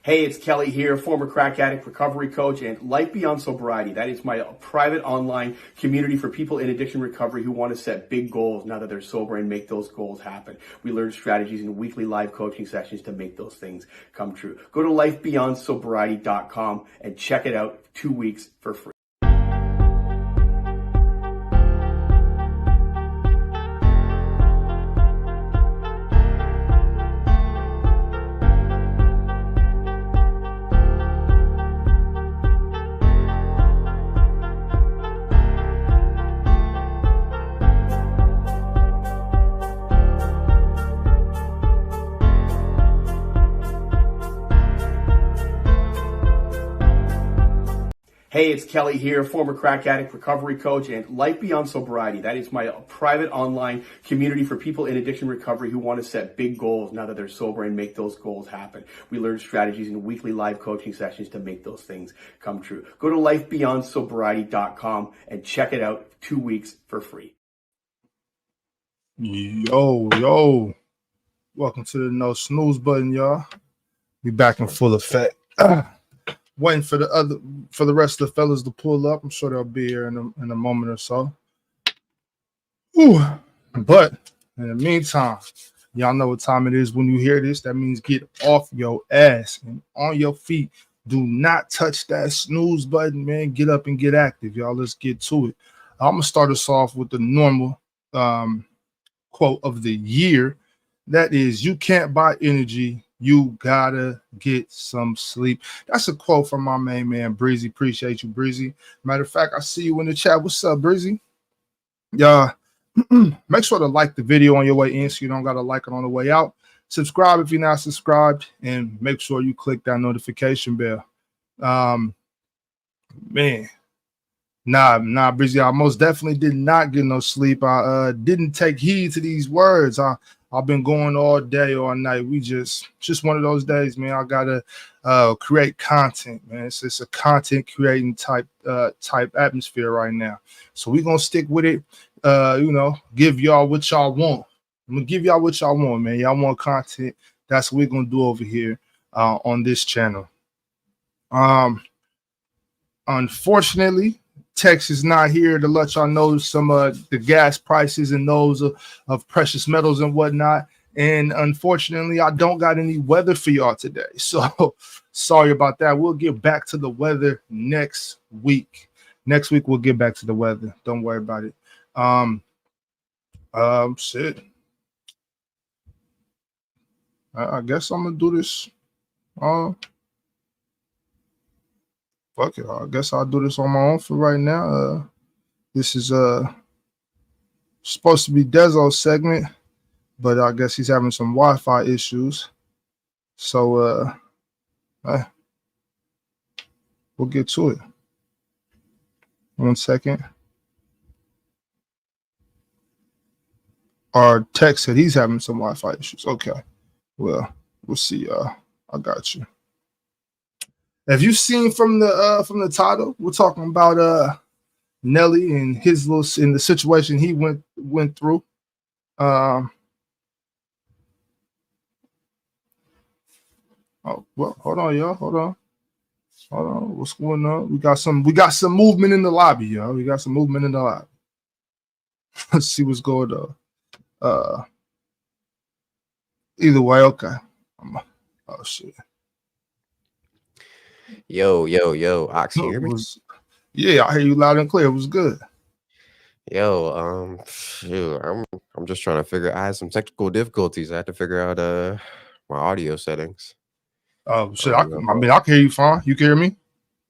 Hey, it's Kelly here, former crack addict, recovery coach, and Life Beyond Sobriety. That is my private online community for people in addiction recovery who want to set big goals now that they're sober and make those goals happen. We learn strategies in weekly live coaching sessions to make those things come true. Go to lifebeyondsobriety.com and check it out 2 weeks for free. Hey, it's Kelly here, former crack addict, recovery coach, and Life Beyond Sobriety. That is my private online community for people in addiction recovery who want to set big goals now that they're sober and make those goals happen. We learn strategies in weekly live coaching sessions to make those things come true. Go to lifebeyondsobriety.com and check it out 2 weeks for free. Yo. Welcome to the No Snooze button, y'all. We back in full effect. Waiting for the rest of the fellas to pull up. I'm sure they'll be here in a moment or so. Ooh. But in the meantime, y'all know what time it is when you hear this. That means get off your ass and on your feet. Do not touch that snooze button, man. Get up and get active, y'all. Let's get to it. I'm gonna start us off with the normal quote of the year. That is, you can't buy energy. You gotta get some sleep. That's a quote from my main man, Breezy. Appreciate you, Breezy. Matter of fact, I see you in the chat. What's up, Breezy? Yeah. Make sure to like the video on your way in so you don't gotta like it on the way out. Subscribe if you're not subscribed, and make sure you click that notification bell. Man. Nah, Breezy. I most definitely did not get no sleep. I didn't take heed to these words. I've been going all day, all night. We just one of those days, man. I gotta create content, man. It's a content creating type atmosphere right now. So we're gonna stick with it. Give y'all what y'all want. I'm gonna give y'all what y'all want, man. Y'all want content. That's what we're gonna do over here on this channel. Unfortunately, Tex is not here to let y'all know some of the gas prices and those of precious metals and whatnot. And unfortunately, I don't got any weather for y'all today. So sorry about that. We'll get back to the weather next week. Next week, we'll get back to the weather. Don't worry about it. Shit. I guess I'm gonna do this. Fuck it. I guess I'll do this on my own for right now. This is supposed to be Dezo's segment, but I guess he's having some Wi-Fi issues. So we'll get to it. 1 second. Our text said he's having some Wi-Fi issues. Okay. Well, we'll see, y'all. I got you. Have you seen from the title? We're talking about Nelly and his in the situation he went through. Oh well, hold on, y'all. Hold on. What's going on? We got some movement in the lobby, y'all. We got some movement in the lobby. Let's see what's going on. Either way, okay. Oh shit. Yo, Ox, you hear me? Yeah, I hear you loud and clear. It was good. Yo, shoot, I'm just trying to figure. I had some technical difficulties. I had to figure out my audio settings. Oh shit! I can hear you fine. You can hear me?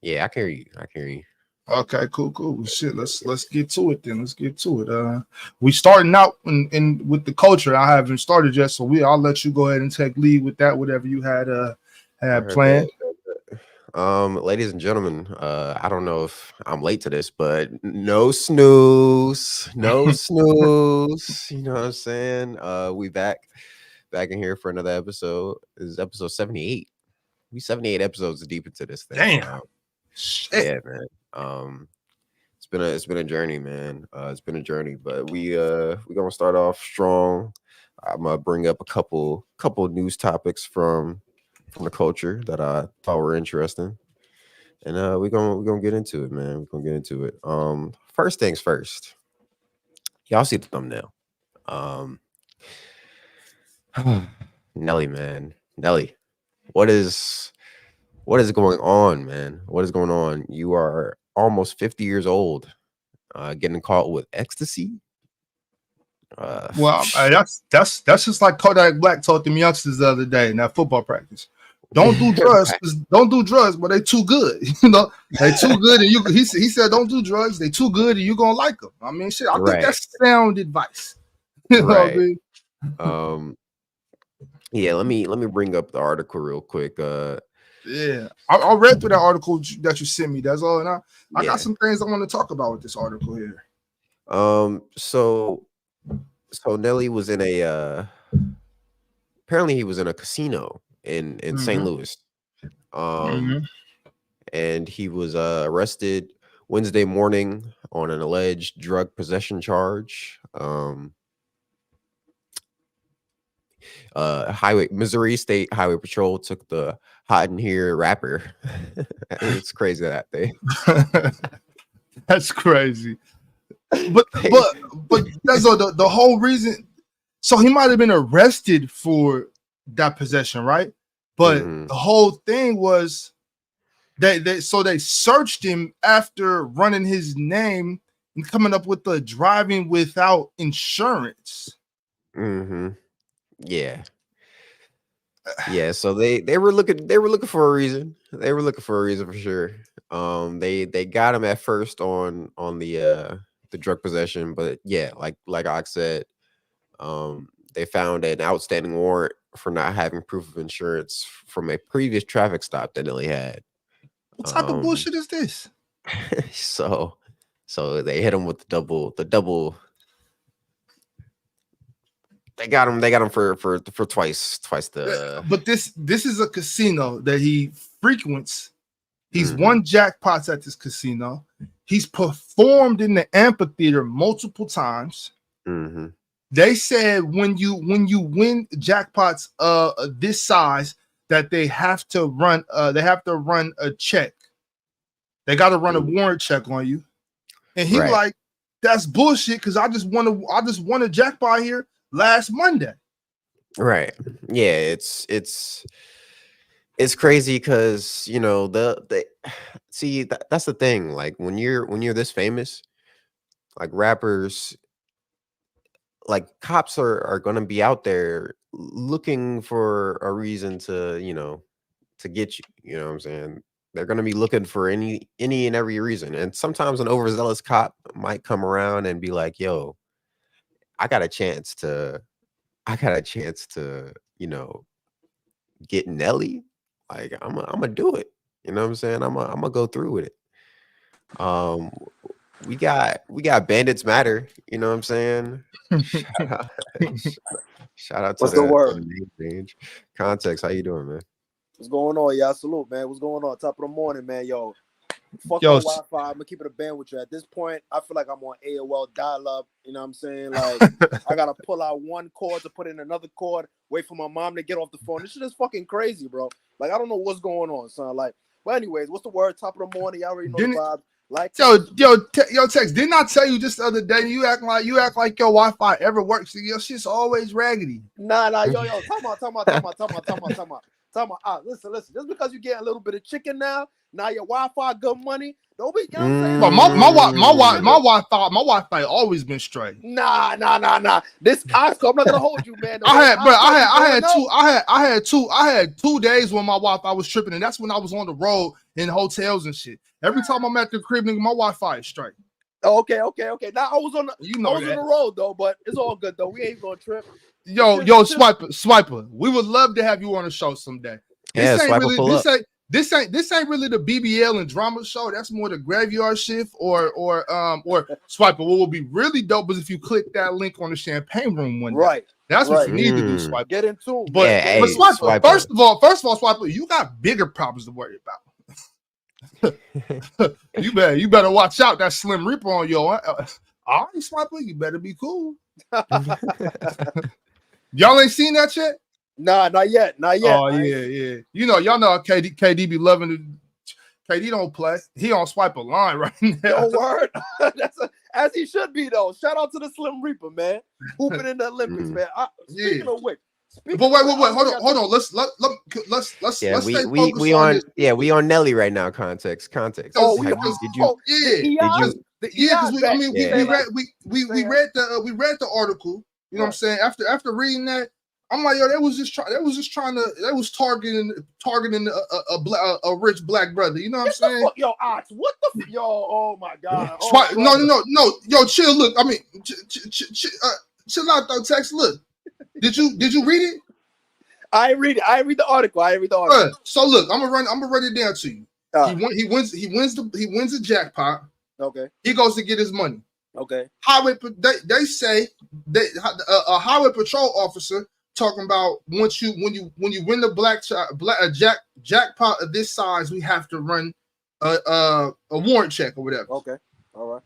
Yeah, I can hear you. Okay, cool. Shit, let's get to it then. Let's get to it. We starting out in with the culture. I haven't started yet, so I'll let you go ahead and take lead with that. Whatever you had planned. Ladies and gentlemen, I don't know if I'm late to this, but no snooze. You know what I'm saying? We back in here for another episode. This is episode 78. We 78 episodes deep into this thing. Damn. Yeah, man. It's been a journey, man. It's been a journey, but we're gonna start off strong. I'm gonna bring up a couple news topics from from the culture that I thought were interesting. And we're gonna get into it, man. We're gonna get into it. First things first. Y'all see the thumbnail. Um Nelly, man. Nelly, what is going on, man? What is going on? You are almost 50 years old, getting caught with ecstasy. Well, that's just like Kodak Black told them youngsters the other day in that football practice. Don't do drugs. Don't do drugs, but they too good. You know, they too good, and you. He said, don't do drugs. They too good, and you gonna like them. I mean, shit. I think that's sound advice. You know what I mean? Yeah. Let me bring up the article real quick. Yeah, I read through that article that you sent me. That's all, and I got some things I want to talk about with this article here. So Nelly was in a apparently he was in a casino in St. Louis. And he was arrested Wednesday morning on an alleged drug possession charge. Missouri State Highway Patrol took the Hot in Here rapper. It's crazy that thing. That's crazy. But that's the whole reason. So he might have been arrested for that possession, right? But the whole thing was they searched him after running his name and coming up with the driving without insurance. Yeah. So they were looking for a reason. They were looking for a reason for sure. They got him at first on the drug possession, but yeah, like I said, they found an outstanding warrant for not having proof of insurance from a previous traffic stop that Nelly had. What type of bullshit is this? So they hit him with the double. They got him for twice the. But this is a casino that he frequents. He's won jackpots at this casino. He's performed in the amphitheater multiple times. They said when you win jackpots this size that they have to run a check. They got to run a warrant check on you. And he like, that's bullshit because I just won a jackpot here last Monday. Right. Yeah, it's crazy because you know that's the thing. Like when you're this famous, like rappers, like cops are gonna be out there looking for a reason to get you. You know what I'm saying? They're gonna be looking for any and every reason. And sometimes an overzealous cop might come around and be like, yo, I got a chance to, get Nelly. Like I'm gonna do it. You know what I'm saying? I'm gonna go through with it. We got Bandits Matter. You know what I'm saying? Shout out to What's the word? To the page. Context. How you doing, man? What's going on? Y'all salute, man. What's going on? Top of the morning, man. Fuck your Wi-Fi. I'm gonna keep it a band with you. At this point, I feel like I'm on AOL dial-up. You know what I'm saying? Like I gotta pull out one cord to put in another cord. Wait for my mom to get off the phone. This shit is fucking crazy, bro. Like I don't know what's going on, son. Like, but anyways, what's the word? Top of the morning. Y'all already know the vibe. Like, yo, Tex, didn't I tell you just the other day? You act like your Wi-Fi ever works. Your shit's always raggedy. Nah, yo, talk about. Listen. Just because you get a little bit of chicken now your Wi-Fi good money. Don't be, you know what I'm saying? But my Wi-Fi always been straight. Nah. This Oscar, I'm not gonna hold you, man. I had 2 days when my Wi-Fi was tripping, and that's when I was on the road in hotels and shit. Every time I'm at the crib, nigga, my Wi-Fi is straight. Okay. Now I was on the road though, but it's all good though. We ain't gonna trip. Yo, Swiper. We would love to have you on the show someday. This ain't really the BBL and drama show. That's more the graveyard shift or Swiper. What will be really dope is if you click that link on the champagne room one day. Right. That's what you need to do, Swiper. Get into it. But Swiper, first of all, Swiper, you got bigger problems to worry about. you better watch out. That Slim Reaper on your all right, Swiper, you better be cool. Y'all ain't seen that yet? Nah, not yet. Oh yeah. You know, y'all know KD be loving it. KD don't play. He don't swipe a line right now. Yo, word. As he should be though. Shout out to the Slim Reaper, man. Hooping in the Olympics, man. Speaking of which. But wait. Hold on. Let's stay focused we on on this. Yeah, we on Nelly right now. Context. Oh, We read the article. You know what I'm saying? After reading that, I'm like, yo, they was targeting a rich black brother. You know what I'm saying? Yo, Ox, what the yo? Oh my god! No. Yo, chill. Look, I mean, chill out though. Tex, look. Did you read it? I read it. I read the article. So look, I'm gonna run it down to you. He wins the jackpot. Okay. He goes to get his money. Okay. They say a highway patrol officer talking about when you win the jackpot of this size, we have to run a warrant check or whatever. Okay. All right.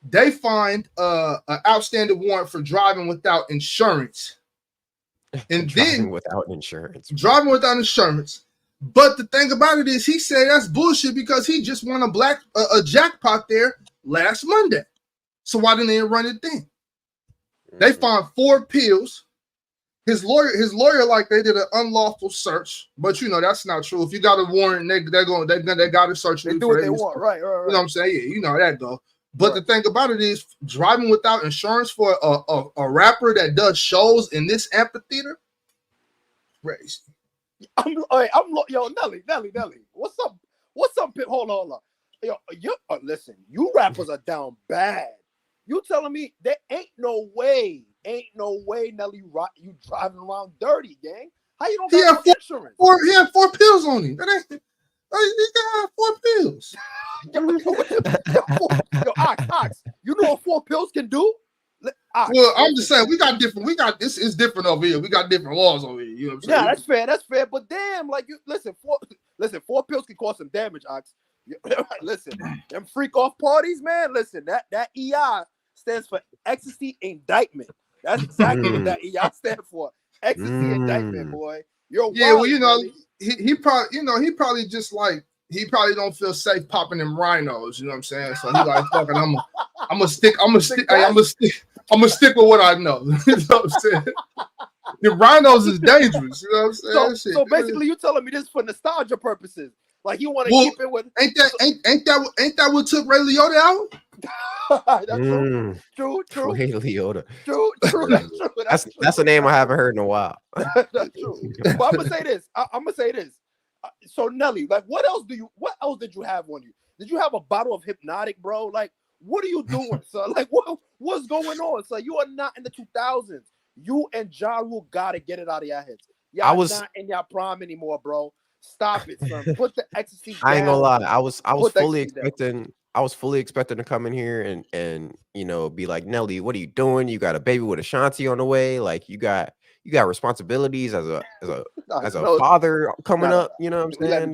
They find an outstanding warrant for driving without insurance. And driving without insurance. But the thing about it is, he said that's bullshit because he just won a jackpot there last Monday. So why didn't they run it then? They found 4 pills. His lawyer, like they did an unlawful search, but you know that's not true. If you got a warrant, they got to search. They do what they want, right? You know what I'm saying? Yeah, you know that though. But the thing about it is, driving without insurance for a rapper that does shows in this amphitheater, crazy. Yo, Nelly. What's up? Hold on. Yo, listen, you rappers are down bad. You telling me there ain't no way, Nelly, you driving around dirty, gang? How you don't got insurance? He had 4 pills on him. He got 4 pills. Yo, Ox, you know what 4 pills can do? Well, I'm just saying we got this is different over here. We got different laws over here. You know what I'm saying? Yeah, that's fair. But damn, like you listen, 4 pills can cause some damage, Ox. Listen, them freak off parties, man. Listen, that EI stands for ecstasy indictment. That's exactly what that EI stands for. Ecstasy indictment, boy. You're wild, well, you know, he probably just like he probably don't feel safe popping them rhinos. You know what I'm saying? So he like fucking. I'm gonna stick with what I know. You know what I'm saying? The rhinos is dangerous. You know what I'm saying? So basically, you telling me this for nostalgia purposes? Like you want to keep it with? Ain't that what took Ray Liotta out? That's true. Ray Liotta. True. That's a name I haven't heard in a while. That's true. But I'm gonna say this. So Nelly, like, what else did you have on you? Did you have a bottle of Hypnotic, bro? Like, what are you doing, son? Like, what's going on, son? You are not in the 2000s. You and Ja Rule gotta get it out of your heads. Y'all not in your prime anymore, bro. Stop it, son. Put the ecstasy down. I ain't gonna lie. I was fully expecting to come in here and you know be like, Nelly, what are you doing? You got a baby with Ashanti on the way. Like you got responsibilities as a father coming up. You know what I'm saying?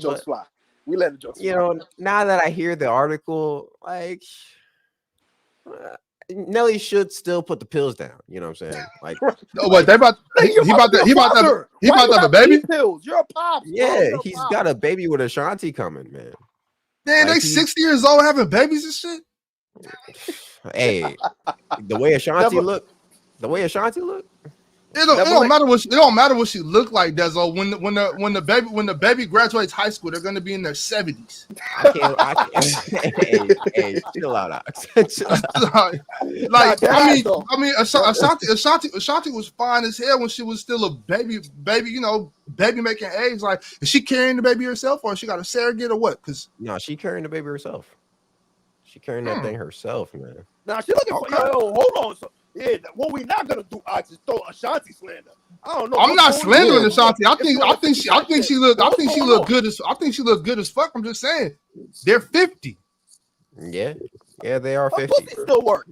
We let the jokes fly. You know, now that I hear the article, like Nelly should still put the pills down. You know what I'm saying? Like, oh, but he about to have a baby. Pills. You're a pop. Yeah, he's got a baby with Ashanti coming, man. Man, like they 60 years old having babies and shit. Hey, the way Ashanti look. It don't matter what she look like, Dezo. When the baby graduates high school, they're gonna be in their 70s. Hey, chill out. Ashanti was fine as hell when she was still a baby, you know, baby making eggs. Like, is she carrying the baby herself, or she got a surrogate, or what? No, she carrying the baby herself. She carrying that thing herself, man. Now she looking for hold on. So, yeah, what we not gonna do, Ox, is throw Ashanti slander. I don't know. I'm not slandering Ashanti. I think she look good as fuck. I'm just saying they're 50. Yeah, they are 50. Still work.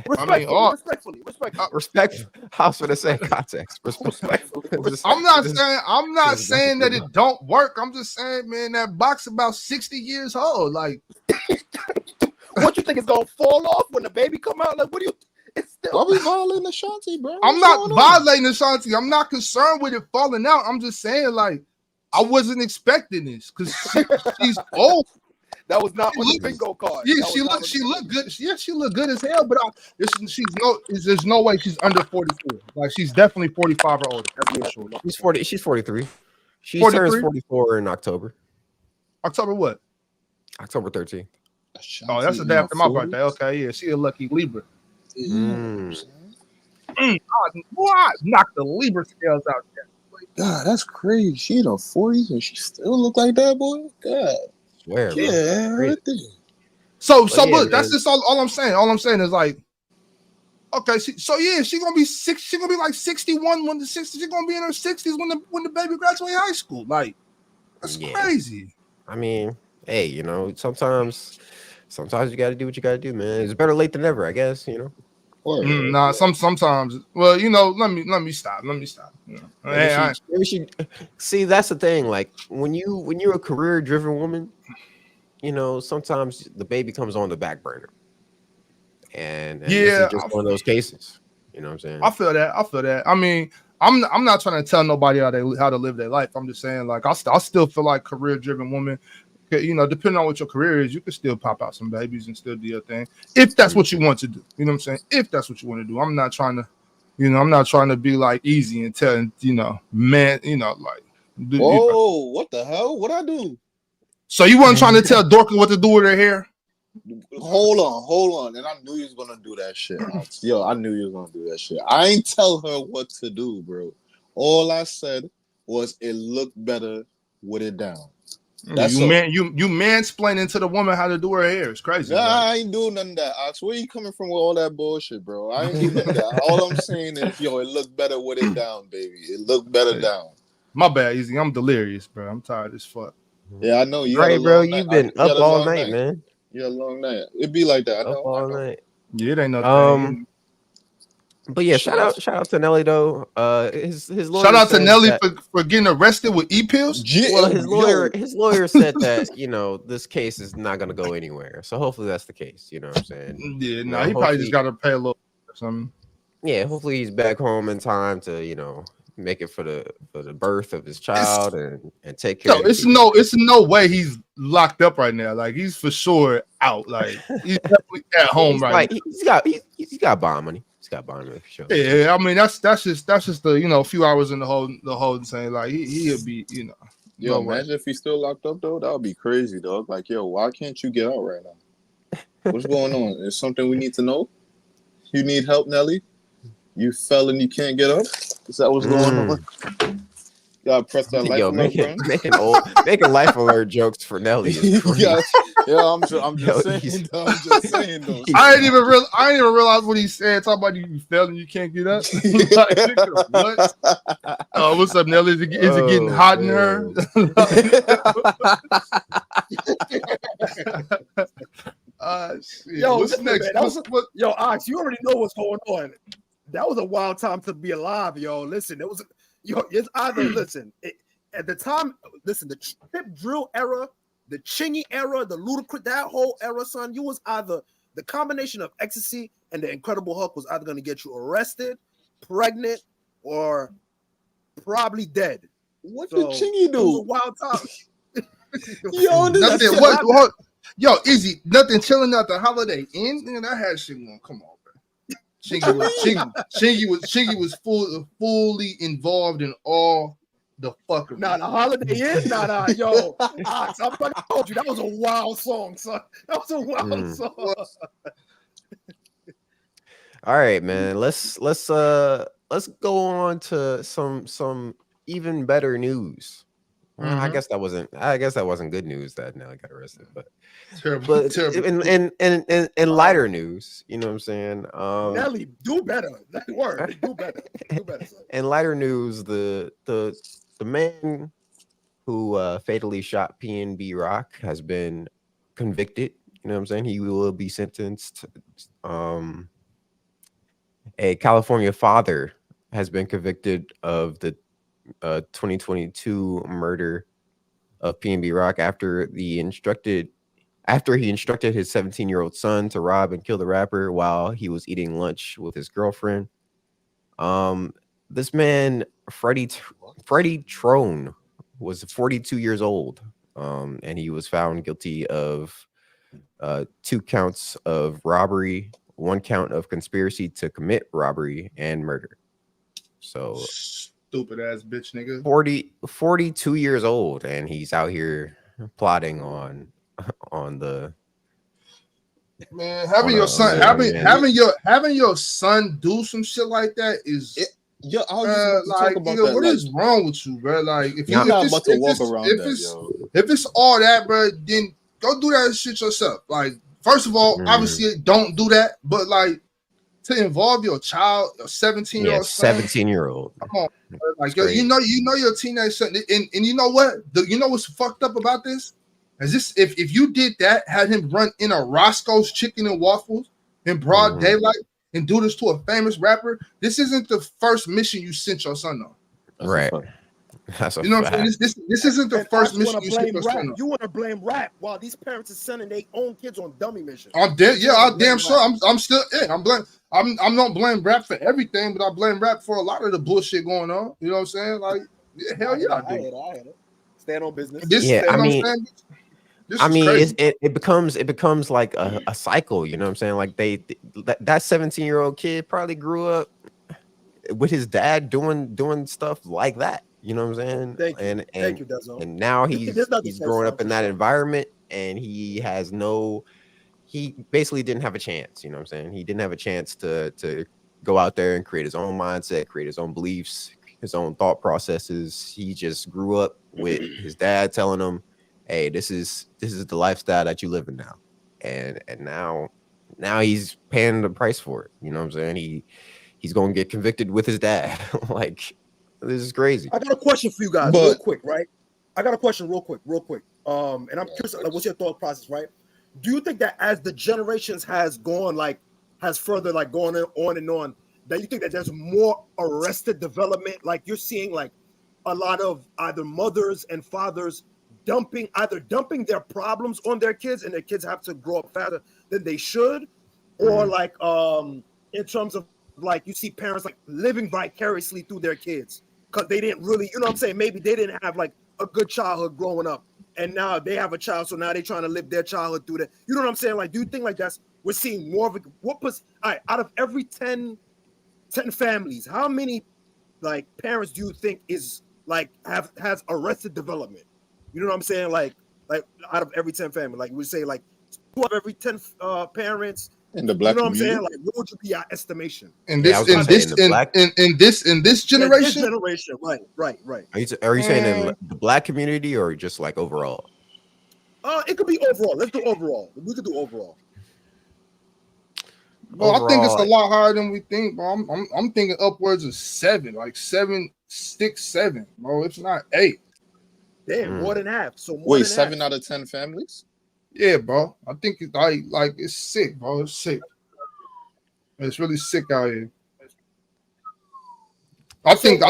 Respectfully. I was gonna say context. Respectfully. I'm not saying that it don't work. I'm just saying, man, that box about 60 years old. Like, what you think is gonna fall off when the baby come out? Like, what do you? It's still. we violating Ashanti, bro? I'm not violating Ashanti. I'm not concerned with it falling out. I'm just saying, like, I wasn't expecting this because she's old. That was not on the bingo card. Yeah, she looked good. Yeah, she looked good as hell. But there's no way she's under 44. Like, she's definitely 45 or older. That's for sure. She's 40. She's 43. She 43? turns 44 in October. October what? October 13th. Oh, that's the day after my birthday. Okay, yeah, she a lucky Libra. Boy, I knocked the Libra scales out there. God, that's crazy. She in her 40s and she still look like that, boy. God. Swear, bro. Yeah, right there. So look, that's just all I'm saying. All I'm saying is like, okay, she's gonna be six. She's gonna be like 61 when the 60s. She's gonna be in her 60s when the baby graduates high school. Like, that's crazy. I mean, hey, you know, sometimes you got to do what you got to do, man. It's better late than never, I guess. You know. Nah, sometimes. Well, you know, let me stop. You know? Maybe she see. That's the thing. Like when you're a career-driven woman, you know, sometimes the baby comes on the back burner, and this is just one of those cases. You know what I'm saying? I feel that. I mean, I'm not trying to tell nobody how to live their life. I'm just saying, like, I still feel like career-driven woman. You know, depending on what your career is, you can still pop out some babies and still do your thing if that's what you want to do. You know what I'm saying? If that's what you want to do, I'm not trying to be like easy and telling, you know, man, you know, like. What the hell? What I do? So you weren't trying to tell Dorcas what to do with her hair? Hold on. And I knew you was gonna do that shit. Yo, I knew you was gonna do that shit. I ain't tell her what to do, bro. All I said was it looked better with it down. That's you mansplaining to the woman how to do her hair. It's crazy. Nah, I ain't doing none of that. Ox, where you coming from with all that bullshit, bro? I ain't doing none of that. All I'm saying is, yo, it looked better with it down, baby. It looked better down. My bad, Easy. I'm delirious, bro. I'm tired as fuck. Yeah, I know you. Right, bro. You've been up all night, man. Yeah, long night. It be like that. I know. All night. Yeah, it ain't nothing. But yeah, shout out to Nelly though. His lawyer. Shout out to Nelly for getting arrested with e-pills. Well, his lawyer said that, you know, this case is not gonna go anywhere. So hopefully that's the case. You know what I'm saying? Yeah, no, he probably just gotta pay a little or something. Yeah, hopefully he's back home in time to, you know, make it for the birth of his child and take care. It's no way he's locked up right now. Like, he's for sure out. Like, he's definitely at home right now. He's got bond money. Got bond for sure. Yeah, I mean that's just the, you know, a few hours in the holding saying, like, he'll be, you know. Yo, imagine if he's still locked up though. That would be crazy, dog. Like, yo, why can't you get out right now? What's going on? Is something we need to know? You need help, Nelly? You fell and you can't get up? Is that what's going on? Gotta press that life alert, making life alert jokes for Nelly. I'm just saying though. I didn't even realize what he said. Talking about you fell and you can't get up. Like, what? What's up, Nelly? Is it getting hot in her? Yo, what's next? Yo, Ox, you already know what's going on. That was a wild time to be alive, yo. Listen, it's either at the time, the Chip Drill era, the Chingy era, the Ludacris, that whole era, son. You was either the combination of ecstasy and the Incredible Hulk was either going to get you arrested, pregnant, or probably dead. What did Chingy do? It was a wild time. Yo, Izzy, nothing chilling out the Holiday Inn. Nigga, that had shit going. Come on, bro. Chingy was fully involved in all the fuckery. Nah, the Holiday Inn. Nah, yo, Ox, I'm fucking told you that was a wild song, son. That was a wild song. All right, man. Let's go on to some even better news. I guess that wasn't good news that Nelly got arrested, but terrible. In lighter news, you know what I'm saying? Nelly, do better. That word, do better. Do better. In lighter news, the man who fatally shot PnB Rock has been convicted. You know what I'm saying? He will be sentenced. A California father has been convicted of the 2022 murder of PnB Rock after after he instructed his 17-year-old son to rob and kill the rapper while he was eating lunch with his girlfriend. This man, Freddie Trone, was 42 years old, and he was found guilty of 2 counts of robbery, 1 count of conspiracy to commit robbery, and murder. So stupid ass bitch nigga. 42 years old, and he's out here plotting on the man. Having your son do some shit like that is yo. I was like, about nigga, that, what like, is wrong with you, bro? Like, if it's all that, bro, then go do that shit yourself. Like, first of all, obviously, don't do that. But like, to involve your child, a 17-year-old, 17-year-old. Come on, bro. Like, yo, you know your teenage son, and you know what? You know what's fucked up about this? Is this if you did that, had him run in a Roscoe's Chicken and Waffles in broad daylight and do this to a famous rapper, this isn't the first mission you sent your son on. Right. That's a you know what I'm saying? This isn't the first mission you sent your son on. You want to blame rap while these parents are sending their own kids on dummy missions. I'm damn sure. I'm still in. I'm not blame rap for everything, but I blame rap for a lot of the bullshit going on. You know what I'm saying? Like, hell yeah, I do. I hit it. Stand on business. I mean, it becomes like a cycle, you know what I'm saying? Like that 17-year-old kid probably grew up with his dad doing stuff like that, you know what I'm saying? Thank you, Dezo. And now he's growing up in that environment, and he basically didn't have a chance, you know what I'm saying? He didn't have a chance to go out there and create his own mindset, create his own beliefs, his own thought processes. He just grew up with his dad telling him, hey, this is the lifestyle that you live in now. And now he's paying the price for it. You know what I'm saying? He's gonna get convicted with his dad. Like, this is crazy. I got a question for you guys, real quick, right? I got a question real quick. And I'm curious, like, what's your thought process, right? Do you think that as the generations has further like gone on and on, that you think that there's more arrested development? Like, you're seeing like a lot of either mothers and fathers dumping their problems on their kids, and their kids have to grow up faster than they should, or like in terms of like, you see parents like living vicariously through their kids because they didn't really, you know what I'm saying, maybe they didn't have like a good childhood growing up, and now they have a child, so now they're trying to live their childhood through that. You know what I'm saying? Like, do you think like we're seeing more of it? Out of every 10 families, how many like parents do you think is like has arrested development? You know what I'm saying? Like out of every 10 family, like we say like 2 of every 10 parents in the black, you know what community? I'm saying? Like, what would be our estimation? In this generation? Right. Are you saying in the black community or just like overall? It could be overall. Let's do overall. We could do overall. Well, I think it's a lot higher than we think, bro. I'm thinking upwards of 7, like 7, 6, 7, bro. It's not 8. Damn, more than half. So wait, 7 out of 10 families? Yeah, bro. I think it's like it's sick, bro. It's sick. It's really sick out here. I think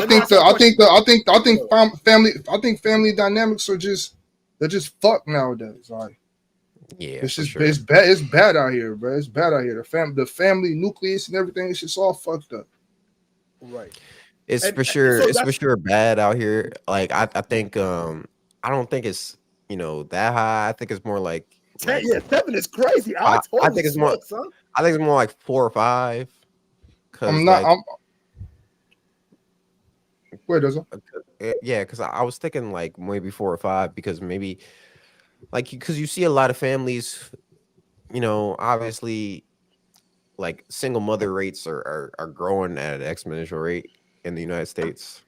family dynamics are they're just fucked nowadays. Like, yeah, it's just it's bad out here, bro. It's bad out here. The family nucleus and everything, it's just all fucked up. Right. It's for sure bad out here. Like, I think I don't think it's that high. I think it's more like 10, 7 is crazy. I think it's more. Son. I think it's more like 4 or 5. Where does it? Yeah, because I was thinking like maybe 4 or 5, because maybe because you see a lot of families, obviously, like single mother rates are growing at an exponential rate in the United States.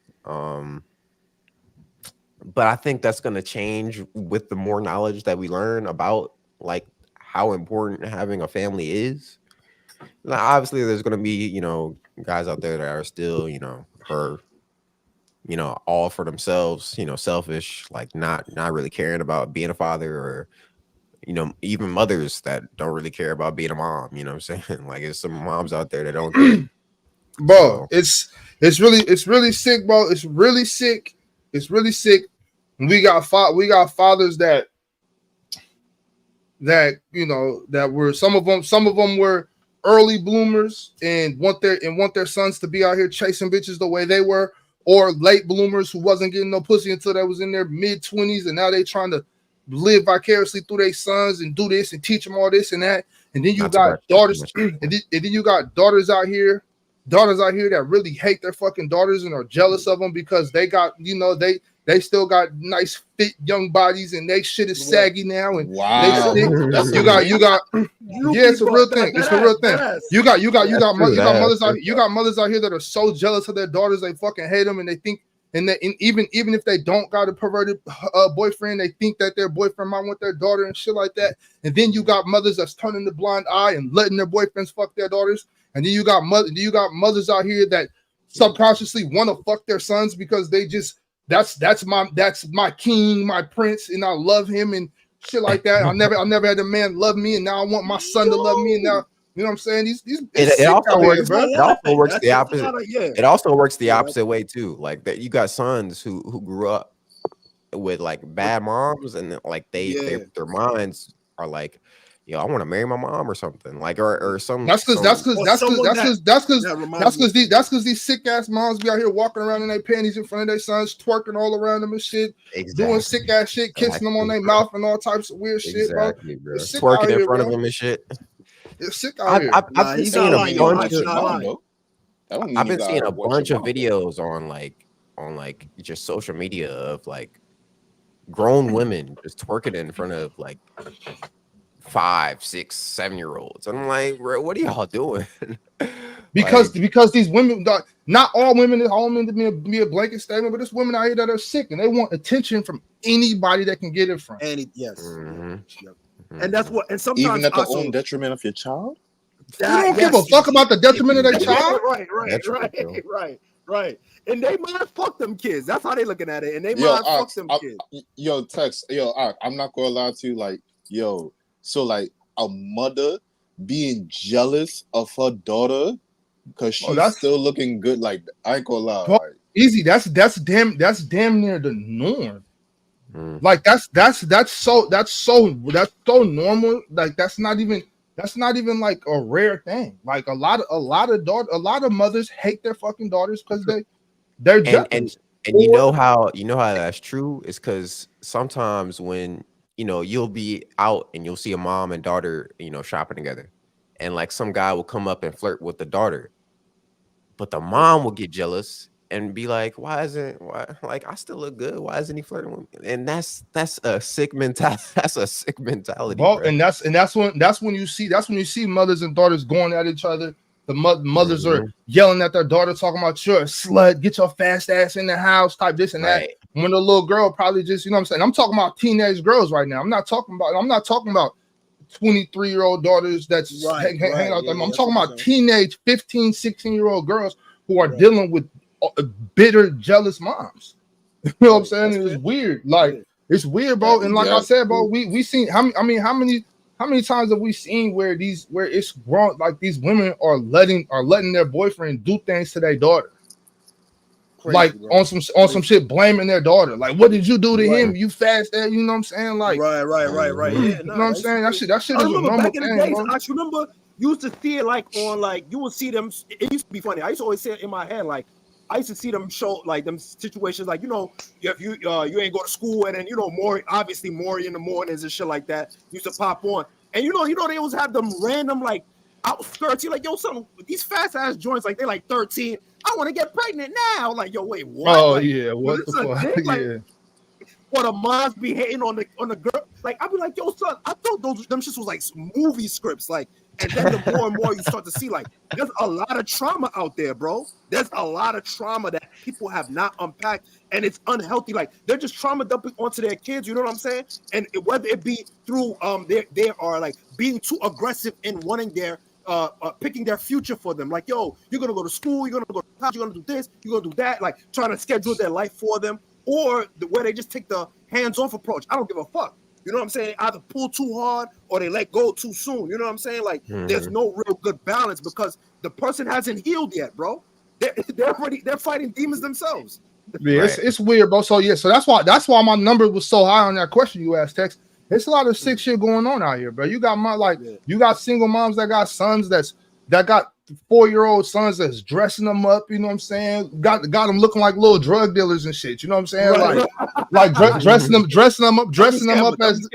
But I think that's going to change with the more knowledge that we learn about like how important having a family is. Now, obviously, there's going to be, guys out there that are still, all for themselves, selfish, like not really caring about being a father, or, even mothers that don't really care about being a mom. You know what I'm saying? Like, there's some moms out there that don't care. Bro, it's really sick, bro. It's really sick. It's really sick. We got fathers that that that were some of them were early bloomers and want their sons to be out here chasing bitches the way they were, or late bloomers who wasn't getting no pussy until they was in their mid-20s, and now they trying to live vicariously through their sons and do this and teach them all this and that. And then you got daughters, and then you got daughters out here that really hate their fucking daughters and are jealous of them because they got, they still got nice fit young bodies and they shit is saggy now. And wow, you got it's a real thing. It's a real thing. You got mothers out here that are so jealous of their daughters they fucking hate them, and they think, and even if they don't got a perverted boyfriend, they think that their boyfriend might want their daughter and shit like that. And then you got mothers that's turning the blind eye and letting their boyfriends fuck their daughters. And then you got mothers out here that subconsciously want to fuck their sons because they just that's my king, my prince, and I love him and shit like that. I never had a man love me, and now I want my son to love me. And now, you know what I'm saying? It also works the opposite. It also works the opposite way too. Like that, you got sons who grew up with like bad moms, and like their minds are like, yo, I want to marry my mom or something, like or some. That's because these sick ass moms be out here walking around in their panties in front of their sons, twerking all around them and shit, doing sick ass shit, kissing them on their mouth and all types of weird shit, bro. Twerking in front of them and shit. It's sick out here. I've been seeing a bunch of videos on like just social media of like grown women just twerking in front of like 5, 6, 7-year-olds. I'm like, bro, what are y'all doing? Because these women, not all women to be a blanket statement, but there's women out here that are sick and they want attention from anybody that can get it from. And that's what, and sometimes even at the own detriment of your child. You don't give a fuck about the detriment of their child. Right. And they might fuck them kids. That's how they looking at it. And they might fuck them kids. I'm not gonna lie to you. Like, so like a mother being jealous of her daughter because she's still looking good. Like, I ain't gonna lie. Bro, easy. That's damn near the norm. Like that's so normal. Like that's not even like a rare thing. Like a lot of mothers hate their fucking daughters because they're jealous. And you know how that's true is because sometimes when you'll be out and you'll see a mom and daughter shopping together, and like some guy will come up and flirt with the daughter, but the mom will get jealous and be like, why like I still look good, why isn't he flirting with me? And that's a sick mentality. That's a sick mentality. Well, and that's when you see mothers and daughters going at each other. The mothers are yelling at their daughter, talking about you're a slut, get your fast ass in the house, type this and that. When the little girl probably just, you know what I'm saying? I'm talking about teenage girls right now. I'm not talking about 23-year-old daughters that's hanging out there. I'm talking about teenage 15, 16-year-old girls who are dealing with bitter, jealous moms. You know what I'm saying? It's weird. Like, it's weird, bro. And like I said, bro, we seen how many times have we seen where it's grown, like these women are letting their boyfriend do things to their daughter. Crazy, like bro. on some shit, blaming their daughter. Like, what did you do to him? You fast that, you know what I'm saying? Like, right. Yeah, you know what I'm saying? That shit is a normal back in the days, bro. I remember you used to see it like on like you would see them. It used to be funny. I used to always say it in my head, like I used to see them show like them situations, like if you ain't go to school and then more obviously more in the mornings and shit like that used to pop on, and they always have them random like outskirts. You're like, yo, some these fast ass joints, like they're like 13. I want to get pregnant now. Like, yo, wait, what? Oh like, yeah, what the fuck? Like, or the moms be hating on the girl. Like, I'd be like, yo, son, I thought them shits was like movie scripts. Like, and then the more and more you start to see, like, there's a lot of trauma out there, bro. There's a lot of trauma that people have not unpacked, and it's unhealthy. Like, they're just trauma dumping onto their kids. You know what I'm saying? And whether it be through they are like being too aggressive in wanting their picking their future for them. Like, yo, you're gonna go to school, you're gonna go to college, you're gonna do this, you're gonna do that. Like, trying to schedule their life for them, or where they just take the hands-off approach. I don't give a fuck. You know what I'm saying? Either pull too hard or they let go too soon. You know what I'm saying? Like, there's no real good balance because the person hasn't healed yet, bro. They're fighting demons themselves. Yeah, it's weird, bro. So that's why my number was so high on that question you asked, Tex. It's a lot of sick shit going on out here, bro. You got you got single moms that got sons that got 4-year-old sons that's dressing them up. You know what I'm saying? Got them looking like little drug dealers and shit. You know what I'm saying? Right. Like dressing them up as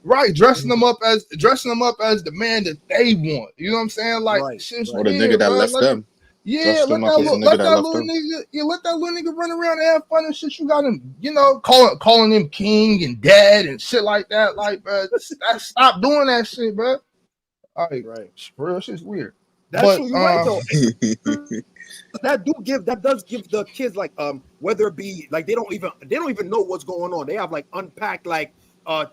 right, dressing them up as the man that they want. You know what I'm saying? Like, shit's or the nigga that left them. Yeah, let that little nigga run around and have fun and shit. You got him, you know, calling him king and dad and shit like that. Like, bro, stop doing that shit, bro. Like, real shit's weird. That's what you're right though. That does give the kids like whether it be like they don't even know what's going on. They have like unpacked like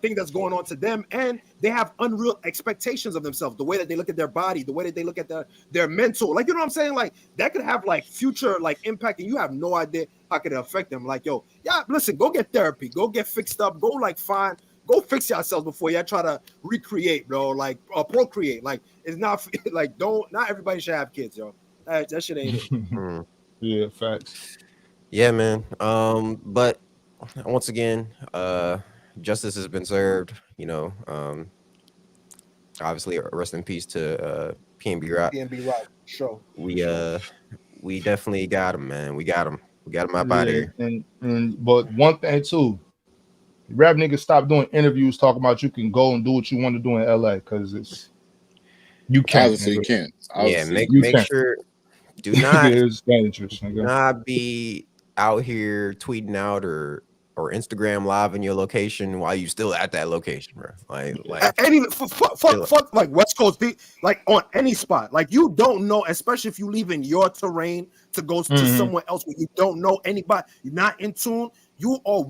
thing that's going on to them, and they have unreal expectations of themselves, the way that they look at their body, the way that they look at their mental, like, you know what I'm saying? Like, that could have like future like impact, and you have no idea how could it affect them. Like, yo, yeah, listen, go get therapy, go get fixed up, go fix yourselves before you try to recreate, bro, like procreate. Like, it's not like not everybody should have kids, yo. That shit ain't it. Yeah, facts. Yeah, man. But once again, justice has been served, you know. Obviously, rest in peace to PnB Rock. PnB Rock show. We definitely got him, man. We got him up out of here. But one thing too, rap niggas stop doing interviews talking about you can go and do what you want to do in LA, because you can't. Obviously, you can't. Yeah, make sure. Do not. It's dangerous. Do not be out here tweeting out or Instagram live in your location while you still at that location, bro. Like and even fuck like West Coast, like on any spot. Like, you don't know, especially if you leave in your terrain to go to somewhere else where you don't know anybody, you're not in tune. You are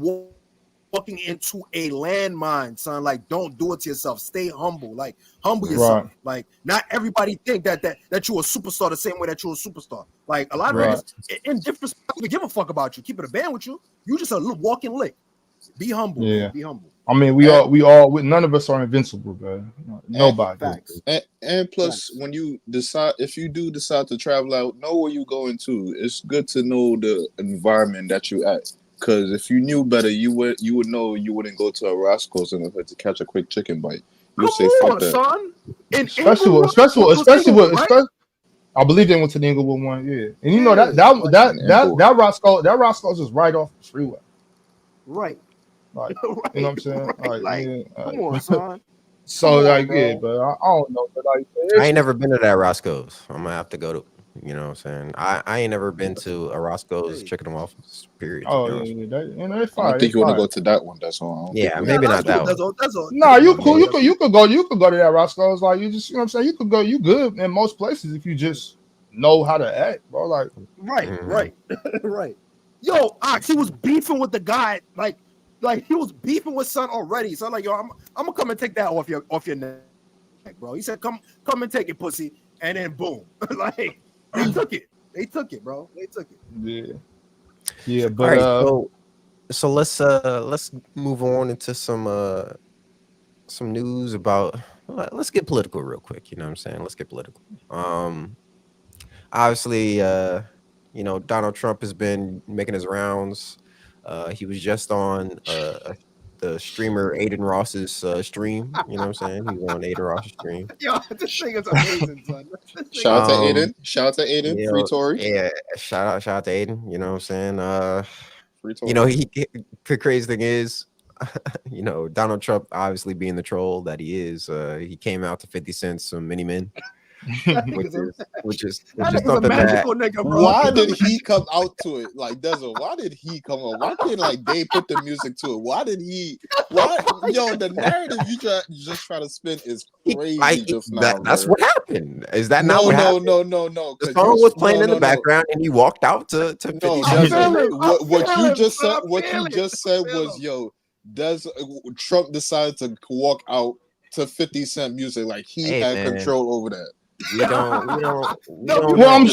walking into a landmine, son. Like, don't do it to yourself. Stay humble. Like, humble yourself. Like, not everybody think that you're a superstar the same way that you're a superstar. Like, a lot of niggas in different spots, we give a fuck about you. Keep it a band with you. You just a little walking lick. Be humble. Yeah. Man. Be humble. I mean, we all none of us are invincible, bro. Nobody. And plus, when you decide, if you do decide to travel out, know where you're going to. It's good to know the environment that you at. Because if you knew better, you would know you wouldn't go to a Roscoe's and to catch a quick chicken bite. You'll say, "Fuck that." Son. Especially with I believe they went to the Inglewood one, yeah. And you know that Roscoe's is right off the freeway. Right. Like, you know what I'm saying? Come on, son. So like, yeah, but I don't know. But like, I ain't never been to that Roscoe's. I'm gonna have to go to. You know what I'm saying? I ain't never been to a Roscoe's chicken and waffles. Period. Oh, yeah, I think you want to go to that one. That's all. Yeah, maybe not that one. No, you cool. You could go to that Roscoe's. Like, you just, you know what I'm saying? You could go. You good in most places if you just know how to act, bro. Like, right. Yo, Ox, he was beefing with the guy. Like he was beefing with son already. So I'm like, yo, I'm gonna come and take that off your neck, bro. He said, come and take it, pussy, and then boom, like. They took it, bro. They took it. Yeah. But right, so let's move on into some news about. Let's get political real quick. You know what I'm saying? Let's get political. Obviously, you know, Donald Trump has been making his rounds. He was just on the streamer Aiden Ross's stream. You know what I'm saying? He was on Aiden Ross's stream. Yo, this thing is amazing, son. Shout out to Aiden. You know, Free Tory. Yeah, shout out to Aiden. You know what I'm saying? Free Tory. You know, the crazy thing is, you know, Donald Trump obviously being the troll that he is, he came out to 50 Cent some mini men. which is something that nigga, bro. Why did he come out to it? Like, Desert, why did he come on? Why can't like they put the music to it? Why yo, the narrative you just try to spin is crazy just now. That's what happened. Is that not what happened? No. The song was playing in the background and he walked out to 50 Cent. What you just said was, yo, does Trump decide to walk out to 50 Cent music like he had control over that? We don't. Well, I'm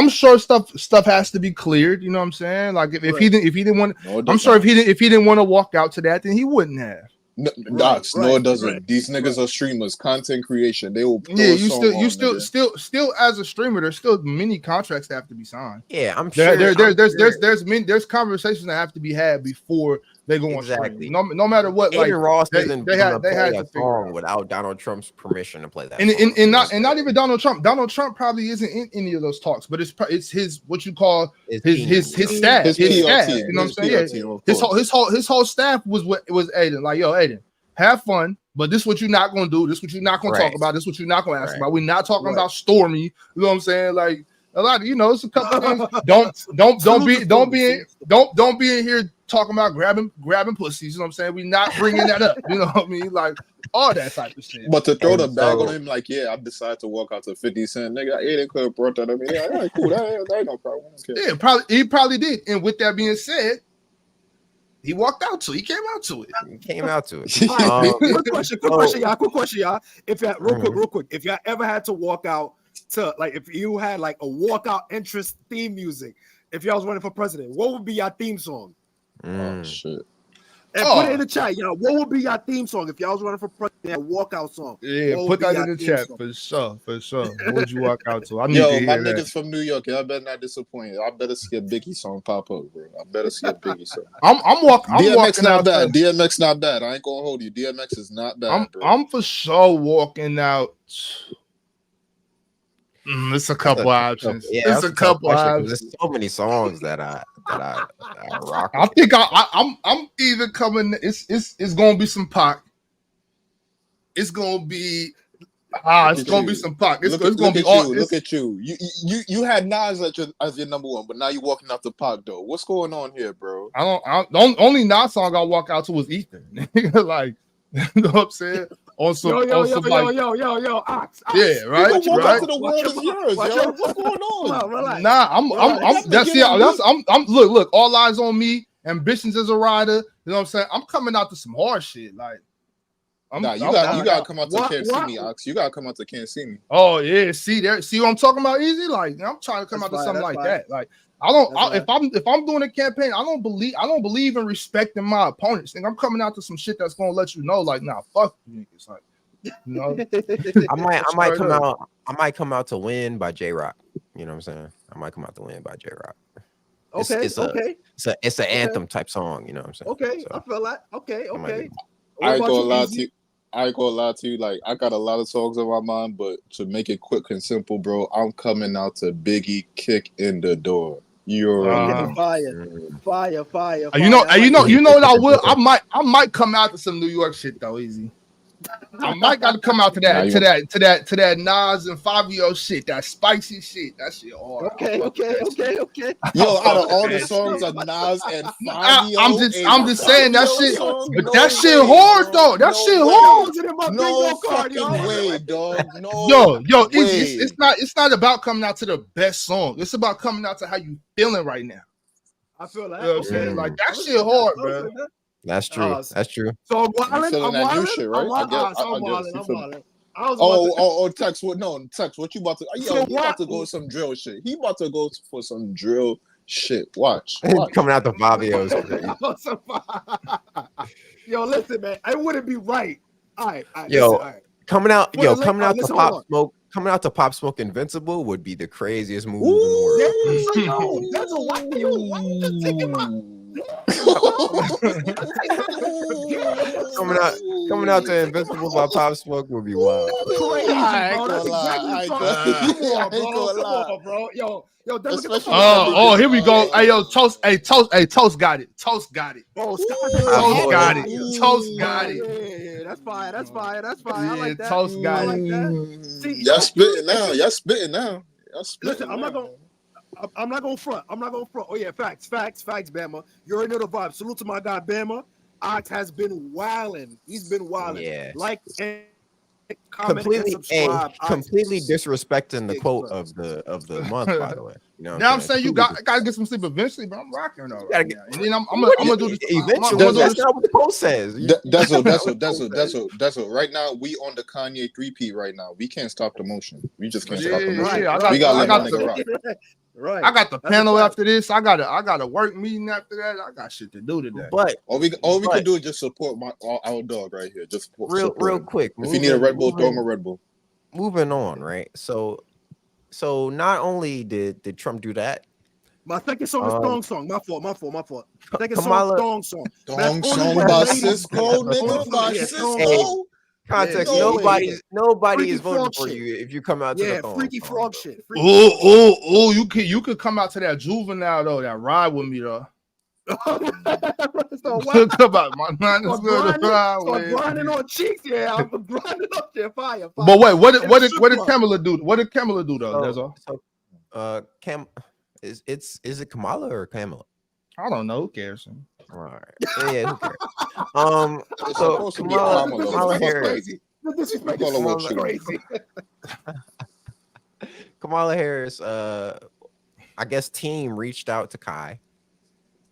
sure stuff has to be cleared. You know what I'm saying? Like if he didn't want, I'm sure if he didn't want to walk out to that, then he wouldn't have. No, it doesn't. Right. These niggas are streamers, content creation. They will. Yeah, you still as a streamer, there's still many contracts that have to be signed. Yeah, I'm sure. There's conversations that have to be had before they go on Exactly. stream. No matter what, like Aiden Ross isn't they gonna had play to a figure song out. without Donald Trump's permission to play that. And not even Donald Trump. Donald Trump probably isn't in any of those talks, but it's his what you call his staff, his staff. You know what I'm saying? Yeah. His whole staff was Aiden. Like, yo, Aiden, have fun, but this is what you're not gonna do. This is what you're not gonna talk about. This is what you're not gonna ask about. We're not talking about Stormy. You know what I'm saying? Like a lot of, it's a couple things. Don't be in here talking about grabbing pussies. You know what I'm saying? We're not bringing that up. You know what I mean? Like all that type of shit. But to throw the bag on him, like, I decided to walk out to 50 Cent. Nigga, Aiden could have brought that up. Yeah, cool. That ain't no problem. Yeah, he probably did. And with that being said, he walked out to it. He came out to it. Quick question, y'all. If you real quick, if y'all ever had to walk out to, like, if you had like a walkout entrance theme music, if y'all was running for president, what would be your theme song? Oh shit. And put it in the chat, what would be your theme song if y'all was running for president? A walkout song. Yeah, put that in the chat for sure. What would you walk out to? I need to hear my that. Niggas from New York, y'all better not disappoint. I better see a Biggie song pop up, bro. I better see a Biggie song. I'm walking. DMX not bad. DMX not bad. I ain't gonna hold you. DMX is not bad. I'm for sure walking out. It's a couple options. Yeah, it's a couple options. There's so many songs that I rock. I think I'm either coming. It's gonna be some Pac. It's gonna be it's gonna be some Pac. It's gonna be all. Look at you. You had Nas as your number one, but now you're walking out to Pac though. What's going on here, bro? The only Nas song I walk out to was Ether. Like, you know what I'm saying? Also, Ox. Yeah, right. Right. To the world is yours, yo. What's going on? I'm look, all eyes on me. Ambitions as a rider. You know what I'm saying? I'm coming out to some hard shit. Like, you gotta come out to Can't See Me, Ox. You gotta come out to Can't See Me. Oh yeah, see what I'm talking about? Easy. Like, I'm trying to come out to something like that. Like, if I'm doing a campaign, I don't believe in respecting my opponents. I'm coming out to some shit that's gonna let you know, like, nah, fuck you niggas. Like, you know, I might come out to Win by J Rock. You know what I'm saying? I might come out to Win by J Rock. It's an anthem type song. You know what I'm saying? Okay, so, I feel that. Okay. I ain't gonna lie to you. Like, I got a lot of songs on my mind, but to make it quick and simple, bro, I'm coming out to Biggie Kick in the Door. You're fire. You know what I will? I might come out to some New York shit though, Easy. I might got to come out to that Nas and Fabio shit, that spicy shit. That shit hard. Okay. Yo, out of all the songs of Nas and Fabio, I'm just saying that shit. But that shit hard though. That shit hard. No fucking way, dog. No. Yo, it's not about coming out to the best song. It's about coming out to how you feeling right now. I feel that. You know what I'm saying? Like, that shit hard, bro. That's true. That's true. So I'm wilding. Shit, right? I'm wilding. Tex, Tex, what you about to? Yo, he about to go with some drill shit. He about to go for some drill shit. Watch. Coming out the Fabios. Yo, listen, man. I wouldn't be right. All right. Coming out to Pop Smoke. Coming out to Pop Smoke Invincible would be the craziest move in the world. That's a white. Coming out to Invincible by Pop Smoke would be wild. I ain't gonna lie. Bro. Yo, here we go. Hey, yo, Toast got it. Toast got it. Yeah, that's fine. I like that. Toast got it. See, y'all spitting now. Listen, I'm not gonna front. Oh yeah, facts, Bama. You already know the vibe. Salute to my guy Bama. Ox has been wilding. He's been wilding. Yeah. Like and comment and subscribe. Completely disrespecting the quote of the month, by the way. You know now I'm saying you gotta get some sleep eventually, but I'm rocking though. Right now. And then I'm gonna do this. Eventually, that's not what the post says. That's what. Right now, we on the Kanye 3P right now. We can't stop the motion. We just can't stop the motion. We gotta let nigga rock. Right. I got the panel after this. I got a work meeting after that. I got shit to do today. But all we can do is just support our dog right here. Just support real quick. If you need a Red Bull, throw him a Red Bull. Moving on, right? So not only did Trump do that, My second song is Thong Song. My fault. Second Kamala, song, Thong Song. Thong Song by Cisco, nigga, by Cisco. context. Yeah, Nobody Freaky is voting frog for shit. you if you come out to the Thong freaky song, frog bro. shit. Oh, you could come out to that juvenile though, that ride with me though. So what? Come out, my man is good to ride Start with. grinding on cheeks. Yeah, I'm grinding up there. Fire. But wait, what did Kamala do? What did Kamala do though? That's all. So, is it Kamala or Kamala? I don't know. Who cares? All right. Yeah, who cares? It's So supposed to be Kamala Harris. Crazy. This is Call her what you crazy. Kamala Harris, I guess team reached out to Kai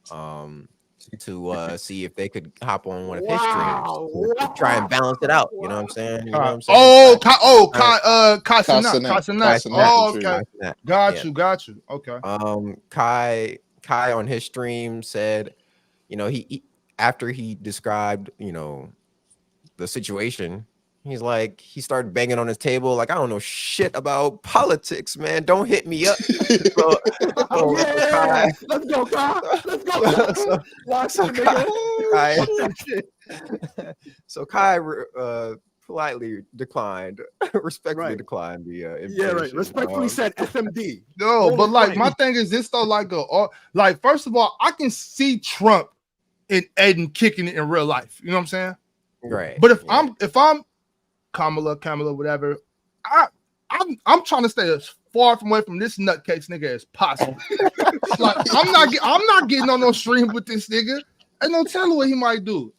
to see if they could hop on one of his streams to try and balance it out. You know what I'm saying? You know what I'm saying? Kai. Oh, okay. Got you. Okay. Kai on his stream said, you know, he after he described, you know, the situation, he's like, he started banging on his table like, I don't know shit about politics, man. Don't hit me up. Let's go, Kai. Let's go. So Kai politely declined, respectfully declined the invitation. Respectfully said FMD. No, but like my thing is this though, like first of all, I can see Trump and Aiden kicking it in real life. You know what I'm saying? Right. But if I'm Kamala, whatever, I'm trying to stay as far away from this nutcase nigga as possible. Like I'm not getting on no stream with this nigga. Ain't no telling what he might do.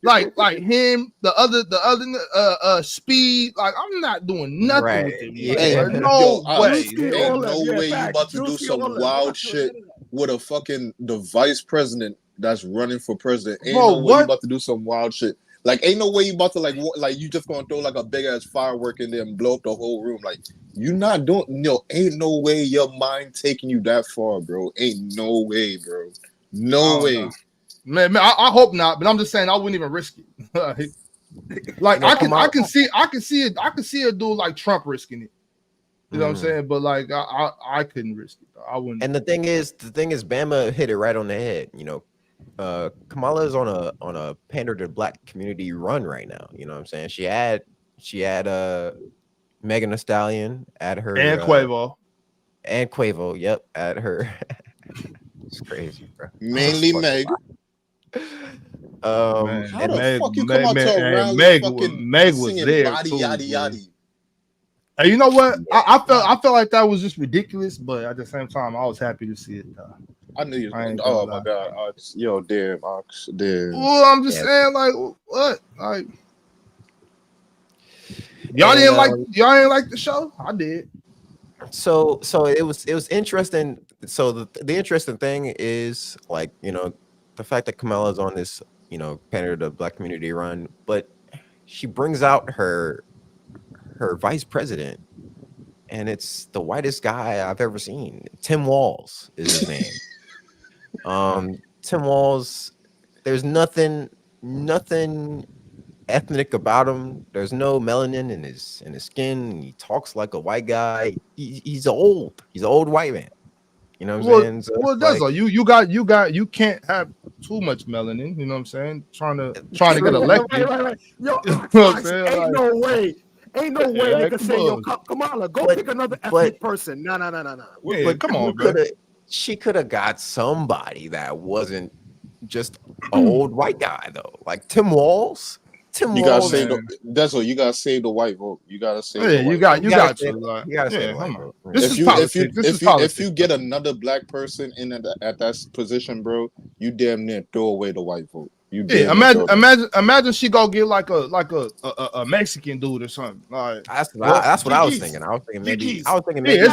Like him, the other Speed. Like I'm not doing nothing with him. Yeah. No way. Ain't no way you about to do some wild shit with a fucking the vice president that's running for president. Ain't no way you about to do some wild shit. Like, ain't no way you about to like you just gonna throw like a big ass firework in there and blow up the whole room. Like, you not doing ain't no way your mind taking you that far, bro. Ain't no way, bro. No way. Man, I hope not, but I'm just saying I wouldn't even risk it. Like I can see a dude like Trump risking it. You know what I'm saying? But like I couldn't risk it. I wouldn't. And the thing is, Bama hit it right on the head. You know, Kamala is on a pander to black community run right now. You know what I'm saying? She had Megan Thee Stallion at her and Quavo. Yep, at her. It's crazy, bro. Mainly Meg. How the fuck you come out to a rally Meg was there body, too. yada, yada. And you know what? I felt like that was just ridiculous, but at the same time, I was happy to see it. I knew you. Oh my god! Yo, damn, Ox, damn. Well, I'm just saying, like, what? Like, y'all didn't like the show? I did. So it was interesting. So the interesting thing is, like, you know, the fact that Kamala's on this, you know, pander to black community run, but she brings out her vice president, and it's the whitest guy I've ever seen. Tim Walz is his name. Tim Walz, there's nothing ethnic about him. There's no melanin in his skin. He talks like a white guy. He's an old white man. You know what I'm saying? So that's all. You can't have too much melanin. You know what I'm saying? Trying to get elected. Right. Yo, ain't no way they could say, yo, Kamala, go pick another ethnic person. No. Yeah, come on, bro. She could have got somebody that wasn't just an old white guy though, like Tim Walz. You gotta say that's what you gotta save the white vote. You gotta say. Yeah, you got to. You gotta say the white vote. If you get another black person in at that position, bro, you damn near throw away the white vote. Imagine she go get like a Mexican dude or something. Like that's what I was thinking. I was thinking maybe. It's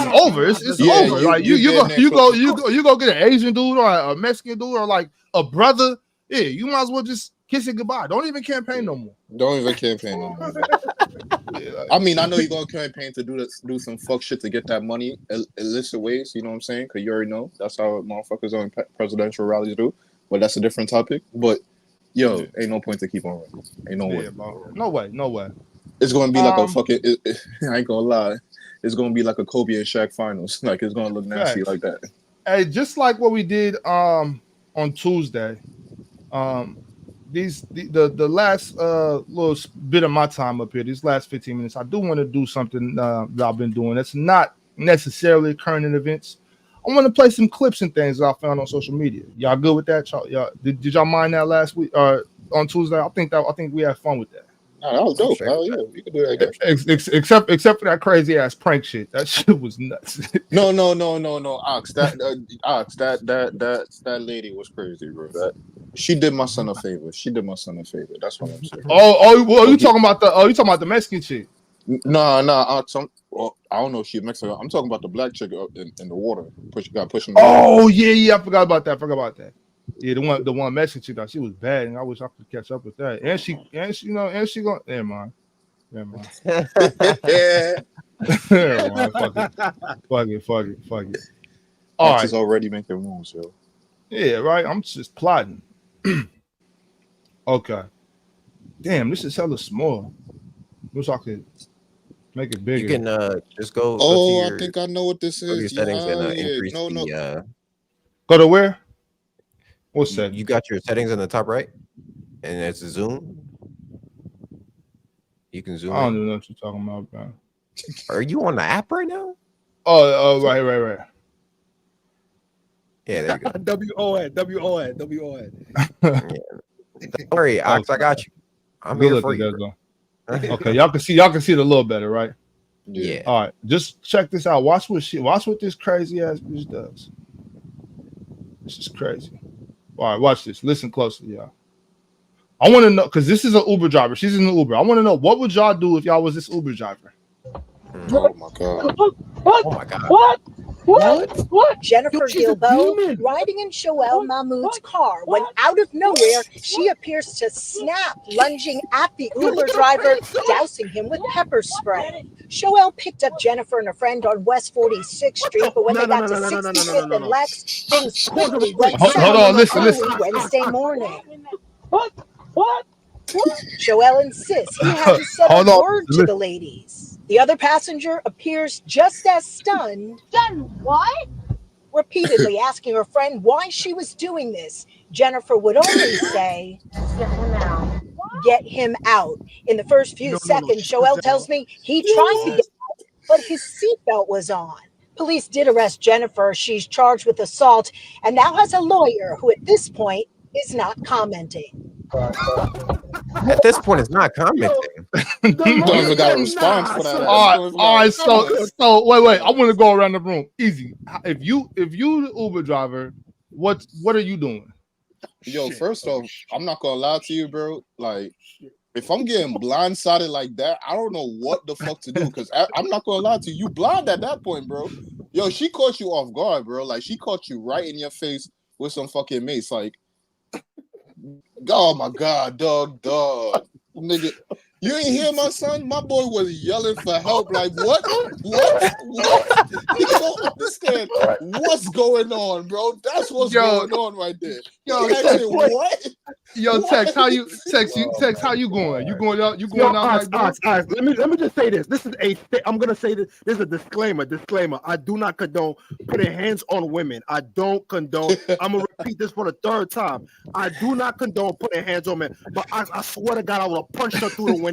over. It's over. Like you go get an Asian dude or a Mexican dude or like a brother. Yeah, you might as well just kiss it goodbye. Don't even campaign no more. I mean, I know you're gonna campaign to do some fuck shit to get that money illicit ways. You know what I'm saying? Because you already know that's how motherfuckers on presidential rallies do. But that's a different topic. But yo, ain't no point to keep on running. Ain't no way. No way. It's gonna be like a fucking. I ain't gonna lie. it's gonna be like a Kobe and Shaq finals. Like it's gonna look nasty like that. Hey, just like what we did on Tuesday. The last little bit of my time up here, these last 15 minutes, I do want to do something that I've been doing. That's not necessarily current events. I want to play some clips and things that I found on social media. Y'all good with that? Y'all, did y'all mind that last week on Tuesday? I think we had fun with that. No, that was dope. Hell yeah, we could do that again. Except for that crazy ass prank shit. That shit was nuts. No. Ox, that lady was crazy, bro. She did my son a favor. That's what I'm saying. You talking about the Mexican chick? No, I don't know if she's Mexican. I'm talking about the black chick in the water. Pushing. Oh yeah, I forgot about that. Yeah, the one Mexican chick, she was bad, and I wish I could catch up with that. And she going. Never mind. Yeah. Fuck it. All right, already making moves, yo. Yeah, right. I'm just plotting. Okay. Damn, this is hella small. Wish I could make it bigger. You can just go. I think I know what this is. Your settings and increase Go to where? What's that? You got your settings in the top right, and it's zoom. You can zoom. I don't know what you're talking about, bro. Are you on the app right now? Oh, right. Yeah, there you go. W-O-N. Don't worry, Ox, I got you. I'm here for you. Okay, y'all can see it a little better, right? Yeah. All right, just check this out. Watch what this crazy ass bitch does. This is crazy. All right, watch this. Listen closely, y'all. I want to know, because this is an Uber driver. She's in the Uber. I want to know, what would y'all do if y'all was this Uber driver? Oh my god. Oh my god. What? Jennifer Gilbo, riding in Shoel Mahmoud's car, when out of nowhere, she appears to snap, lunging at the Uber driver, dousing him with pepper spray. Shoel picked up Jennifer and a friend on West 46th Street, but when they got to 65th and Lex, things quickly went south. Hold on, listen. Wednesday morning. What? Shoel insists he hasn't said a word to the ladies. The other passenger appears just as stunned. Stunned what? Repeatedly asking her friend why she was doing this. Jennifer would only say, get him out. In the first few seconds, Shoel tells me he tried to get out, but his seatbelt was on. Police did arrest Jennifer. She's charged with assault and now has a lawyer who at this point is not commenting. At this point, it's not commenting. Don't even got a response for that. All right. So wait. I want to go around the room. Easy. If you the Uber driver, what are you doing? Yo, first off, I'm not gonna lie to you, bro. Like, if I'm getting blindsided like that, I don't know what the fuck to do. Because I'm not gonna lie to you, you blind at that point, bro. Yo, she caught you off guard, bro. Like, she caught you right in your face with some fucking mace. Like, oh my god, dog, nigga. You ain't hear my son? My boy was yelling for help. Like, what? You don't understand what's going on, bro. That's what's going on right there. Yo, what? Yo, Tex, how you going? You going out? Let me just say this. I'm gonna say this. This is a disclaimer. I do not condone putting hands on women. I don't condone. I'm gonna repeat this for the third time. I do not condone putting hands on men. But I swear to God, I would have punched her through the window.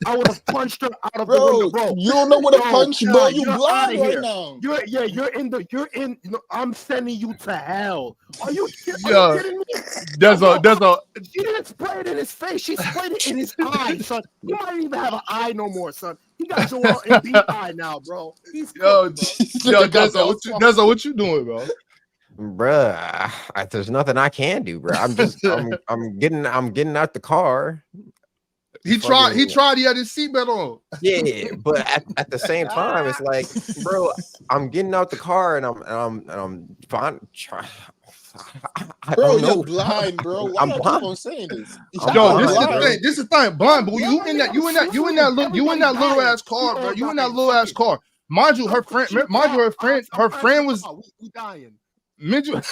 I would have punched her out of the window, bro. You don't know what a punch, bro. You blind right now. You're in. I'm sending you to hell. Are you kidding me? She didn't spray it in his face. She sprayed it in his eye, son. He might even have an eye no more, son. He got Joel in the eye now, bro. Deszo, what you doing, bro? Bruh, there's nothing I can do, bro. I'm getting out the car. He tried. He had his seatbelt on. Yeah, but at the same time, it's like, bro, I'm getting out the car and I'm fine. Bro, you're blind, bro. Why you keep on saying this? Yo, this is the thing, blind, but you in that little ass car, bro. You in that little ass car. Mind you, her friend was. We dying. midget.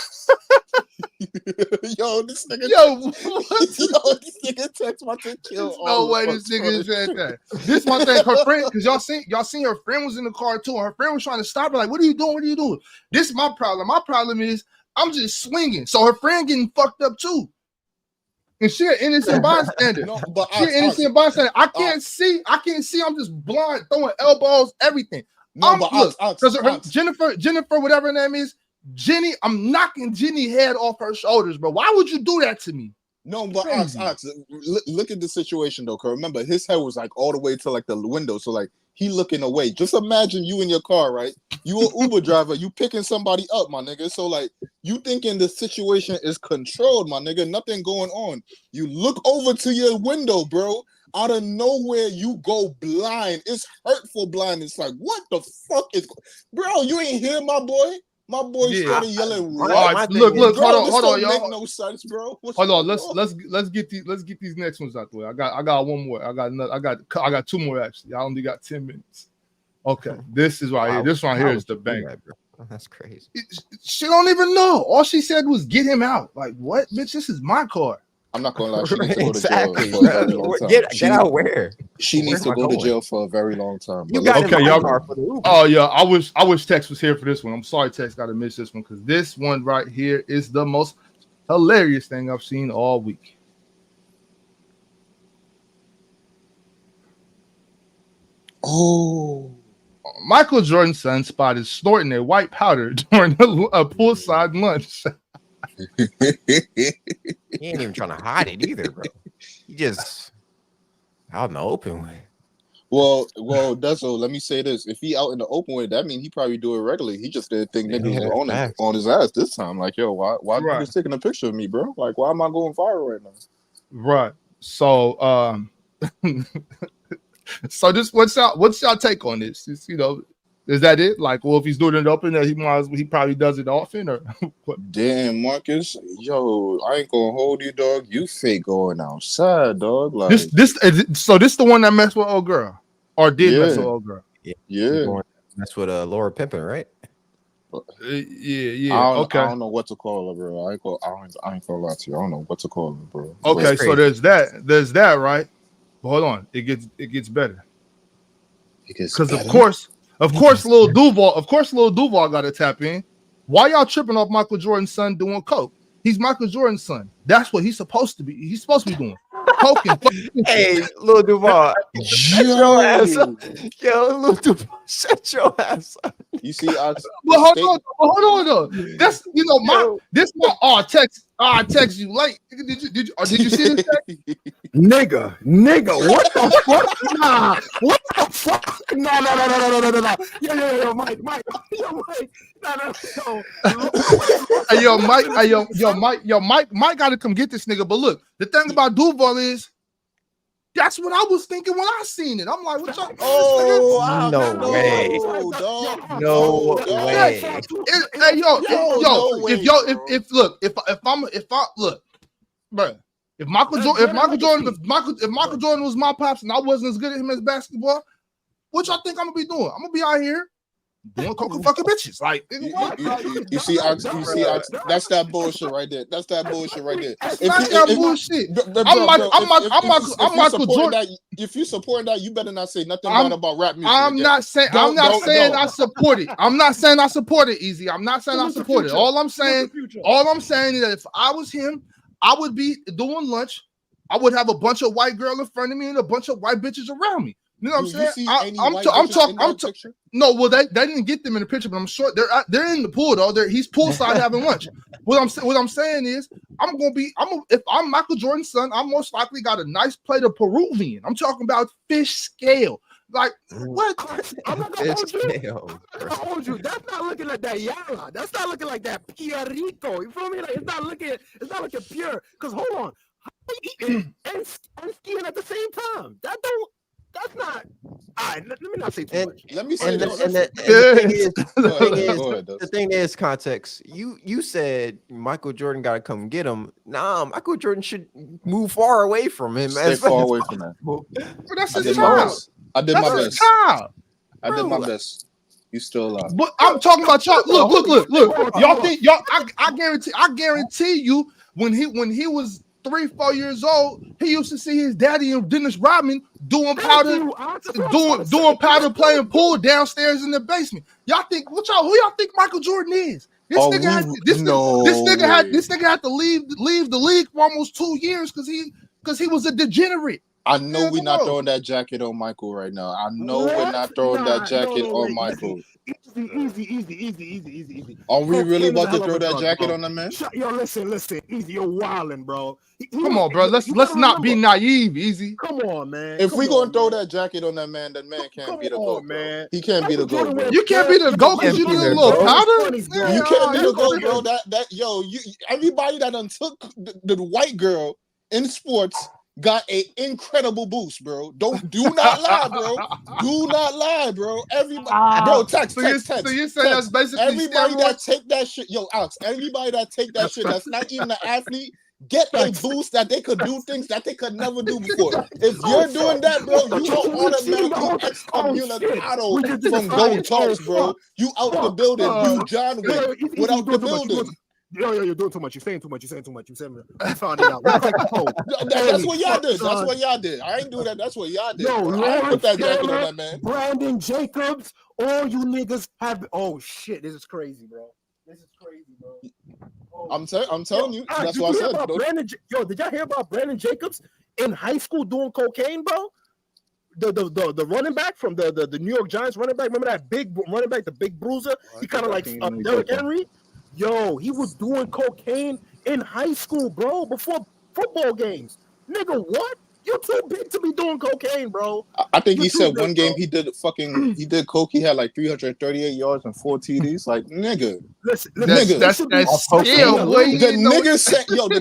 Yo, this nigga. Yo, what? Yo, this nigga text my to kill. There's no way this nigga said that. This my thing. Her friend, because y'all seen her friend was in the car too. Her friend was trying to stop her. Like, what are you doing? What are you doing? This is my problem. My problem is I'm just swinging. So her friend getting fucked up too. And she an innocent bystander. No, but she an innocent bystander. I can't see. I'm just blind, throwing elbows, everything. No, but Jennifer, whatever her name is, Jenny, I'm knocking Jenny head off her shoulders, bro. Why would you do that to me? No, but Ox, look at the situation though. Cause remember, his head was like all the way to like the window, so like he looking away. Just imagine you in your car, right? You an Uber driver, you picking somebody up, my nigga. So like you thinking the situation is controlled, my nigga. Nothing going on. You look over to your window, bro. Out of nowhere, you go blind. It's hurtful blind. It's like, what the fuck is, bro? You ain't hear my boy. My boy started yelling. Right, look, hold on, y'all. Make no sense, bro. Hold on, let's get these next ones out the way. I got one more. I got two more actually. I only got 10 minutes. Okay, this is right here. This one here is the banger. That's crazy. She don't even know. All she said was get him out. Like what, bitch? This is my car. I'm not gonna lie. She needs to go to Exactly. jail for a very long time. Get out where? She needs to go to jail for a very long time. You got okay, y'all. Oh yeah, I wish Tex was here for this one. I'm sorry, Tex got to miss this one because this one right here is the most hilarious thing I've seen all week. Oh, Michael Jordan's son spotted snorting a white powder during a poolside lunch. He ain't even trying to hide it either, bro. He just out in the open way. Well, that's so. Let me say this: if he out in the open way, that means he probably do it regularly. He just didn't think niggas were on his ass this time. Like, yo, why right. niggas taking a picture of me, bro? Like, why am I going viral right now? Right. So, so this what's y'all take on this? It's, is that it? Like, well, if he's doing it open, that he probably does it often, or what? Damn, Marcus, yo, I ain't gonna hold you, dog. You fake going outside, dog. Like this the one that messed with old girl, or did mess with old girl? Yeah. That's what Laura Pimpin, right? Yeah. Okay. I don't know what to call her, bro. I ain't gonna lie to you. I don't know what to call her, bro. Okay, so there's that, right? But hold on, it gets better. Because of course, Lil Duval got to tap in. Why y'all tripping off Michael Jordan's son doing coke? He's Michael Jordan's son. That's what he's supposed to be. He's supposed to be doing coke. Hey, Lil Duval, shut your ass up. Yo, Lil Duval, shut your ass up. You see, but hold on though. That's my text you late. Did you see this text? Nigga, what the fuck? Nah, what the fuck? No. Yo, Mike. No. Mike got to come get this nigga. But look, the thing about Duval is, that's what I was thinking when I seen it. I'm like, what y'all? Oh, no way. No way. Hey, if Michael Jordan was my pops and I wasn't as good at him as basketball, what y'all think I'm gonna be doing? I'm gonna be out here doing coke fucking bitches. Like, you see, that's that bullshit right there. That's that bullshit right there. It's not that bullshit. I'm Michael Jordan. If you supporting that, you better not say nothing about rap music. I'm not saying I support it. I'm not saying I support it, Easy. I'm not saying I support it. All I'm saying is that if I was him, I would be doing lunch. I would have a bunch of white girls in front of me and a bunch of white bitches around me. You know what I'm saying? I'm talking. No, well, they didn't get them in the picture, but I'm sure they're in the pool though. He's poolside having lunch. What I'm saying is, if I'm Michael Jordan's son, I'm most likely got a nice plate of Peruvian. I'm talking about fish scale. Like what? I'm not gonna hold you. That's not looking like that Yala. That's not looking like that Pierito. You feel me? Like it's not looking pure. Because hold on, how are you eating and skiing at the same time? That's not. All right, let me not say too much. Let me say this. The thing is, context. You said Michael Jordan got to come get him. Nah, Michael Jordan should move far away from him. Stay far away from that. That's his child. I did my best. You still alive. But I'm talking about y'all. Look. Y'all think y'all? I guarantee you, when he was 3-4 years old, he used to see his daddy and Dennis Rodman doing powder, playing pool downstairs in the basement. Y'all think who y'all think Michael Jordan is? This nigga had to leave the league for almost 2 years because he was a degenerate. I know we're not throwing that jacket on Michael right now. I know we're not throwing that jacket on Michael. Easy. Are we really about to throw that jacket on the man? Yo, listen, easy. You're wilding, bro. Come on, bro. Let's not be naive, easy. Come on, man. If we're gonna throw that jacket on that man can't be the GOAT, man. He can't be the GOAT, bro. You can't be the GOAT because you did a little powder. You can't be the GOAT, bro. Everybody that done took the white girl in sports got an incredible boost, bro. Do not lie, bro. Do not lie, bro. Everybody, bro, text. So you're saying that's basically everybody that take that shit, Alex. Everybody that take that shit, that's not even an athlete, get a boost that they could do things that they could never do before. If you're doing that, bro, you are automatically excommunicado from Gold Talks, bro. You out the building. You John Wick without the building. Yo, you're doing too much. You're saying too much. You found it out. That's what y'all did. That's what y'all did. I ain't do that. That's what y'all did. Yo, I ain't put that jacket on that man. Brandon Jacobs, all you niggas have. Oh shit, this is crazy, bro. Oh. I'm telling you. That's what I said. Did y'all hear about Brandon Jacobs in high school doing cocaine, bro? The running back from the New York Giants running back. Remember that big running back, the big bruiser? He kind of like Derrick Henry. Yo, he was doing cocaine in high school, bro, before football games. Nigga, what? You're too big to be doing cocaine, bro. I think he said one game he did coke. He had like 338 yards and 4 TDs. Like, nigga. Listen, nigga. That's the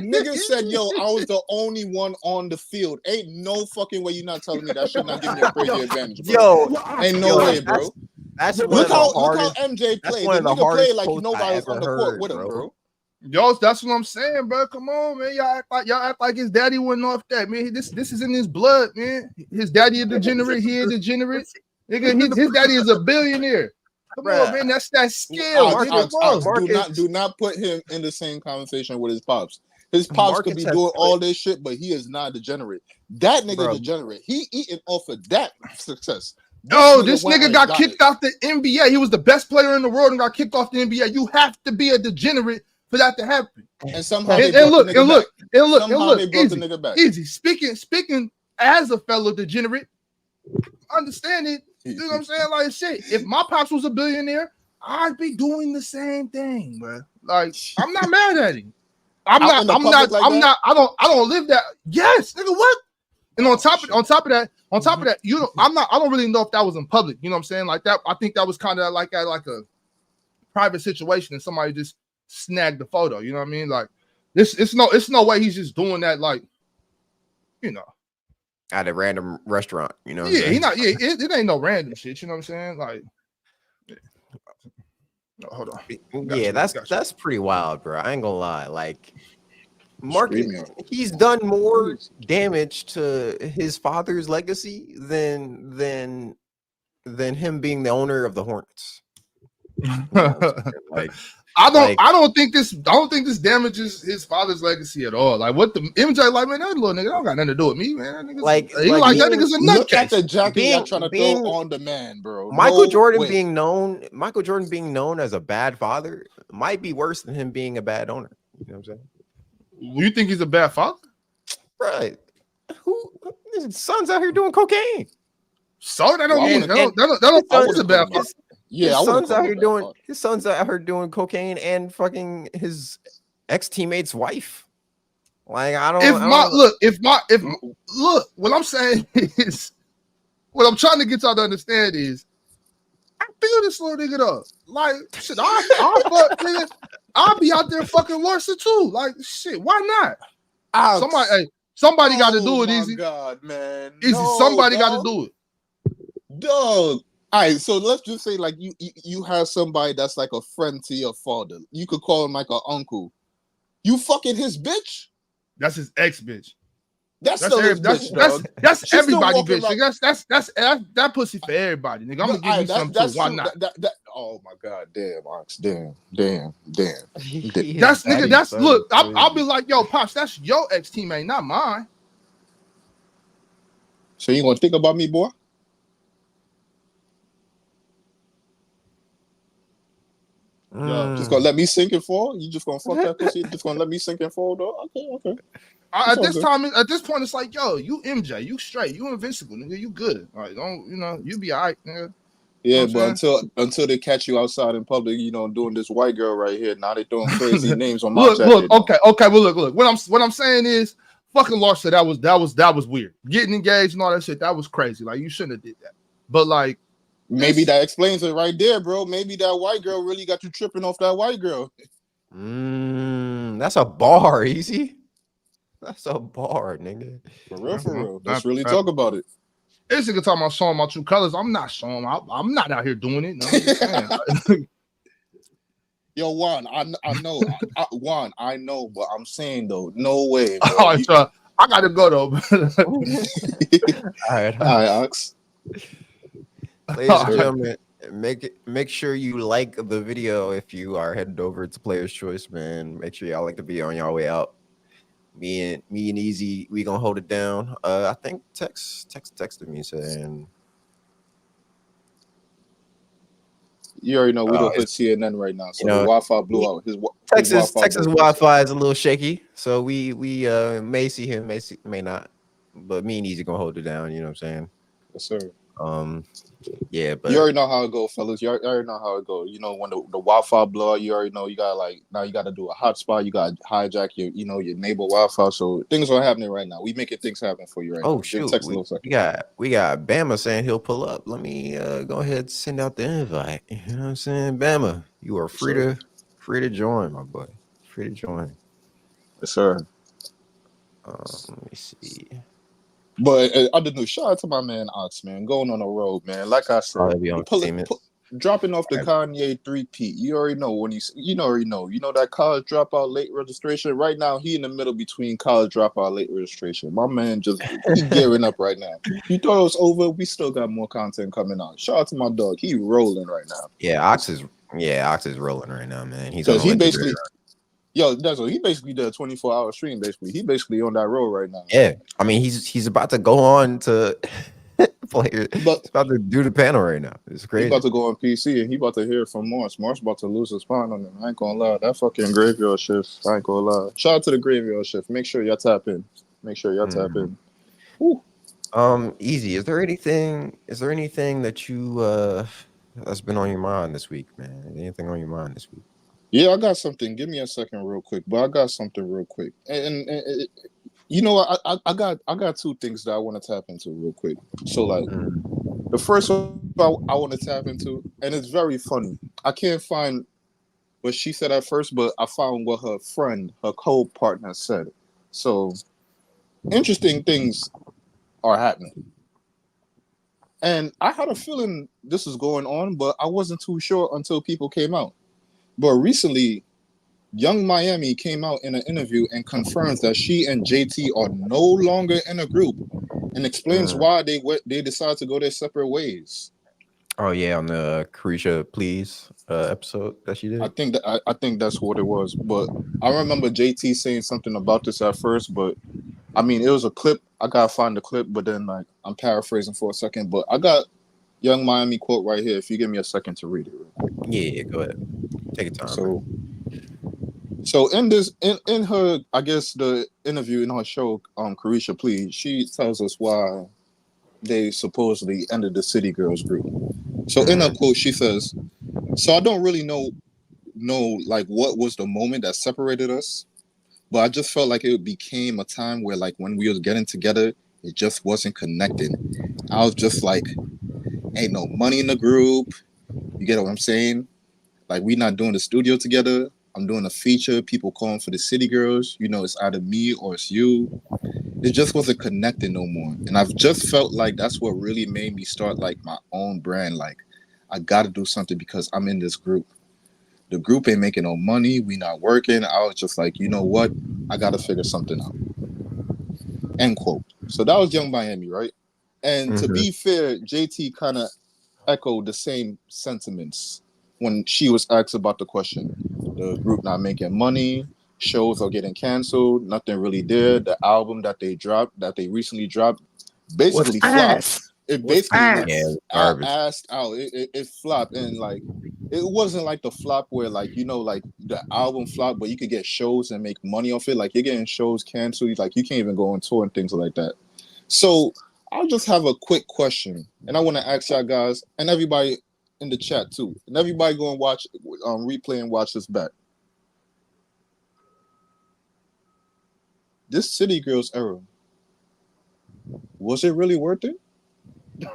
nigga said, yo, I was the only one on the field. Ain't no fucking way you're not telling me that shit not giving you a crazy advantage, bro. Ain't no way, bro. Look how MJ played. The nigga played like nobody was on the court with him, bro. Yo, that's what I'm saying, bro. Come on, man. Y'all act like his daddy went off that, man. This is in his blood, man. His daddy a degenerate. He a degenerate. Nigga, his daddy is a billionaire. Come on, man. That's that skill. Do not put him in the same conversation with his pops. His pops could be doing all this shit, but he is not a degenerate. That nigga degenerate. He eating off of that success. This nigga got kicked out the NBA. He was the best player in the world and got kicked off the NBA. You have to be a degenerate for that to happen. And somehow they brought the nigga back. Easy. Speaking as a fellow degenerate, understand it. You know what I'm saying? Like shit. If my pops was a billionaire, I'd be doing the same thing, bro. Like I'm not mad at him. I don't live that. Yes, nigga, what? And on top of that, I don't really know if that was in public. You know what I'm saying? Like that, I think that was kind of like at like a private situation, and somebody just snagged the photo. You know what I mean? Like it's no way he's just doing that. Like, you know, at a random restaurant. You know? It ain't no random shit. You know what I'm saying? Like, no, hold on. That's pretty wild, bro. I ain't gonna lie. Like, he's done more damage to his father's legacy than him being the owner of the Hornets. Like, I don't think this damages his father's legacy at all. Like what the MJ like, man, that little nigga don't got nothing to do with me, man. That nigga's a nutcase. Look at the jacket y'all trying to throw on the man, bro. Michael Jordan being known as a bad father might be worse than him being a bad owner. You know what I'm saying? You think he's a bad father? Right. His son's out here doing cocaine. So that don't mean he's a bad father. Yeah, his son's out here doing cocaine and fucking his ex-teammate's wife. Like what I'm saying is, what I'm trying to get y'all to understand is, I feel this little nigga up. Like shit, I'll be out there fucking Larsa too. Like shit, why not? Somebody got to do it, Easy. God, man, somebody got to do it, dog. All right, so let's just say like you have somebody that's like a friend to your father. You could call him like an uncle. You fucking his bitch? That's his ex bitch. That's still his bitch, dog. That's She's still everybody, walking bitch. Like, that's that pussy for everybody, nigga. I'm gonna give you some too. Why true. not? Oh my god, damn, Ox, damn. That's nigga. That's look. I'll be like, yo, pops. That's your ex teammate, not mine. So you gonna think about me, boy? Just gonna let me sink and fall? You just gonna fuck that pussy? Just gonna let me sink and fall, dog? Okay. At this point, it's like, yo, you MJ, you straight, you invincible, nigga, you good. All right, you be all right, nigga. Yeah, but until they catch you outside in public, doing this white girl right here. Now they throwing crazy names on my jacket. Okay. Well, look. What I'm saying is, fucking Lars said that was weird. Getting engaged and all that shit, that was crazy. Like, you shouldn't have did that. But like, maybe that explains it right there, bro. Maybe that white girl really got you tripping off that white girl. That's a bar, Easy. That's a bar, nigga. For real. Let's really talk about it. This nigga talking about showing my true colors. I'm not showing. I'm not out here doing it. No, yo, Juan, I know. Juan, I know, but I'm saying though, no way. Bro. All right, I gotta go though. All right, Ox. Ladies and gentlemen, make sure you like the video if you are headed over to Player's Choice, man. Make sure y'all like the video on y'all way out. Me and Easy, we gonna hold it down. I think Tex texted me saying, you already know we don't hit CNN right now, so the Wi-Fi blew out. Texas Wi-Fi is a little shaky, so we may see him, may not, but me and Easy gonna hold it down. You know what I'm saying? Yes, sir. Yeah, but you already know how it goes, fellas. You already know how it goes. When the Wi-Fi blow out, you already know you gotta do a hotspot. You gotta hijack your neighbor Wi-Fi. So things are happening right now. We making things happen for you right now. Oh shoot, we got Bama saying he'll pull up. Let me go ahead and send out the invite. You know what I'm saying, Bama? You are free to join, my boy. Free to join. Yes, sir. Let me see. But other news, shout out to my man Ox, man, going on the road, man. Like I said, dropping off the Kanye 3P. You already know that college dropout late registration. Right now, he in the middle between college dropout late registration. My man he gearing up right now. You thought it was over? We still got more content coming out. Shout out to my dog. He rolling right now. Yeah, Ox is rolling right now, man. He's because he basically. Yo, he basically did a 24-hour stream. He basically on that road right now. Yeah, I mean he's about to go on to play. He's about to do the panel right now. It's crazy. He's about to go on PC and he about to hear from Morris. Morris about to lose his spine on him. I ain't gonna lie. That fucking graveyard shift. I ain't gonna lie. Shout out to the graveyard shift. Make sure y'all tap in. Tap in. Woo. Easy. Is there anything that you that's been on your mind this week, man? Anything on your mind this week? Yeah, I got something. Give me a second, real quick. But I got something real quick, and I got two things that I want to tap into real quick. So like, the first one I want to tap into, and it's very funny. I can't find what she said at first, but I found what her co-partner said. So interesting things are happening, and I had a feeling this was going on, but I wasn't too sure until people came out. But recently, Young Miami came out in an interview and confirms that she and JT are no longer in a group, and explains why they decided to go their separate ways. Oh yeah, on the Carisha Please episode that she did. I think that's what it was. But I remember JT saying something about this at first, but I mean it was a clip. I gotta find the clip, but then like I'm paraphrasing for a second. But I got Young Miami quote right here. If you give me a second to read it. Yeah, go ahead. Take your time. So in her, I guess the interview in her show, Carisha Please, she tells us why they supposedly ended the City Girls group. So in her quote, she says, "So I don't really know like what was the moment that separated us, but I just felt like it became a time where like when we was getting together, it just wasn't connected. I was just like, ain't no money in the group. You get what I'm saying? Like we not doing the studio together. I'm doing a feature. People calling for the City Girls. It's either me or it's you. It just wasn't connected no more. And I've just felt like that's what really made me start like my own brand. Like I got to do something because I'm in this group. The group ain't making no money. We not working. I was just like, you know what? I got to figure something out." End quote. So that was Young Miami, right? And to be fair, JT kind of echoed the same sentiments when she was asked about the question. The group not making money, shows are getting canceled, nothing really did. The album that they recently dropped, basically flopped. It basically asked out. It flopped, and like it wasn't like the flop where like like the album flopped, but you could get shows and make money off it. Like you're getting shows canceled, like you can't even go on tour and things like that. So I'll just have a quick question, and I want to ask y'all guys and everybody in the chat too, and everybody go and watch replay and watch this back. This City Girls era, was it really worth it? These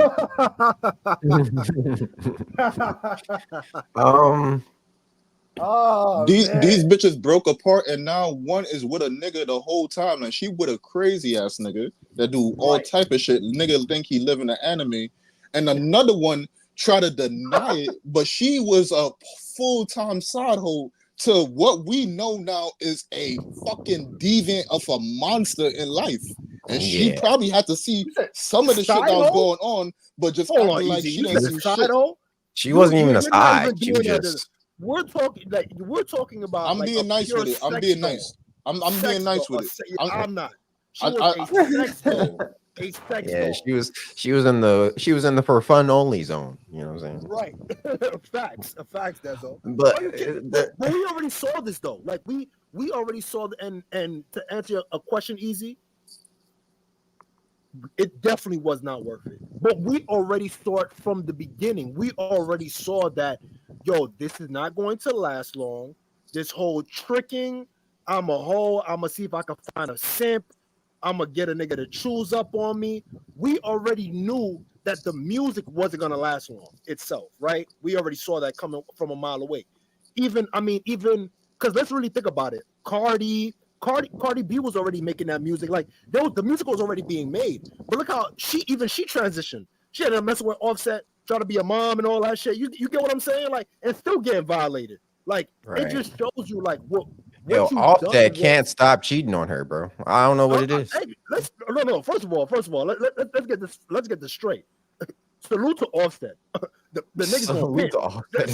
bitches broke apart, and now one is with a nigga the whole time, and she with a crazy ass nigga that do all type of shit. Nigga think he live in an anime, and another one try to deny it, but she was a full-time side hoe to what we know now is a fucking deviant of a monster in life. And she probably had to see some of the shit that was going on, but just acting like she didn't see shit. She wasn't even a side. She was just. We're talking about. I'm being nice with it. I'm being nice. I'm being nice with it. I'm not. She was a sex doll. She was in the for fun only zone. You know what I'm saying? Right. Facts. That's all. But we already saw this though. Like we already saw and to answer a question easy. It definitely was not worth it. But we already saw it from the beginning. We already saw that, this is not going to last long. This whole tricking, I'm a hoe. I'm going to see if I can find a simp. I'm going to get a nigga to choose up on me. We already knew that the music wasn't going to last long itself, right? We already saw that coming from a mile away. Even, because let's really think about it. Cardi B was already making that music. Like the music was already being made. But look how she transitioned. She had to mess with Offset, trying to be a mom and all that shit. You get what I'm saying? Like, and still getting violated. Like it just shows you like what Offset can't stop cheating on her, bro. I don't know what it is. Hey, First of all, let's get this straight. Salute to Offset. The niggas salute to Offset.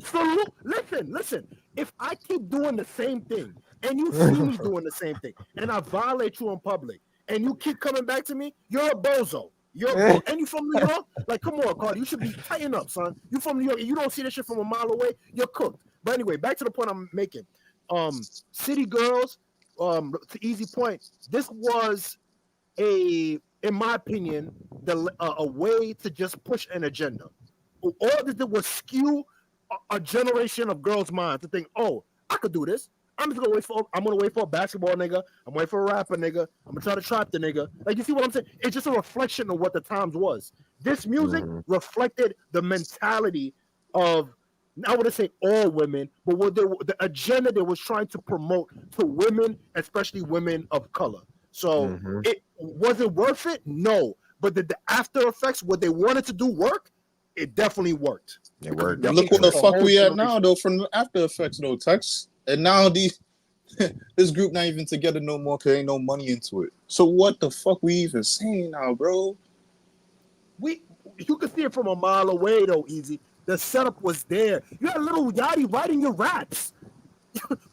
Salute. Listen. If I keep doing the same thing, and you see me doing the same thing, and I violate you in public, and you keep coming back to me, you're a bozo. And you from New York? Like, come on, Cardi. You should be tighten up, son. You from New York, and you don't see this shit from a mile away, you're cooked. But anyway, back to the point I'm making. City Girls, to easy point, this was in my opinion, a way to just push an agenda. All this did was skew a generation of girls' minds to think, oh, I could do this. I'm gonna wait for a basketball nigga. I'm waiting for a rapper nigga. I'm gonna try to trap the nigga. Like, you see what I'm saying? It's just a reflection of what the times was. This music reflected the mentality of, I wouldn't say all women, but the agenda they was trying to promote to women, especially women of color. So it wasn't worth it, no. But the after effects, what they wanted to do work, it definitely worked. It worked. Look where the fuck we at now, though, from the after effects, though, Tex. And now this group not even together no more because ain't no money into it. So what the fuck we even saying now, bro? You could see it from a mile away, though, Easy. The setup was there. You had little Yachty writing your raps.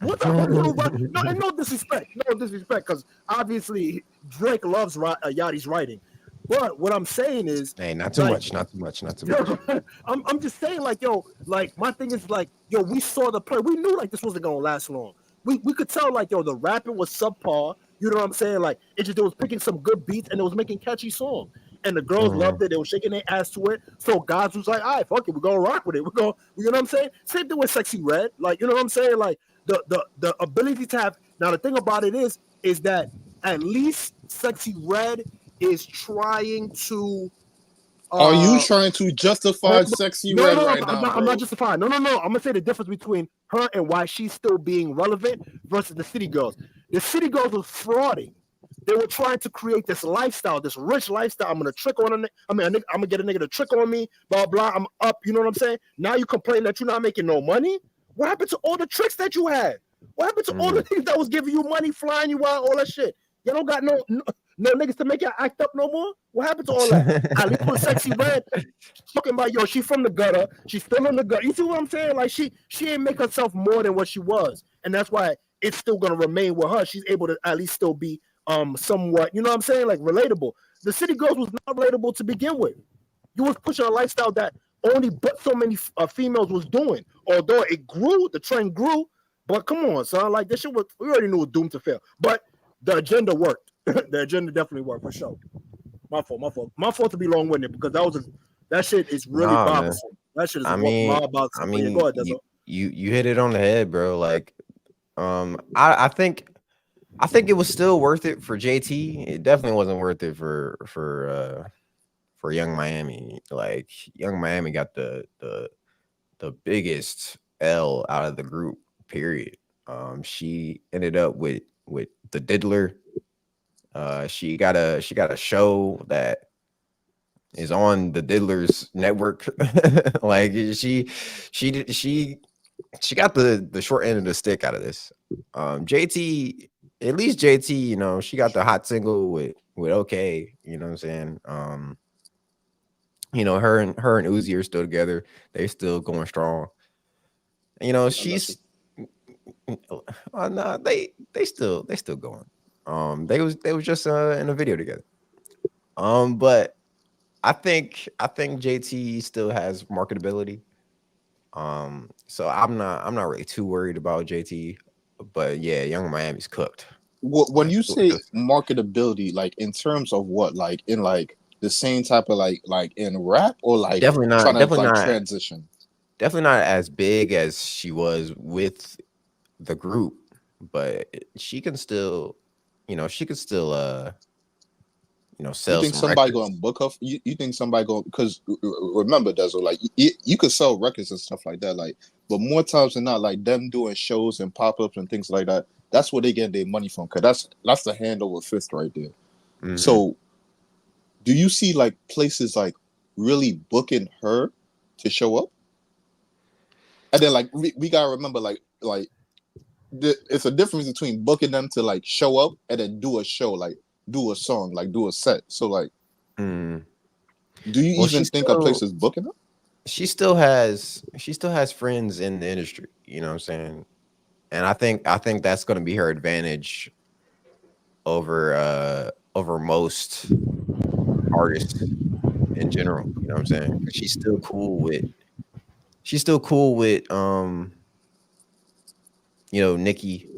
What the fuck, little Yachty? No disrespect, because obviously Drake loves Yachty's writing. But what I'm saying is, hey, not too much. I'm just saying, like, my thing is, like, we saw the play. We knew like this wasn't gonna last long. We could tell, like, the rapping was subpar. You know what I'm saying? Like, it was picking some good beats and it was making catchy songs. And the girls loved it. They were shaking their ass to it. So guys was like, all right, fuck it, we're gonna rock with it. You know what I'm saying? Same thing with Sexy Red. Like, you know what I'm saying? Like the ability to have. Now the thing about it is that at least Sexy Red is trying to. Are you trying to justify Sexy Red right now? I'm not justifying. No. I'm gonna say the difference between her and why she's still being relevant versus the City Girls. The City Girls was frauding. They were trying to create this lifestyle, this rich lifestyle. I'm gonna trick on I'm gonna get a nigga to trick on me. Blah blah. I'm up. You know what I'm saying? Now you complain that you're not making no money. What happened to all the tricks that you had? What happened to all the things that was giving you money, flying you out, all that shit? You don't got no No niggas to make y'all act up no more. What happened to all that? Ali put Sexy Red talking about she from the gutter. She's still in the gutter. You see what I'm saying? Like she ain't make herself more than what she was, and that's why it's still gonna remain with her. She's able to at least still be somewhat, you know what I'm saying, like relatable. The City Girls was not relatable to begin with. You was pushing a lifestyle that only but so many females was doing. Although it grew, the trend grew, but come on, son, like this shit was, we already knew it was doomed to fail. But the agenda worked. The agenda definitely worked for sure. My fault to be long-winded because that shit is really bothersome. That shit is bothersome. Go ahead, you hit it on the head, bro. Like, I think it was still worth it for JT. It definitely wasn't worth it for Young Miami. Like, Young Miami got the biggest L out of the group, period. She ended up with the Diddler. She got a show that is on the Diddler's network. Like she got the short end of the stick out of this. JT, at least JT, you know, she got the hot single with OK, you know what I'm saying? You know, her and Uzi are still together. They still going strong. You know, she's no, they still going. They was just in a video together. But I think JT still has marketability. So I'm not really too worried about JT, but yeah, Young Miami's cooked. When you say marketability, like in terms of what, like in like the same type of like in rap or like definitely not transition. Definitely not as big as she was with the group, but she can still, you know, sell. You think somebody gonna book her? You think somebody going, because remember, Dezo, like you could sell records and stuff like that, like, but more times than not, like them doing shows and pop-ups and things like that, that's where they get their money from, because that's the hand over fist right there. Mm-hmm. So do you see like places like really booking her to show up? And then like we gotta remember like it's a difference between booking them to like show up and then do a show, like do a song, like do a set. So like, do you even think a place is booking her? She still has friends in the industry, you know what I'm saying? And I think that's going to be her advantage over most artists in general, you know what I'm saying? She's still cool with you know, Nikki,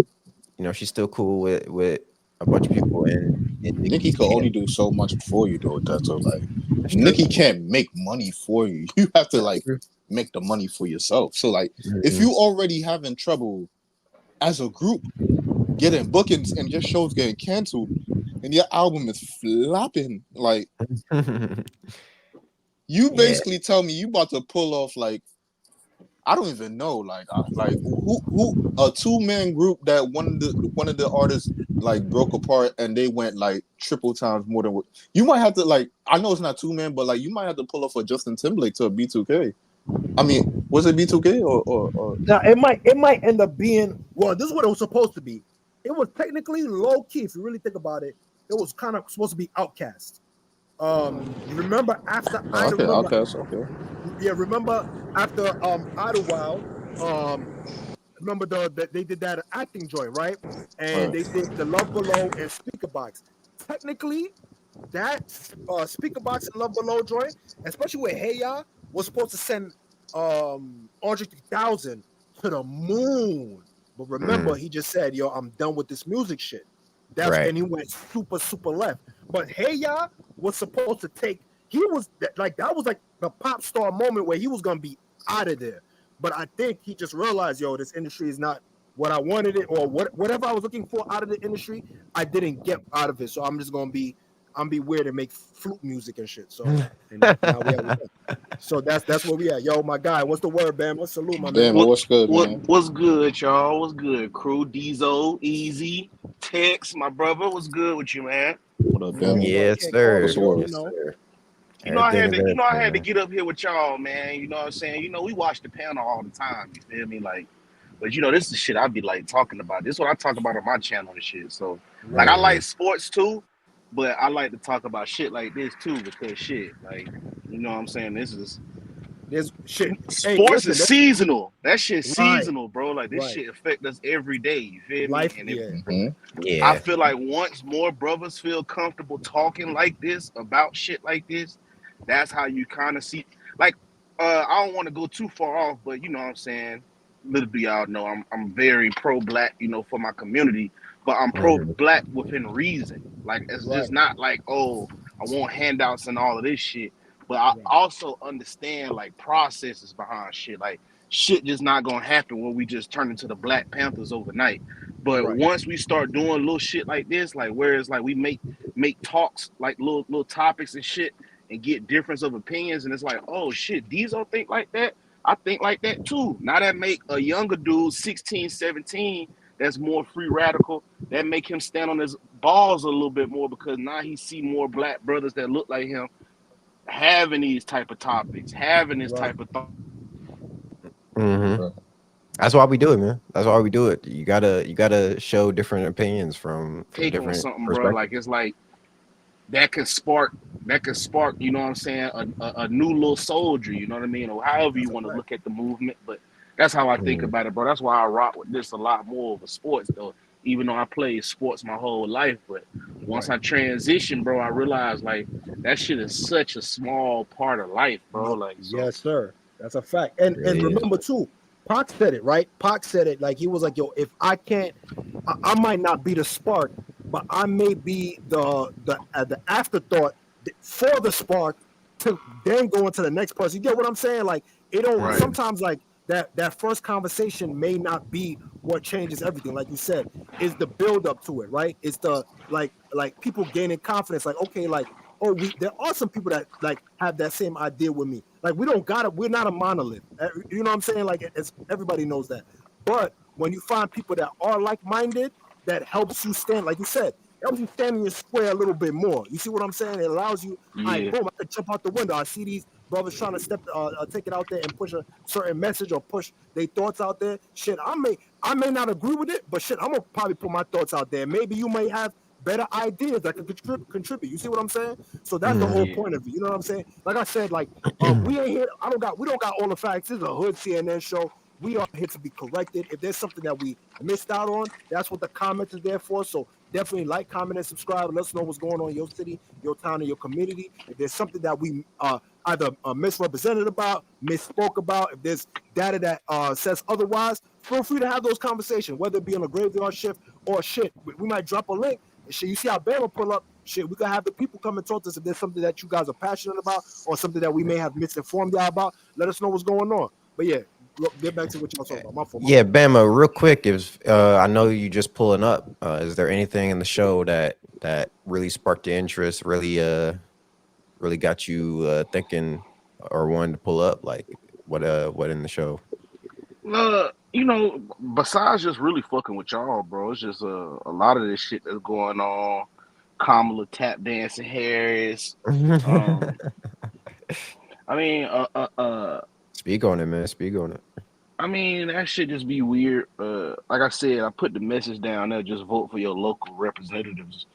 you know, she's still cool with a bunch of people in Nikki could only do so much for you though. That's so like Nikki can't make money for you. You have to like make the money for yourself. So like if you already having trouble as a group getting bookings and your shows getting canceled and your album is flopping, like you basically tell me you about to pull off like, I don't even know, like who a 2-man group that one of the artists like broke apart and they went like triple times more than what you might have to, like, I know it's not 2-man, but like you might have to pull off a Justin Timberlake to a B2K. I mean, was it B2K or no, it might end up being, well, this is what it was supposed to be. It was technically low key, if you really think about it. It was kind of supposed to be Outkast. You remember after Outkast, okay. Yeah, remember after Idlewild, remember they did that acting joint, right? And they did the Love Below and Speaker Box. Technically, that Speaker Box and Love Below joint, especially with Hey Ya, was supposed to send Andre 3000 to the moon. But remember, he just said, yo, I'm done with this music shit. That's right. And he went super left. But Hey Ya was supposed to take, that was like the pop star moment where he was gonna be out of there. But I think he just realized, yo, this industry is not what I wanted it, or whatever I was looking for out of the industry, I didn't get out of it. So I'm just gonna be weird and make flute music and shit. So now we have so that's where we at. Yo, my guy, what's the word, Bam? What's salute, my man? What's good, man? What's good, y'all? What's good? Crew, Diesel, Easy, Tex, my brother. What's good with you, man? What up, Bam? Yes, sir. What's the word? Yes, sir. You know, I had to get up here with y'all, man. You know what I'm saying? You know, we watch the panel all the time. You feel me? Like, but you know, this is shit I be like talking about. This is what I talk about on my channel and shit. So, like, I like sports too, But I like to talk about shit like this too, because shit, like, you know what I'm saying? There's shit. Hey, Sports listen, is seasonal. That shit's right, seasonal, bro. Like, this right. shit affect us every day. You feel me? Life, And yeah. I Yeah. feel like once more brothers feel comfortable talking like this about shit like this, that's how you kind of see. Like, I don't want to go too far off, but you know what I'm saying. Little do y'all know, I'm very pro-black, you know, for my community, but I'm Mhm. pro-black within reason. Like, it's Right, just not like, oh, I want handouts and all of this shit. But I right, also understand like processes behind shit. Like, shit just not gonna happen when we just turn into the Black Panthers overnight. But right. once we start doing little shit like this, like whereas like we make talks like little topics and shit and get difference of opinions, and it's like, oh shit, these don't think like that. I think like that too. Now that make a younger dude 16, 17 that's more free radical, that make him stand on his balls a little bit more because now he see more black brothers that look like him having these type of topics, having this Right. type of thought. Mhm. That's why we do it, man. That's why we do it. You gotta show different opinions from Take on different something, bro. Like perspectives. it's like that could spark, you know what I'm saying, a new little soldier, you know what I mean, or however you That's a want to fact. look at the movement. But that's how I think Mhm. about it, bro. That's why I rock with this a lot more over sports, though. Even though I played sports my whole life, but once Right. I transitioned, bro, I realized like that shit is such a small part of life, bro. No, Like so, yes, sir. That's a fact. It And really is. remember too, Pac said it, right? Pac said it like he was like, yo, if I can't, I might not be the spark, but I may be the afterthought for the spark to then go into the next person. You get what I'm saying? Like it don't right, Mhm. sometimes like that first conversation may not be what changes everything. Like you said, is the build up to it, right? It's the like people gaining confidence. Like okay, like oh, there are some people that like have that same idea with me. Like we don't got it. We're not a monolith. You know what I'm saying? Like everybody knows that. But when you find people that are like-minded, that helps you stand, like you said, helps you stand in your square a little bit more. You see what I'm saying? It allows you, all right, yeah, boom, I could jump out the window. I see these brothers trying to take it out there and push a certain message or push their thoughts out there. Shit, I may not agree with it, but shit, I'm gonna probably put my thoughts out there. Maybe you may have better ideas that can contribute. You see what I'm saying? So that's the whole Mhm. yeah, point of it. You know what I'm saying? Like I said, like we ain't here. We don't got all the facts. This is a hood CNN show. We are here to be corrected. If there's something that we missed out on, that's what the comments is there for. So definitely like, comment, and subscribe. Let us know what's going on in your city, your town, and your community. If there's something that we either misrepresented about, misspoke about, if there's data that says otherwise, feel free to have those conversations, whether it be on a graveyard shift or shit. We might drop a link. And shit, you see how Bama pull up. Shit, we could have the people come and talk to us if there's something that you guys are passionate about or something that we may have misinformed y'all about. Let us know what's going on. But yeah, look, get back to what y'all talking about. My fault. Yeah, Bama, real quick, if I know you just pulling up, is there anything in the show that really sparked your interest, really got you thinking or wanting to pull up? Like what in the show? you know, besides just really fucking with y'all, bro, it's just a lot of this shit that's going on. Kamala tap dancing Harris. Um, I mean, Speak on it, man. Speak on it. I mean that shit just be weird. Like I said, I put the message down there. Just vote for your local representatives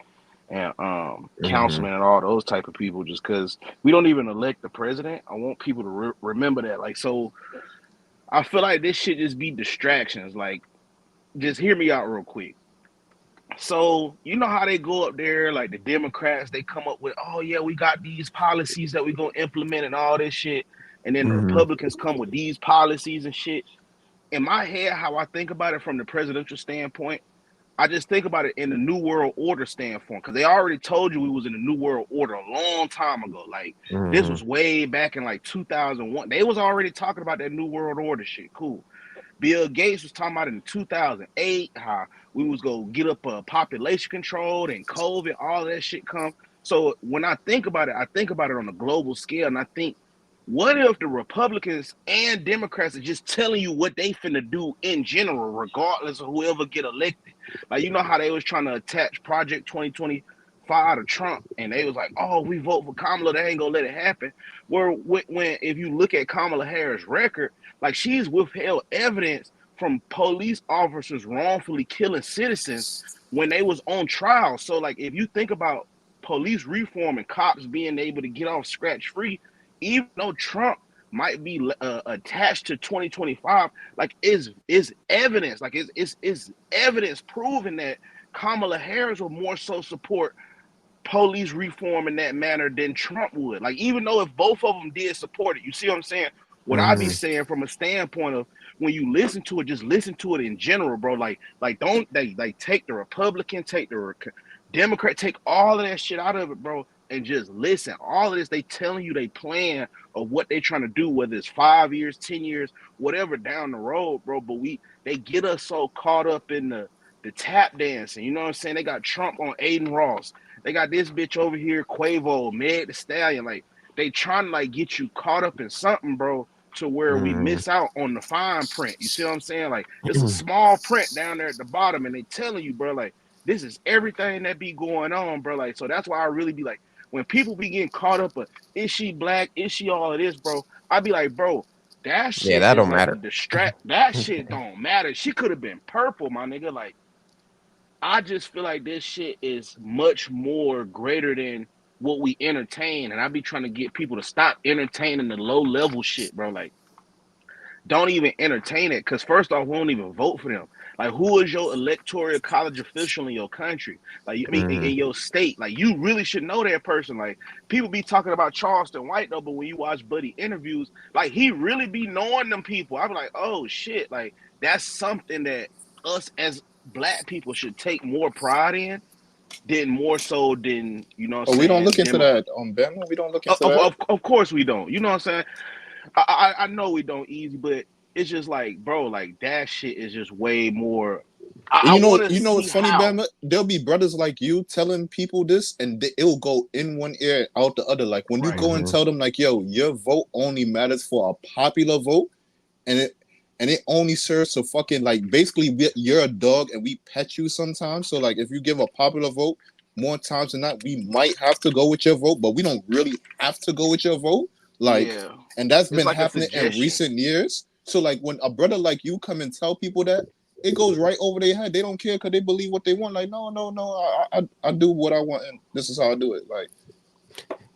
and Hmm. councilmen and all those type of people. Just because we don't even elect the president, I want people to remember that. Like, so I feel like this shit just be distractions. Like, just hear me out real quick. So you know how they go up there, like the Democrats, they come up with, oh yeah, we got these policies that we gonna implement and all this shit, and then the Hmm. Republicans come with these policies and shit. In my head, how I think about it from the presidential standpoint, I just think about it in the New World Order standpoint, because they already told you we was in the New World Order a long time ago. Like this Hmm. was way back in like 2001. They was already talking about that New World Order shit. Cool. Bill Gates was talking about it in 2008, how we was gonna get up a population control and COVID, all that shit come. So when I think about it, I think about it on a global scale, and I think, what if the Republicans and Democrats are just telling you what they finna do in general, regardless of whoever get elected? Like, you know how they was trying to attach Project 2025 to Trump, and they was like, "Oh, we vote for Kamala, they ain't gonna let it happen." Where when if you look at Kamala Harris' record, like she's withheld evidence from police officers wrongfully killing citizens when they was on trial. So like if you think about police reform and cops being able to get off scratch-free, even though Trump might be attached to 2025, like is evidence, like is evidence proving that Kamala Harris will more so support police reform in that manner than Trump would. Like, even though if both of them did support it, you see what I'm saying? What I be saying from a standpoint of when you listen to it, just listen to it in general, bro. Like don't they like take the Republican, take the Democrat, take all of that shit out of it, bro, and just listen. All of this, they telling you they plan of what they trying to do, whether it's 5 years, 10 years, whatever down the road, bro. But they get us so caught up in the tap dancing. You know what I'm saying? They got Trump on Aiden Ross. They got this bitch over here, Quavo, Meg Thee Stallion. Like, they trying to like get you caught up in something, bro, to where we miss out on the fine print. You see what I'm saying? Like, it's a small print down there at the bottom, and they telling you, bro, like, this is everything that be going on, bro. Like, so that's why I really be like, when people be getting caught up, is she black? Is she all of this, bro? I be like, bro, that shit that is don't like matter. a distract. That shit don't matter. She could have been purple, my nigga. Like, I just feel like this shit is much more greater than what we entertain. And I be trying to get people to stop entertaining the low level shit, bro. Like, don't even entertain it. Because first off, we don't even vote for them. Like, who is your electoral college official in your country? Like, I mean, in your state. Like, you really should know that person. Like, people be talking about Charleston White, though, but when you watch Buddy interviews, like, he really be knowing them people. I be like, oh, shit. Like, that's something that us as black people should take more pride in, than more so than, you know what I'm saying? We don't look into that on Bama. We don't look into that. Of course we don't. You know what I'm saying? I know we don't easy, but it's just like, bro, like that shit is just way more. You know what's funny, Bama? There'll be brothers like you telling people this, and it'll go in one ear, out the other. Like when you go and tell them, like, yo, your vote only matters for a popular vote, and it only serves to fucking, like, basically you're a dog and we pet you sometimes. So like if you give a popular vote, more times than not, we might have to go with your vote, but we don't really have to go with your vote. Like, and that's been like happening in recent years. So like when a brother like you come and tell people that, it goes right over their head. They don't care because they believe what they want. Like, no, I do what I want, and this is how I do it. Like,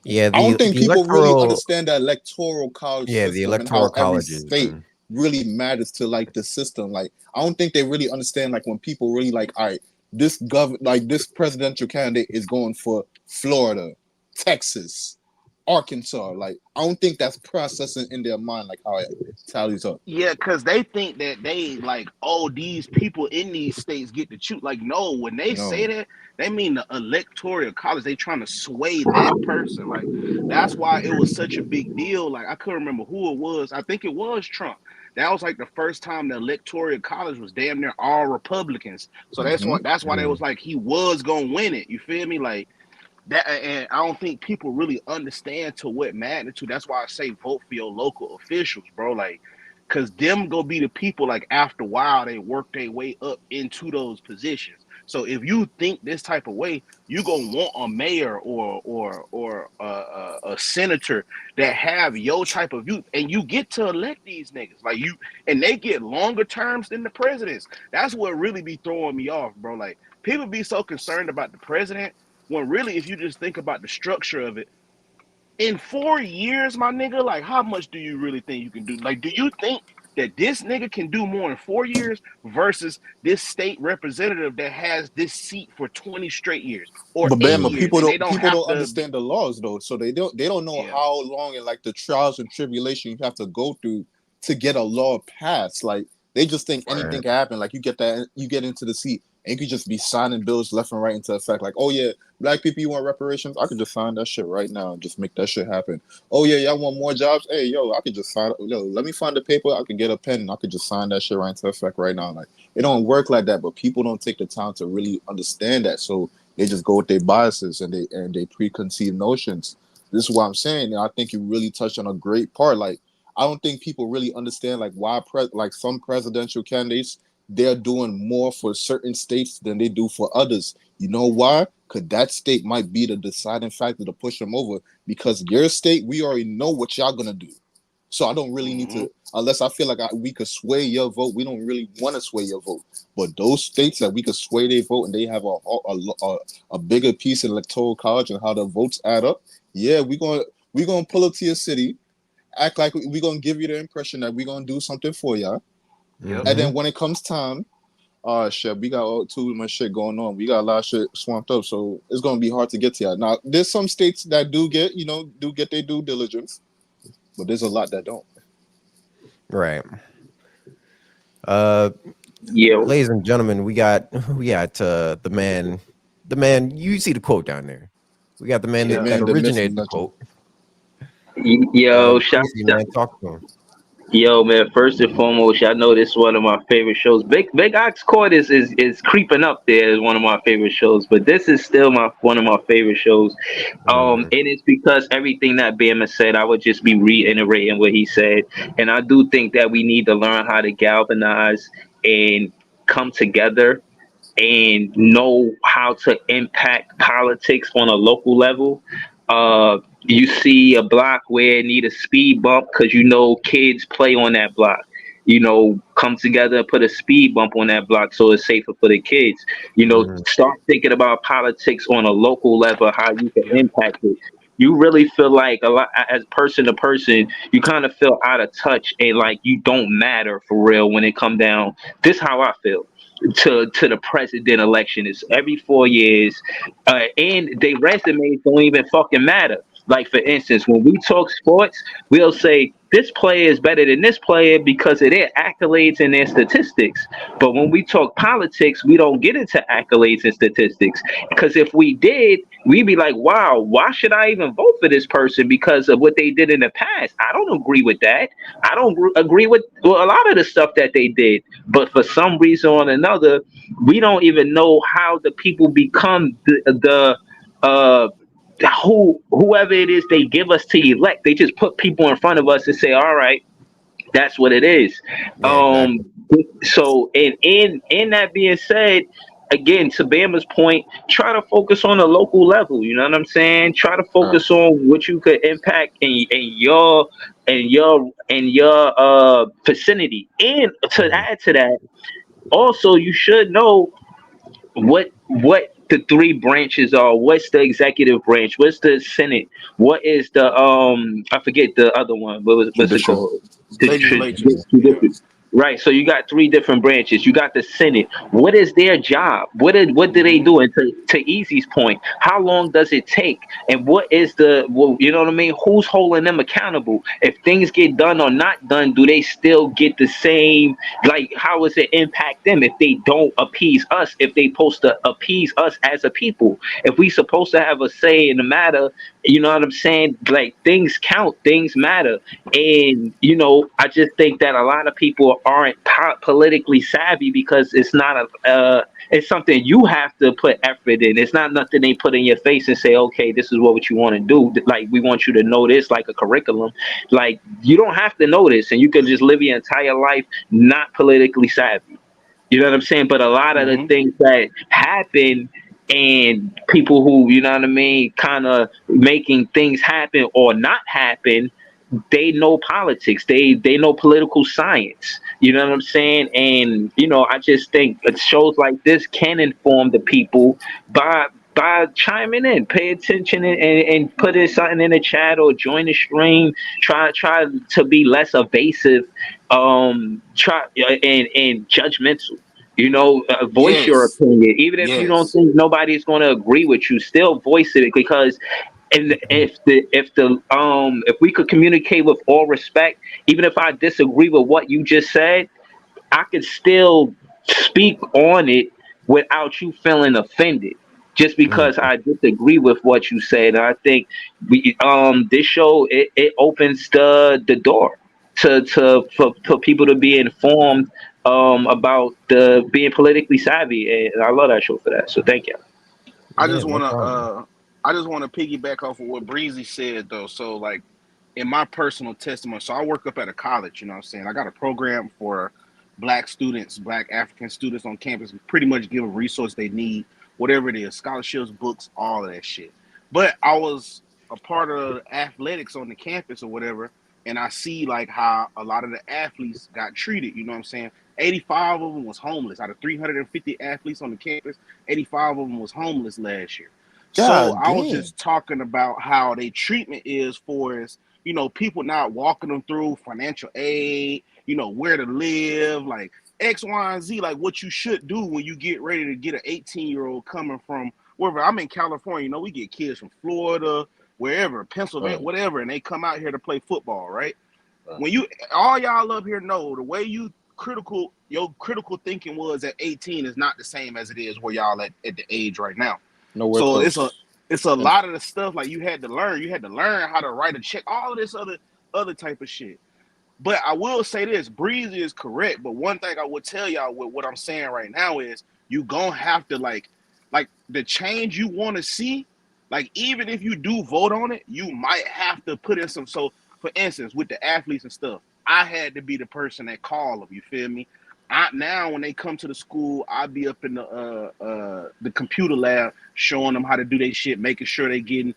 I don't think people really understand the electoral college system, the electoral and how every state really matters to like the system. Like, I don't think they really understand like when people really like, all right, this presidential candidate is going for Florida, Texas, Arkansas. Like, I don't think that's processing in their mind like how it tallies up. Yeah, because they think that they like, oh, these people in these states get to choose. Like, no, when they say that, they mean the electoral college. They trying to sway that person. Like, that's why it was such a big deal. Like, I couldn't remember who it was. I think it was Trump. That was like the first time the electoral college was damn near all Republicans. So that's why they was like, he was gonna win it. You feel me? Like that, and I don't think people really understand to what magnitude. That's why I say vote for your local officials, bro. Like, cause them go be the people. Like, after a while, they work their way up into those positions. So if you think this type of way, you gonna want a mayor or a senator that have your type of youth, and you get to elect these niggas like you, and they get longer terms than the presidents. That's what really be throwing me off, bro. Like, people be so concerned about the president when really, if you just think about the structure of it, in 4 years, my nigga, like, how much do you really think you can do? Like, do you think that this nigga can do more in 4 years versus this state representative that has this seat for 20 straight years or but 8 years? People don't understand the laws though, so they don't know how long and like the trials and tribulation you have to go through to get a law passed. Like, they just think anything can happen. Like, you get into the seat and you could just be signing bills left and right into effect. Like, oh yeah, black people, you want reparations? I could just sign that shit right now and just make that shit happen. Oh yeah, y'all want more jobs? Hey, yo, I could just sign. Yo, let me find the paper. I could get a pen and I could just sign that shit right into effect right now. Like, it don't work like that. But people don't take the time to really understand that. So they just go with their biases and they preconceived notions. This is what I'm saying. And I think you really touched on a great part. Like, I don't think people really understand like why like some presidential candidates, they're doing more for certain states than they do for others. You know why? Because that state might be the deciding factor to push them over. Because your state, we already know what y'all gonna do. So I don't really need to, unless I feel like we could sway your vote. We don't really want to sway your vote. But those states that we could sway their vote and they have a bigger piece of electoral college and how the votes add up. Yeah, we're gonna pull up to your city, act like we're gonna give you the impression that we're gonna do something for y'all. Mhm. And then when it comes time, shit, we got too much shit going on. We got a lot of shit swamped up, so it's gonna be hard to get to y'all. Now, there's some states that do get their due diligence, but there's a lot that don't. Right. Yeah. Ladies and gentlemen, we got the man. You see the quote down there. We got the man Yeah, that man, the originated the myth, quote. Yo, shout Easy, man, talk to him. Yo, man, first and foremost, I know this is one of my favorite shows. Big Ox Court is creeping up there as one of my favorite shows, but this is still one of my favorite shows. And it's because everything that Bama said, I would just be reiterating what he said. And I do think that we need to learn how to galvanize and come together and know how to impact politics on a local level. You see a block where it need a speed bump because kids play on that block. Come together and put a speed bump on that block so it's safer for the kids. Start thinking about politics on a local level, how you can impact it. You really feel like a lot as person to person, you kind of feel out of touch and like you don't matter for real when it come down. This is how I feel to the president election. Is every 4 years, and their resumes don't even fucking matter. Like for instance, when we talk sports, we'll say this player is better than this player because of their accolades and their statistics. But when we talk politics, we don't get into accolades and statistics. Because if we did, we'd be like, wow, why should I even vote for this person because of what they did in the past? I don't agree with that. I don't agree with a lot of the stuff that they did. But for some reason or another, we don't even know how the people become whoever it is they give us to elect. They just put people in front of us and say, all right, that's what it is. Yeah, exactly. So in that being said, again, to Bama's point, try to focus on a local level. You know what I'm saying? Try to focus on what you could impact in your vicinity. And to add to that, also you should know what the three branches are. What's the executive branch? What's the Senate? What is the I forget the other one. What's it called? Legislature. Right. So you got three different branches. You got the Senate. What is their job? What do they do? And to Easy's point, how long does it take? And what is you know what I mean? Who's holding them accountable? If things get done or not done, do they still get the same? Like, how does it impact them if they don't appease us? If they supposed to appease us as a people? If we supposed to have a say in the matter, you know what I'm saying? Like, things count, things matter. And, I just think that a lot of people aren't politically savvy because it's not it's something you have to put effort in. It's not nothing they put in your face and say, okay, this is what you want to do. Like, we want you to know this, like a curriculum. Like, you don't have to know this, and you can just live your entire life not politically savvy. You know what I'm saying? But a lot of the things that happen and people who, you know what I mean, kind of making things happen or not happen, they know politics. They know political science. You know what I'm saying? And I just think shows like this can inform the people by chiming in, pay attention and putting something in the chat or join the stream. Try to be less evasive. Try and judgmental. Voice your opinion, even if you don't think nobody's going to agree with you. Still voice it because. And if we could communicate with all respect, even if I disagree with what you just said, I could still speak on it without you feeling offended, just because I disagree with what you said. And I think this show it opens the door for people to be informed about being politically savvy, and I love that show for that. So thank you. I just want to piggyback off of what Breezy said, though. So, like, in my personal testimony, so I work up at a college, you know what I'm saying? I got a program for Black students, Black African students on campus, pretty much give them resources they need, whatever it is, scholarships, books, all of that shit. But I was a part of athletics on the campus or whatever, and I see like how a lot of the athletes got treated. You know what I'm saying? 85 of them was homeless. Out of 350 athletes on the campus, 85 of them was homeless last year. So God I was damn. just talking about how they treatment is for us, you know, people not walking them through financial aid, you know, where to live, like X, Y, and Z, like what you should do when you get ready to get an 18-year-old coming from wherever. I'm in California, you know, we get kids from Florida, wherever, Pennsylvania, whatever, and they come out here to play football, right? When you, all y'all up here know the way your critical thinking was at 18 is not the same as it is where y'all at the age right now. Nowhere So close. it's a lot of the stuff like you had to learn. You had to learn how to write a check, all of this other type of shit. But I will say this, Breezy is correct. But one thing I would tell y'all with what I'm saying right now is you gonna have to like the change you want to see, like even if you do vote on it, you might have to put in some. So for instance, with the athletes and stuff, I had to be the person that call them. You feel me? Now when they come to the school, I'll be up in the computer lab showing them how to do their shit, making sure they getting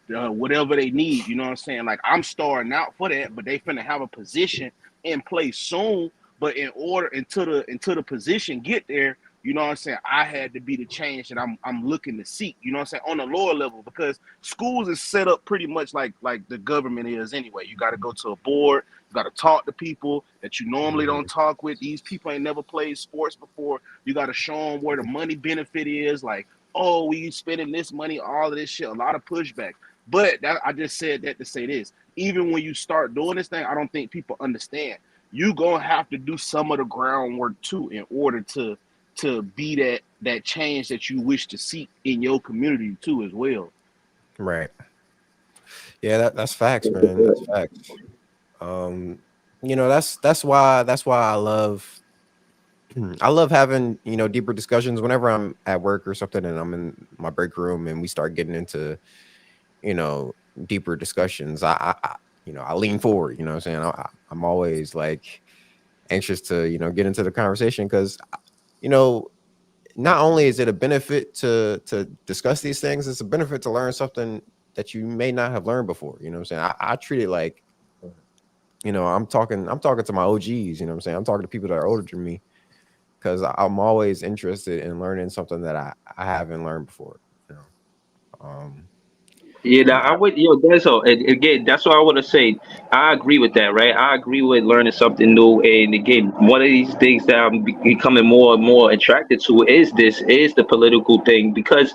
whatever they need. You know what I'm saying? Like I'm starting out for that, but they finna have a position in place soon. But in order until the position get there, you know what I'm saying, I had to be the change that I'm looking to seek, you know what I'm saying, on the lower level, because schools is set up pretty much like the government is anyway. You got to go to a board, you got to talk to people that you normally don't talk with. These people ain't never played sports before. You got to show them where the money benefit is, like, oh, we spending this money, all of this shit, a lot of pushback. But I just said that to say this. Even when you start doing this thing, I don't think people understand. You gonna have to do some of the groundwork too in order to be that change that you wish to seek in your community too as well. Right. Yeah, that's facts, man. That's facts. You know, that's why I love having, you know, deeper discussions whenever I'm at work or something and I'm in my break room and we start getting into, you know, deeper discussions. I you know, I lean forward, you know what I'm saying? I'm always like anxious to, you know, get into the conversation because, you know, not only is it a benefit to discuss these things, it's a benefit to learn something that you may not have learned before. You know what I'm saying? I treat it like, you know, I'm talking to my OGs, you know what I'm saying? I'm talking to people that are older than me because I'm always interested in learning something that I haven't learned before. You know? Yeah, I would, that's all. And again, that's what I want to say. I agree with that, right? I agree with learning something new. And again, one of these things that I'm becoming more and more attracted to is the political thing. Because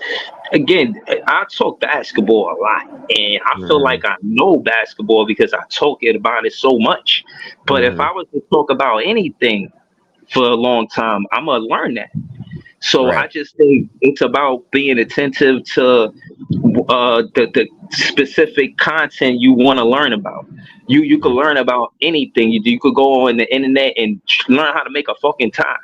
again, I talk basketball a lot, and I feel like I know basketball because I talk about it so much. But if I was to talk about anything for a long time, I'm gonna learn that. So I Right. just think it's about being attentive to the specific content you want to learn about. You could learn about anything. You could go on the internet and learn how to make a fucking tie.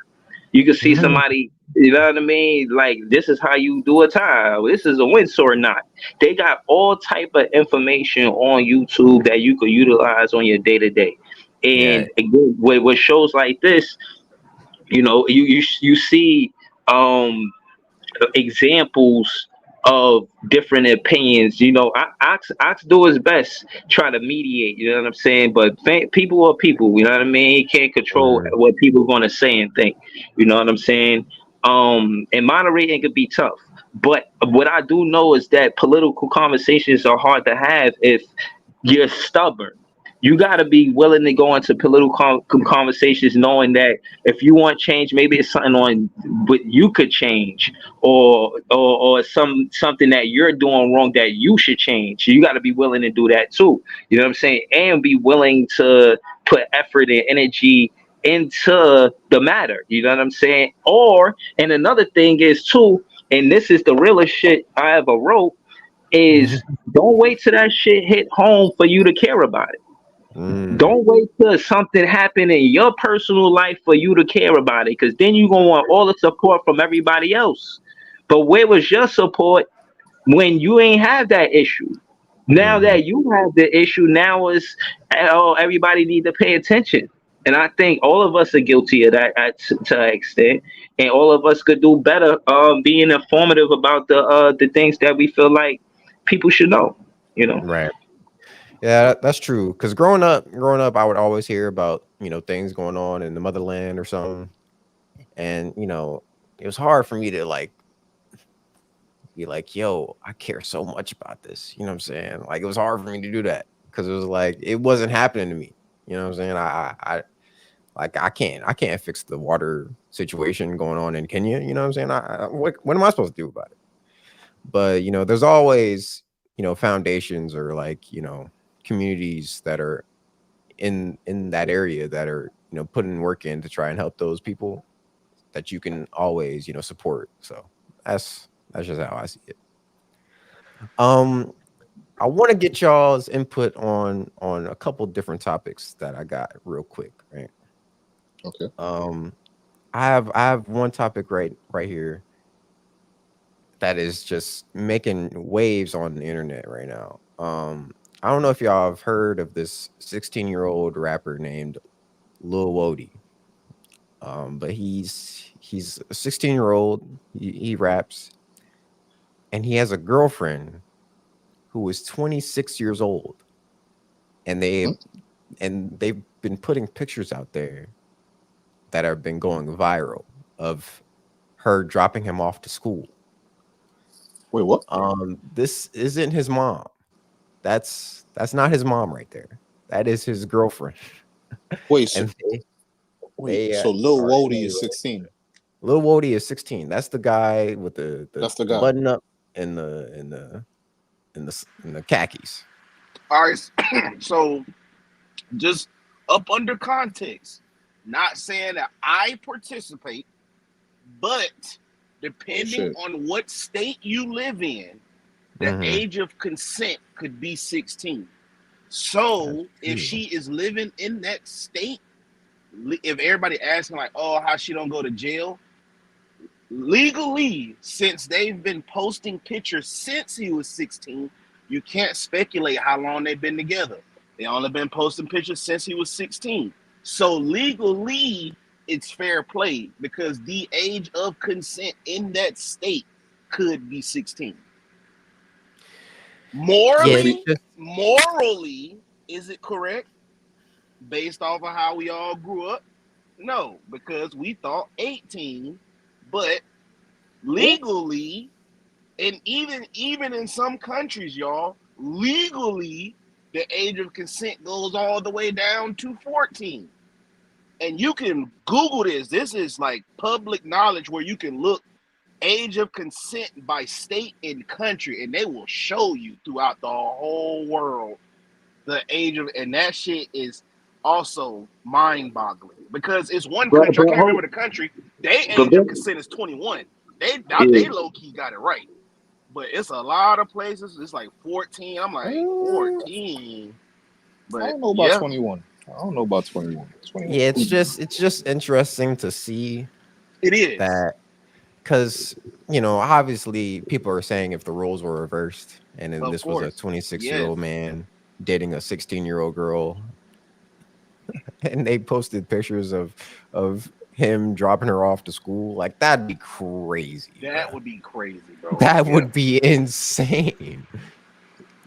You could see somebody, you know what I mean? Like, this is how you do a tie. This is a windsower knot. They got all type of information on YouTube that you could utilize on your day to day. Yeah. And again, with shows like this, you know, you see examples of different opinions. You know, Ox do his best try to mediate, you know what I'm saying, but people are people, you know what I mean. He can't control what people are going to say and think, you know what I'm saying. And moderating could be tough, but what I do know is that political conversations are hard to have if you're stubborn. You got to be willing to go into political conversations knowing that if you want change, maybe it's something on what you could change, or something that you're doing wrong that you should change. You got to be willing to do that too. You know what I'm saying? And be willing to put effort and energy into the matter. You know what I'm saying? And another thing is too, and this is the realest shit I ever wrote, is don't wait till that shit hit home for you to care about it. Don't wait till something happen in your personal life for you to care about it, because then you're going to want all the support from everybody else. But where was your support when you ain't have that issue? Now that you have the issue, now is, oh, everybody need to pay attention. And I think all of us are guilty of that to an extent, and all of us could do better being informative about the things that we feel like people should know. You know. Right. Yeah, that's true. Because growing up, I would always hear about things going on in the motherland or something, and it was hard for me to like be like, "Yo, I care so much about this." You know what I'm saying? Like it was hard for me to do that because it was like it wasn't happening to me. You know what I'm saying? Like I can't fix the water situation going on in Kenya. You know what I'm saying? What am I supposed to do about it? But there's always foundations or like communities that are in that area that are putting work in to try and help those people that you can always support. So that's just how I see it. Um, I want to get y'all's input on a couple different topics that I got real quick, right? Okay. I have one topic right here that is just making waves on the internet right now. I don't know if y'all have heard of this 16-year-old rapper named Lil Wody. But he's a 16-year-old. He raps, and he has a girlfriend who is 26 years old, and they've been putting pictures out there that have been going viral of her dropping him off to school. Wait, what? This isn't his mom. That's not his mom right there. That is his girlfriend. Wait, so, And so Lil are Wody is 16. Lil Wody is 16. That's the guy with the That's the guy. button up in the khakis. All right. So just up under context, not saying that I participate, but depending on what state you live in, the age of consent could be 16. So if she is living in that state, if everybody asking like, oh, how she don't go to jail, legally, since they've been posting pictures since he was 16, you can't speculate how long they've been together. They only been posting pictures since he was 16. So legally, it's fair play because the age of consent in that state could be 16. Morally, is it correct based off of how we all grew up? No, because we thought 18, but legally, and even in some countries, y'all, legally, the age of consent goes all the way down to 14. And you can Google this. This is like public knowledge where you can look age of consent by state and country, and they will show you throughout the whole world the age of, and that shit is also mind-boggling because it's one country, I can't remember the country, their age of consent is 21. They low-key got it right. But it's a lot of places, it's like 14. I'm like, 14. But I don't know about 21. I don't know about 21. Yeah, it's just interesting to see. It is. That because obviously people are saying if the roles were reversed and then this was a 26-year-old man dating a 16-year-old girl, and they posted pictures of him dropping her off to school, like that'd be crazy. That would be crazy, bro. That would be insane.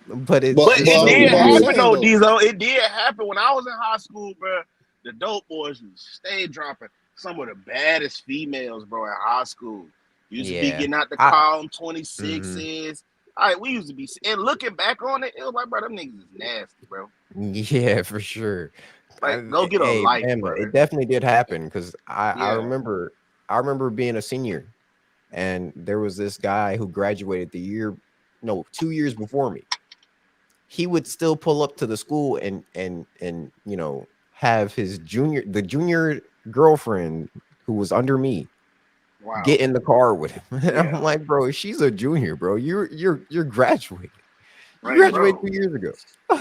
But it did happen though, Diesel. It did happen when I was in high school, bro. The dope boys would stay dropping some of the baddest females, bro, in high school. Used to be getting out the car on 26s. All right, we used to be, and looking back on it, it was like, bro, them niggas is nasty, bro. Yeah, for sure. Like, go get a life, man, bro. It definitely did happen because I remember being a senior, and there was this guy who graduated 2 years before me. He would still pull up to the school and have his junior girlfriend who was under me get in the car with him. I'm like, bro, she's a junior, bro. You're graduating. You graduated 2 years ago.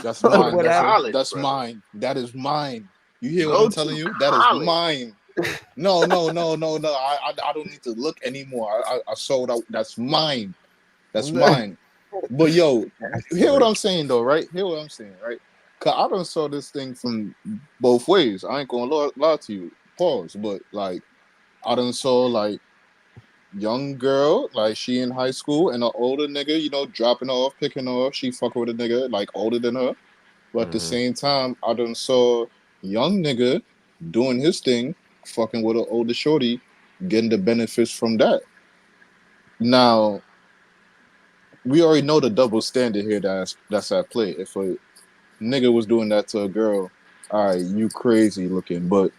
That's mine. That's mine. That is mine. You hear what I'm telling you? That is mine. No. I don't need to look anymore. I sold out. That's mine. That's mine. But yo, hear what I'm saying though, right? Hear what I'm saying, right? Cause I done saw this thing from both ways. I ain't gonna lie to you. Pause. But like, I done saw like young girl, like she in high school, and an older nigga, dropping her off, picking her up. She fucking with a nigga like older than her. But at the same time, I done saw young nigga doing his thing, fucking with an older shorty, getting the benefits from that. Now, we already know the double standard here that's at play. If a nigga was doing that to a girl, all right, you crazy looking. But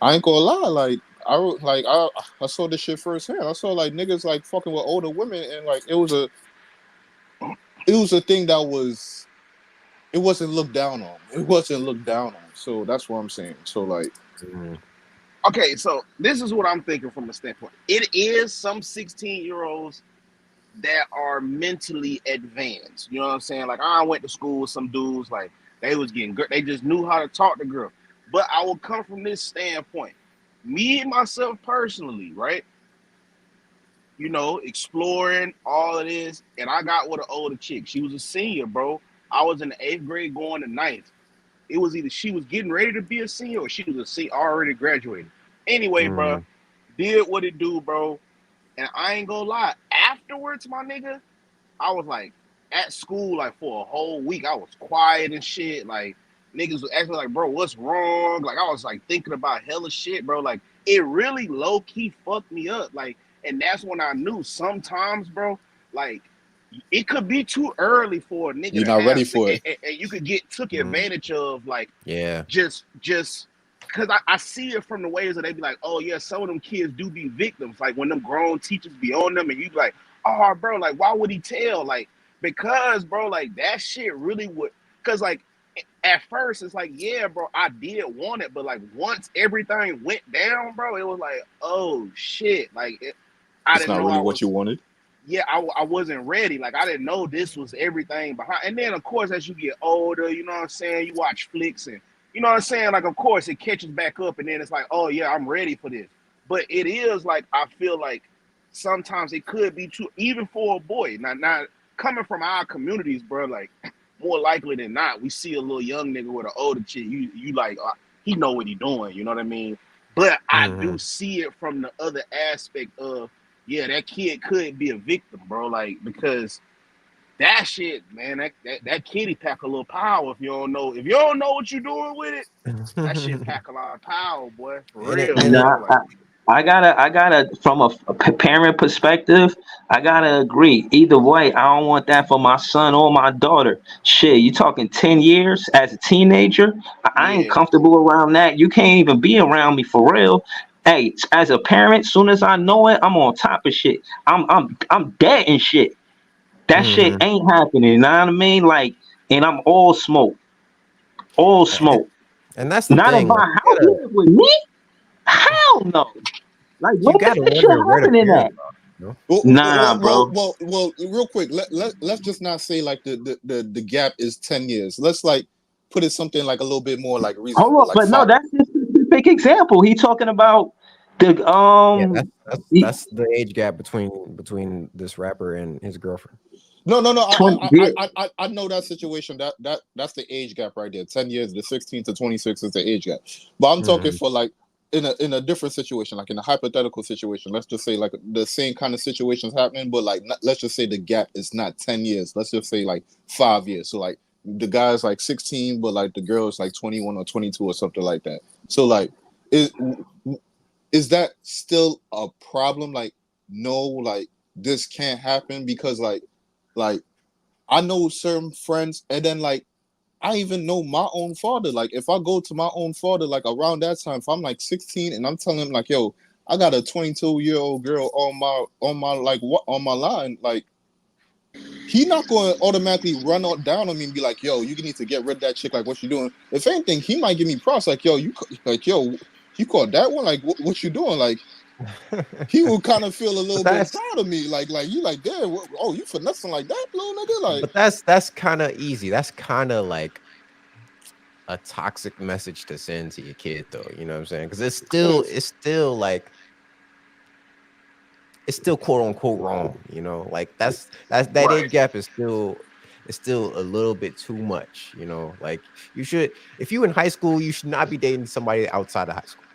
I ain't gonna lie, like I saw this shit firsthand. I saw like niggas like fucking with older women, and like it was a thing that was, it wasn't looked down on. It wasn't looked down on. So that's what I'm saying. So like, okay, so this is what I'm thinking from a standpoint. It is some 16-year-olds that are mentally advanced. You know what I'm saying? Like, I went to school with some dudes, like, they was getting good. They just knew how to talk to girls. But I will come from this standpoint. Me, myself, personally, right? You know, exploring all of this. And I got with an older chick. She was a senior, bro. I was in the 8th grade going to 9th. It was either she was getting ready to be a senior or she was a senior, already graduated. Anyway, bro, did what it do, bro. And I ain't gonna lie, afterwards, my nigga, I was like at school like for a whole week. I was quiet and shit. Like niggas was asking like, bro, what's wrong? Like I was like thinking about hella shit, bro. Like it really low key fucked me up. Like, and that's when I knew sometimes, bro, like it could be too early for a nigga. You're not ready for it, and you could get took advantage of. Like, yeah, just. Because I see it from the ways that they be like, oh, yeah, some of them kids do be victims. Like, when them grown teachers be on them and you be like, oh, bro, like, why would he tell? Like, because, bro, like, that shit really would. Because, like, at first, it's like, yeah, bro, I did want it. But, like, once everything went down, bro, it was like, oh, shit. Like, I it's didn't not know really what you wanted. Yeah, I wasn't ready. Like, I didn't know this was everything behind. And then, of course, as you get older, you know what I'm saying? You watch flicks and, you know what I'm saying? Like, of course, it catches back up, and then it's like, oh, yeah, I'm ready for this. But it is like, I feel like sometimes it could be too, even for a boy. Now coming from our communities, bro, like, more likely than not, we see a little young nigga with an older chick. You like, he know what he doing, you know what I mean? But I do see it from the other aspect of, yeah, that kid could be a victim, bro. Like, because that shit, man, that kitty pack a little power. If you don't know what you're doing with it, that shit pack a lot of power, boy. For real. Nah, I gotta from a parent perspective, I gotta agree. Either way, I don't want that for my son or my daughter. Shit, you talking 10 years as a teenager? I ain't comfortable around that. You can't even be around me for real. Hey, as a parent, soon as I know it, I'm on top of shit. I'm dead and shit. That shit ain't happening, you know what I mean? Like, and I'm all smoke. All smoke. And that's the not thing. Not about how you live with me? Hell no. Like, you gotta wonder where the parents are. Nah, bro. Well, real quick, let's just not say like the gap is 10 years. Let's like put it something like a little bit more like reasonable. Hold on, like but no, that's just a specific example. He talking about the Yeah, that's the age gap between this rapper and his girlfriend. No. I know that situation. That's the age gap right there. 10 years, the 16 to 26 is the age gap. But I'm talking for like in a different situation, like in a hypothetical situation. Let's just say like the same kind of situations happening, but like let's just say the gap is not 10 years. Let's just say like 5 years. So like the guy's like 16, but like the girl is like 21 or 22 or something like that. So like is that still a problem? Like, no, like this can't happen because like I know certain friends, and then like I even know my own father. Like if I go to my own father, like around that time, if I'm like 16 and I'm telling him like, yo, I got a 22-year-old girl on my line, like he not going to automatically run down on me and be like, yo, you need to get rid of that chick. Like what you doing? If anything, he might give me props. Like, yo, you caught that one. Like what you doing? Like he will kind of feel a little bit proud of me. Like you like, damn, oh, you finessing like that, little nigga. Like, but that's kind of easy. That's kind of like a toxic message to send to your kid, though. You know what I'm saying? Because it's still like, it's still quote unquote wrong. You know, like that age gap is still a little bit too much. You know, like you should, if you in high school, you should not be dating somebody outside of high school.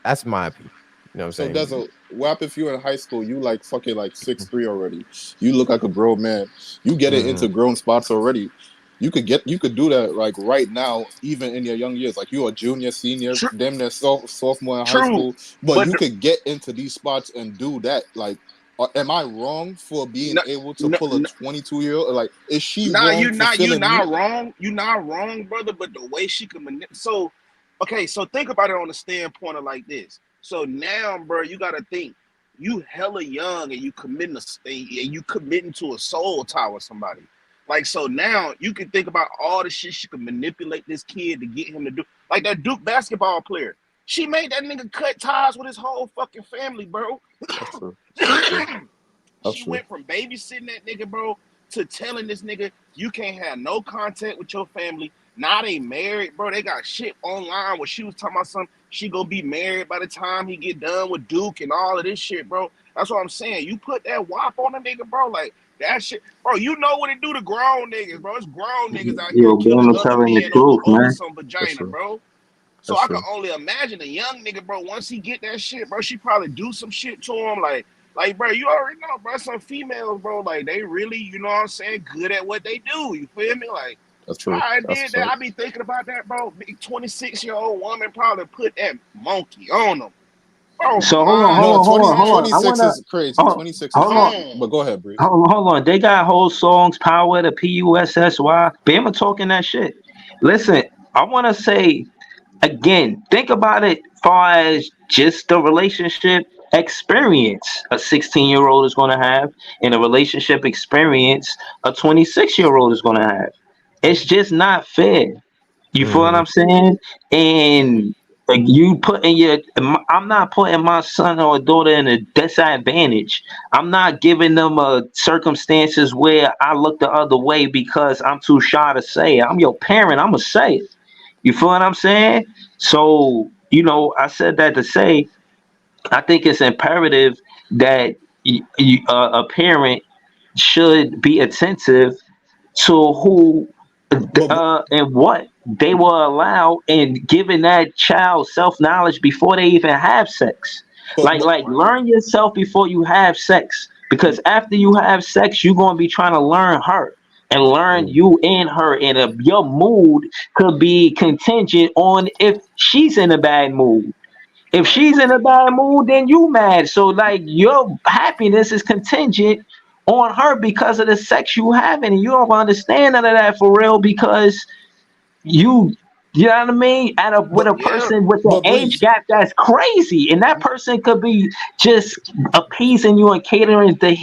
That's my opinion. You know what I'm saying? So what if you're in high school, you like fucking like 6'3" already. You look like a grown man. You get it into grown spots already. You could do that like right now, even in your young years. Like you're a junior, senior, damn near sophomore in high school, but you could get into these spots and do that. Like, am I wrong for being able to pull a 22-year-old? Like, is she wrong for feeling me? Wrong. You're not wrong, brother. But the way she could manipulate. So, okay. So think about it on the standpoint of like this. So now, bro, you got to think. You hella young and you committing to a soul tie with somebody. Like, so now you can think about all the shit she could manipulate this kid to get him to do. Like that Duke basketball player. She made that nigga cut ties with his whole fucking family, bro. That's true. She went from babysitting that nigga, bro, to telling this nigga, you can't have no contact with your family. Now they married, bro. They got shit online where she was talking about something. She gonna be married by the time he get done with Duke and all of this shit, bro. That's what I'm saying. You put that WAP on a nigga, bro, like, that shit, bro, you know what it do to grown niggas, bro. It's grown niggas out here killing other men over some vagina, bro. So I can only imagine a young nigga, bro, once he get that shit, bro, she probably do some shit to him. Like, bro, you already know, bro, some females, bro, like, they really, you know what I'm saying, good at what they do. You feel me? Like, that's true. I did that. I be thinking about that, bro. Big 26-year-old woman probably put that monkey on them. Oh, so hold on. 26 is crazy. 26 is crazy. But go ahead, Breeze. Hold on. They got whole songs, Power, the PUSSY. Bama talking that shit. Listen, I want to say, again, think about it as far as just the relationship experience a 16-year-old is going to have and a relationship experience a 26-year-old is going to have. It's just not fair. You feel what I'm saying? And you I'm not putting my son or daughter in a disadvantage. I'm not giving them circumstances where I look the other way because I'm too shy to say it. I'm your parent. I'm going to say it. You feel what I'm saying? So, you know, I said that to say, I think it's imperative that a parent should be attentive to who and what they will allow, and giving that child self-knowledge before they even have sex. Like learn yourself before you have sex, because after you have sex, you're going to be trying to learn her and learn you and her, and your mood could be contingent on if she's in a bad mood. If she's in a bad mood, then you mad. So like your happiness is contingent on her because of the sex you having, and you don't understand none of that for real because you know what I mean? With a person with an age gap that's crazy, and that person could be just appeasing you and catering to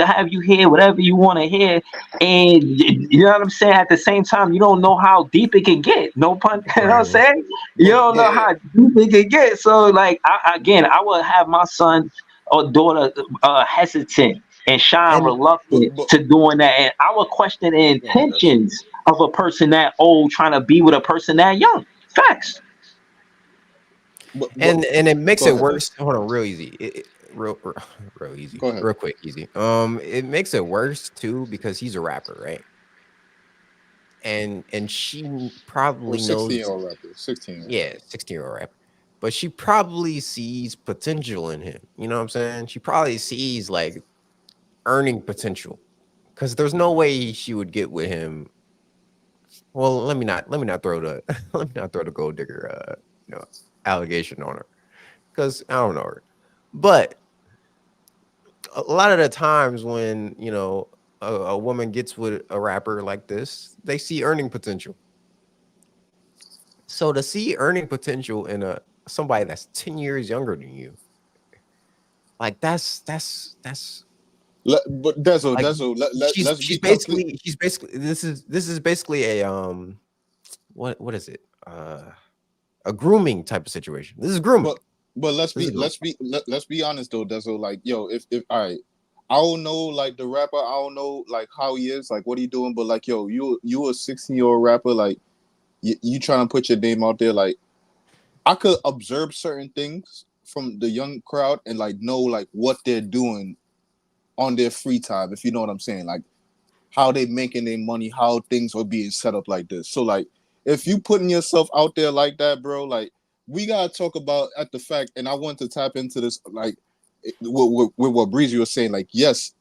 have you hear whatever you want to hear, and you know what I'm saying. At the same time, you don't know how deep it can get. No pun. You know what I'm saying? You don't know how deep it can get. So, like, I would have my son or daughter hesitant and shy and reluctant to doing that, and I would question the intentions of a person that old trying to be with a person that young. Facts. And it makes it worse. Hold on, real easy. Real easy. Real quick, easy. It makes it worse too because he's a rapper, right? And she probably 16-year-old rapper. 16-year-old. Yeah, 16-year-old rapper. But she probably sees potential in him. You know what I'm saying? She probably sees like earning potential. Because there's no way she would get with him. Well, let me not throw the gold digger allegation on her, because I don't know her. But a lot of the times when a woman gets with a rapper like this, they see earning potential. So to see earning potential in somebody that's 10 years younger than you, like that's but Dezo, she's basically this is basically a what is it, a grooming type of situation. This is grooming. But let's be honest though, Dezo. Like, yo, if all right, I don't know like the rapper, I don't know like how he is, like what he doing, but like, yo, you a 16-year-old rapper, like you trying to put your name out there. Like, I could observe certain things from the young crowd and like know like what they're doing on their free time, if you know what I'm saying, like how they making their money, how things are being set up like this. So like, if you putting yourself out there like that, bro, like we gotta talk about at the fact, and I want to tap into this, like with what Breezy was saying. Like, yes,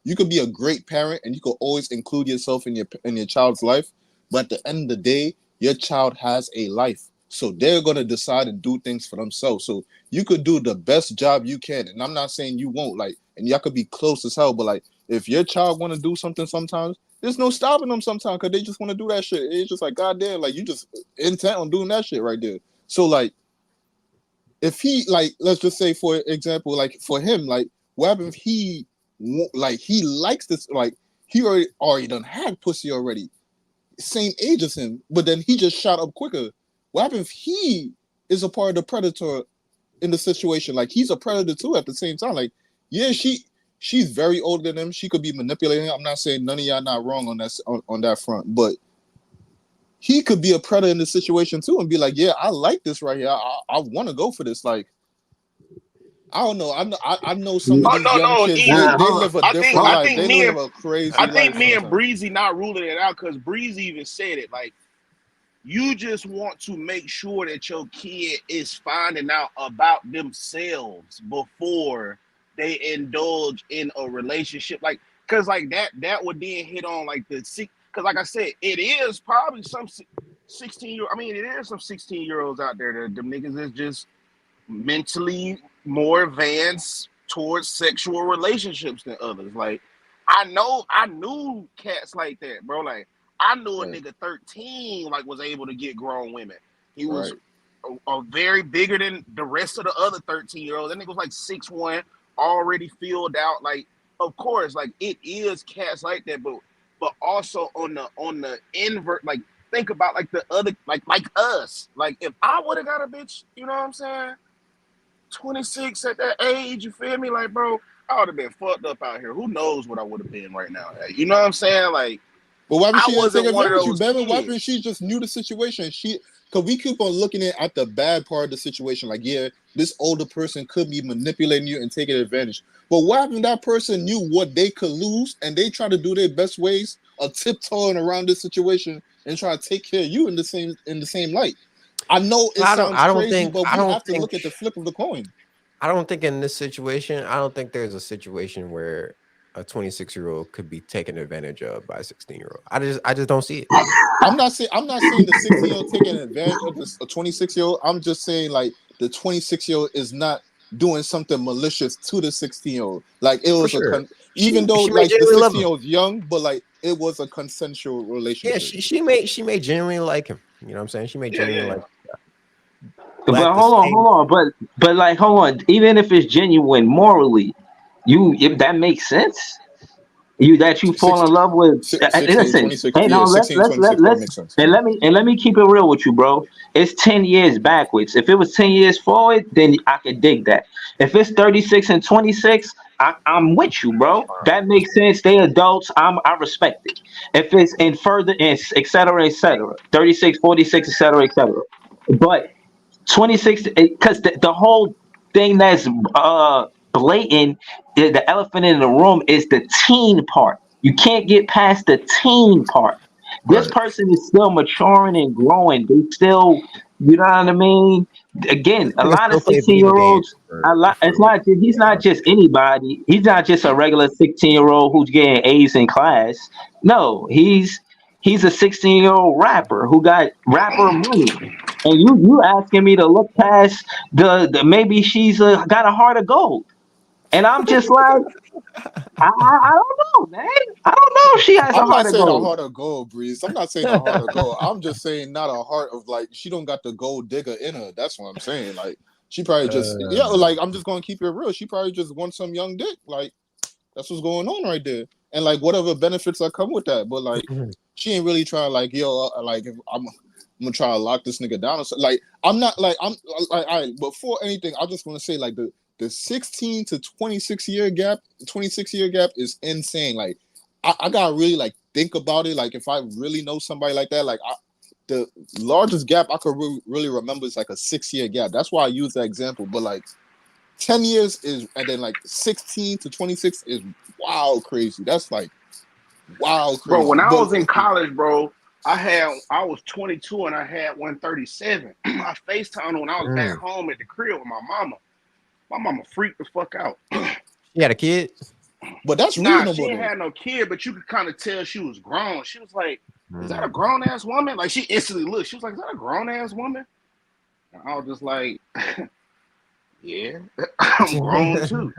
you could be a great parent, and you could always include yourself in your child's life, But at the end of the day, your child has a life. So they're going to decide and do things for themselves. So you could do the best job you can. And I'm not saying you won't, like, and y'all could be close as hell, but like, if your child want to do something sometimes, there's no stopping them sometimes because they just want to do that shit. It's just like, goddamn, like, you just intent on doing that shit right there. So, like, if he, like, let's just say, for example, like, for him, like, what happens if he, like, he likes this, like, he already done had pussy already, same age as him, but then he just shot up quicker. What happens if he is a part of the predator in the situation? Like, he's a predator too at the same time. Like, yeah, she's very older than him. She could be manipulating him. I'm not saying none of y'all not wrong on that front, but he could be a predator in the situation too and be like, yeah, I like this right here. I want to go for this. Like, I don't know. I know some of these young kids. They live a different life. They live a crazy life. I think me and Breezy not ruling it out because Breezy even said it. Like, you just want to make sure that your kid is finding out about themselves before they indulge in a relationship. Like, because like that would then hit on like because like I said, it is probably some 16-year-old. I mean, it is some 16-year-olds out there that them niggas is just mentally more advanced towards sexual relationships than others. Like, I knew cats like that, bro. Like, I knew a nigga 13 like was able to get grown women. He was a very bigger than the rest of the other 13-year-olds. That nigga was like 6'1", already filled out. Like, of course, like it is cats like that, but also on the invert, like think about like the other like us. Like if I would have got a bitch, you know what I'm saying? 26 at that age, you feel me? Like, bro, I would have been fucked up out here. Who knows what I would have been right now? You know what I'm saying? Like, but why would she wasn't take one of advantage of those you, baby? Why kids. would she just knew the situation? Because we keep on looking at the bad part of the situation. Like, yeah, this older person could be manipulating you and taking advantage. But what happened? That person knew what they could lose, and they try to do their best ways of tiptoeing around this situation and try to take care of you in the same light. I know it sounds crazy, but we have to look at the flip of the coin. I don't think in this situation, I don't think there's a situation where a 26-year-old could be taken advantage of by a 16-year-old. I just don't see it. I'm not saying the 16-year-old taking advantage of a 26-year-old. I'm just saying like the 26-year-old is not doing something malicious to the 16-year-old. Like it was even though like the 16-year-old's young, but like it was a consensual relationship. Yeah, she may genuinely like him. You know what I'm saying? She may genuinely like him. But hold on. But like, hold on. Even if it's genuine morally, if that makes sense, you fall in love with. 16, 26, let me keep it real with you, bro. It's 10 years backwards. If it was 10 years forward, then I could dig that. If it's 36 and 26, I'm with you, bro. That makes sense. They adults. I respect it. If it's in further, et cetera, 36, 46, et cetera. But 26, because the whole thing that's blatant, the elephant in the room is the teen part. You can't get past the teen part. This person is still maturing and growing. They still, you know what I mean? Again, a lot of 16-year-olds, he's not just anybody. He's not just a regular 16-year-old who's getting A's in class. No, he's a 16-year-old rapper who got rapper money. And you asking me to look past the maybe she's got a heart of gold. And I'm just like, I don't know, man. I don't know if she has a heart of gold. I'm not saying a heart of gold, Breeze. I'm not saying a heart of gold. I'm just saying not a heart of like, she don't got the gold digger in her. That's what I'm saying. Like, she probably just, like, I'm just going to keep it real. She probably just wants some young dick. Like, that's what's going on right there. And like, whatever benefits that come with that. But like, she ain't really trying like, like, if I'm gonna try to lock this nigga down or something. Like, I'm not like, I'm like, all right, before anything, I just want to say like the 16 to 26 year gap is insane. Like, I gotta really like think about it. Like, if I really know somebody like that, like the largest gap I could really remember is like a 6-year gap. That's why I use that example. But like 10 years is, and then like 16 to 26 is wild crazy. That's like wild crazy. Bro, when I was in college, bro, I was 22 and I had 137. I FaceTimed when I was back home at the crib with my mama. My mama freaked the fuck out. You had a kid? But that's reasonable. She ain't had no kid, but you could kind of tell she was grown. She was like, is that a grown ass woman? Like she instantly looked. She was like, is that a grown ass woman? And I was just like, yeah, I'm grown too.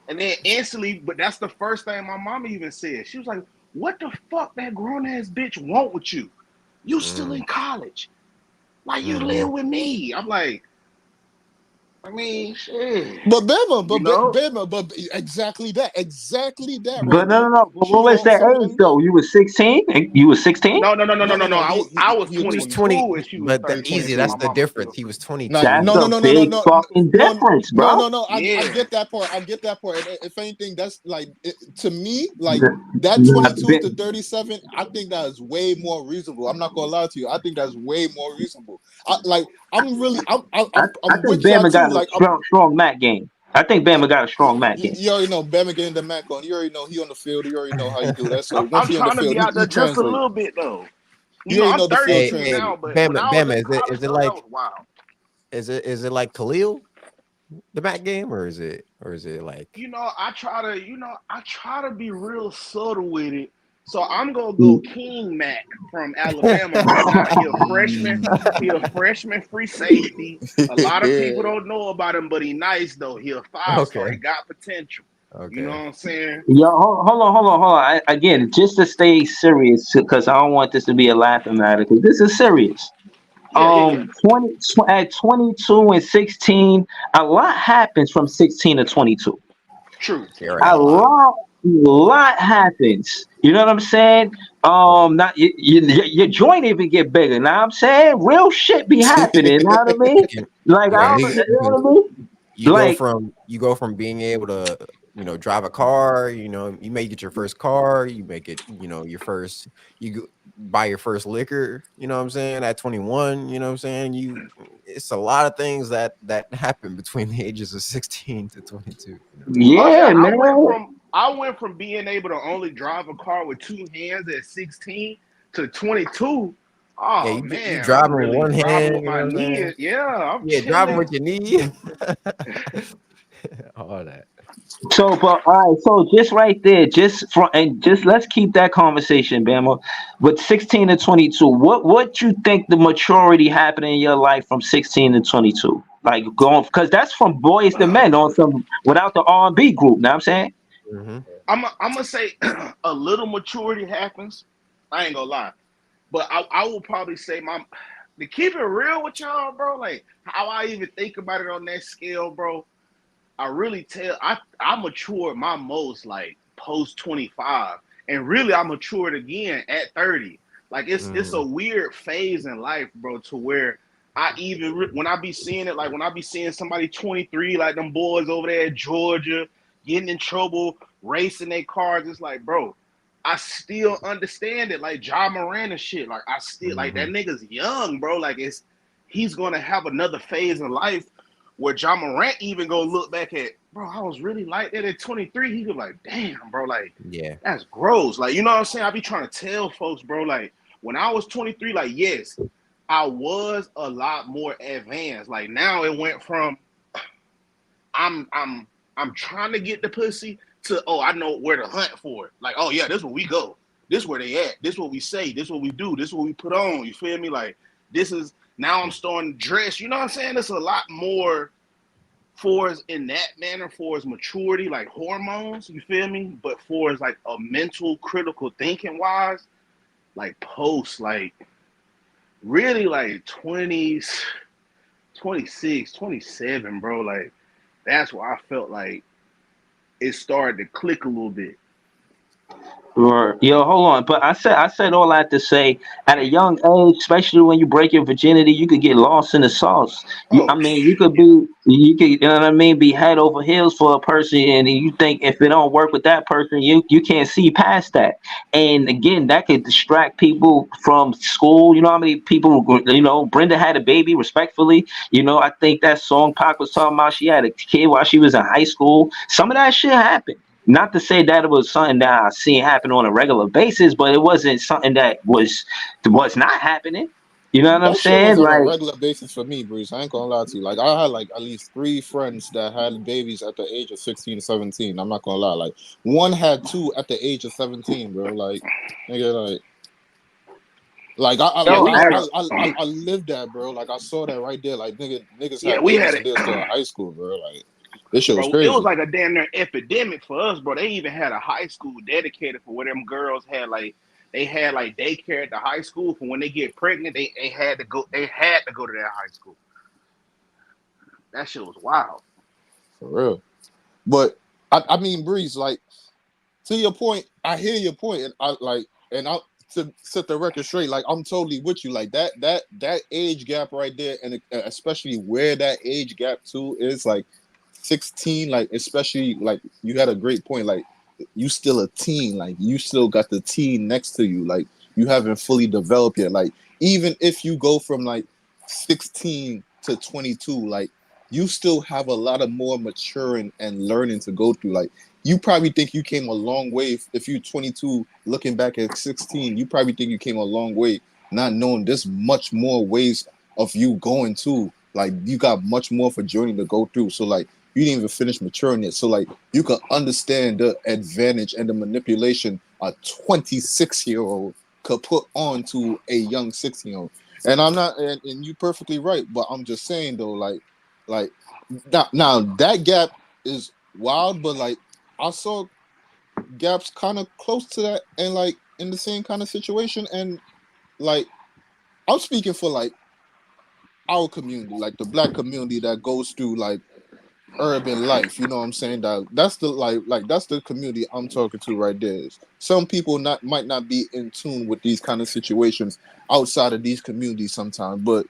And then instantly, but that's the first thing my mama even said. She was like, what the fuck that grown ass bitch want with you? You still in college. Like you live with me. I'm like, I mean, shit. But Bama, You know? but exactly that right But there. no. But She what was want that age somebody. though? You was 16? You was 16? No. No. I was He was 22 20, and she was but 13. easy. So That's my the mama difference. still. He was 22. That's No. a big fucking difference, bro. I Yeah. get that part. And if anything, that's like to me, like The- that not 22 big- to 37. I think that is way more reasonable. I'm not gonna lie to you. I think that's way more reasonable. I'm I think with y'all Bama too. got a Like strong Mac game. I think Bama got a strong Mac game. you already know Bama getting the Mac on. You already know he on the field. You already know how you do that. So once I'm he on the trying to field, be out he there just a translate. little bit though. You You know, already I'm know the field Hey, 32 hey, now, translate. but when I was Bama, in college, is it though, like that was wild. is it like Khalil, the Mac game, or is it like You know, I try to be real subtle with it. So I'm gonna go King Mac from Alabama right now. He a freshman free safety. A lot of people don't know about him, but he nice though. He a 5-star. He okay, got potential. You know what okay. I'm saying? Yo, hold on. Again, just to stay serious, because I don't want this to be a laughing matter, because this is serious. Yeah. 20 at 22 and 16, a lot happens from 16 to 22. True. You're right, A a lot. lot happens. You know what I'm saying? Not your joint even get bigger. Now I'm saying real shit be happening. You know what I mean? You can, Like I yeah, don't, you know what I mean? Like you go from being able to drive a car. You may get your first car. You make it. Buy your first liquor. You know what I'm saying? At 21. You know what I'm saying? It's a lot of things that happen between the ages of 16 to 22. Oh yeah, yeah, man. I went from being able to only drive a car with two hands at 16 to 22. Yeah, Oh you man, I'm driving with really one driving hand. with You know my what I'm saying? knee. Yeah, I'm Yeah, driving chilling. with your knee. All that. So, but all right. So, just right there, just let's keep that conversation, Bama. With 16 to 22, what you think the maturity happening in your life from 16 to 22? Like going, because that's from boys to men on some without the R&B group. Know what I'm saying? Mm-hmm. I'm gonna say a little maturity happens. I ain't gonna lie, but I will probably say to keep it real with y'all, bro. Like how I even think about it on that scale, bro. I really I matured my most like post 25, and really I matured again at 30. Like it's a weird phase in life, bro, to where I even when I be seeing it, like when I be seeing somebody 23, like them boys over there at Georgia getting in trouble, racing their cars, it's like, bro, I still understand it. Like John Moran and shit, like I still like that nigga's young, bro. Like he's gonna have another phase in life where John Morant even go look back at, bro, I was really like that at 23. He was like, damn, bro, like, Yeah. that's gross. Like, you know what I'm saying? I be trying to tell folks, bro, like, when I was 23, like, yes, I was a lot more advanced. Like, now it went from I'm trying to get the pussy to, oh, I know where to hunt for it. Like, oh yeah, this is where we go. This is where they at. This is what we say. This is what we do. This is what we put on. You feel me? Like, this is now I'm starting to dress. You know what I'm saying? It's a lot more for us in that manner, for as maturity, like hormones, you feel me? But for as like a mental critical thinking wise, like post, like really like 20s, 26, 27, bro. Like that's where I felt like it started to click a little bit. Right. Yo, hold on. But I said all that to say, at a young age, especially when you break your virginity, you could get lost in the sauce. Oh, You could, you know what I mean, be head over heels for a person, and you think if it don't work with that person, you can't see past that. And again, that could distract people from school. You know how many people, Brenda had a baby, respectfully. I think that song Pac was talking about, she had a kid while she was in high school. Some of that shit happened. Not to say that it was something that I seen happen on a regular basis, but it wasn't something that was not happening. You know what I'm That shit was saying? on a Like, regular basis for me, Bruce. I ain't gonna lie to you. Like, I had like at least 3 friends that had babies at the age of 16, 17. I'm not gonna lie. Like, one had 2 at the age of 17, bro. Like, nigga, like Yeah, we had a I lived that, bro. Like, I saw that right there. Like, niggas yeah, had we babies had and it, they're still in high school, bro. Like, this shit was bro. It was crazy. like a damn near epidemic for us, bro. They even had a high school dedicated for where them girls had like they had like daycare at the high school for when they get pregnant. They had to go. They had to go to that high school. That shit was wild. For real. But I mean, Breeze, like, to your point, I hear your point, and I to set the record straight, like, I'm totally with you. Like, that age gap right there, and especially where that age gap too is, like 16, like, especially, like, you had a great point, like, you still a teen, like, you still got the teen next to you, like, you haven't fully developed yet. Like, even if you go from like 16 to 22, like, you still have a lot of more maturing and learning to go through. Like, you probably think you came a long way. If you're 22, looking back at 16, you probably think you came a long way, not knowing there's much more ways of you going to. Like, you got much more of a journey to go through. So, like, you didn't even finish maturing yet. So, like, you can understand the advantage and the manipulation a 26-year-old could put on to a young 16-year-old. And I'm not, and you're perfectly right. But I'm just saying, though, like now that gap is wild, but like, I saw gaps kind of close to that and like in the same kind of situation. And like, I'm speaking for like our community, like the Black community that goes through like urban life. You know what I'm saying? That's the like that's the community I'm talking to right there. Some people might not be in tune with these kind of situations outside of these communities sometimes, but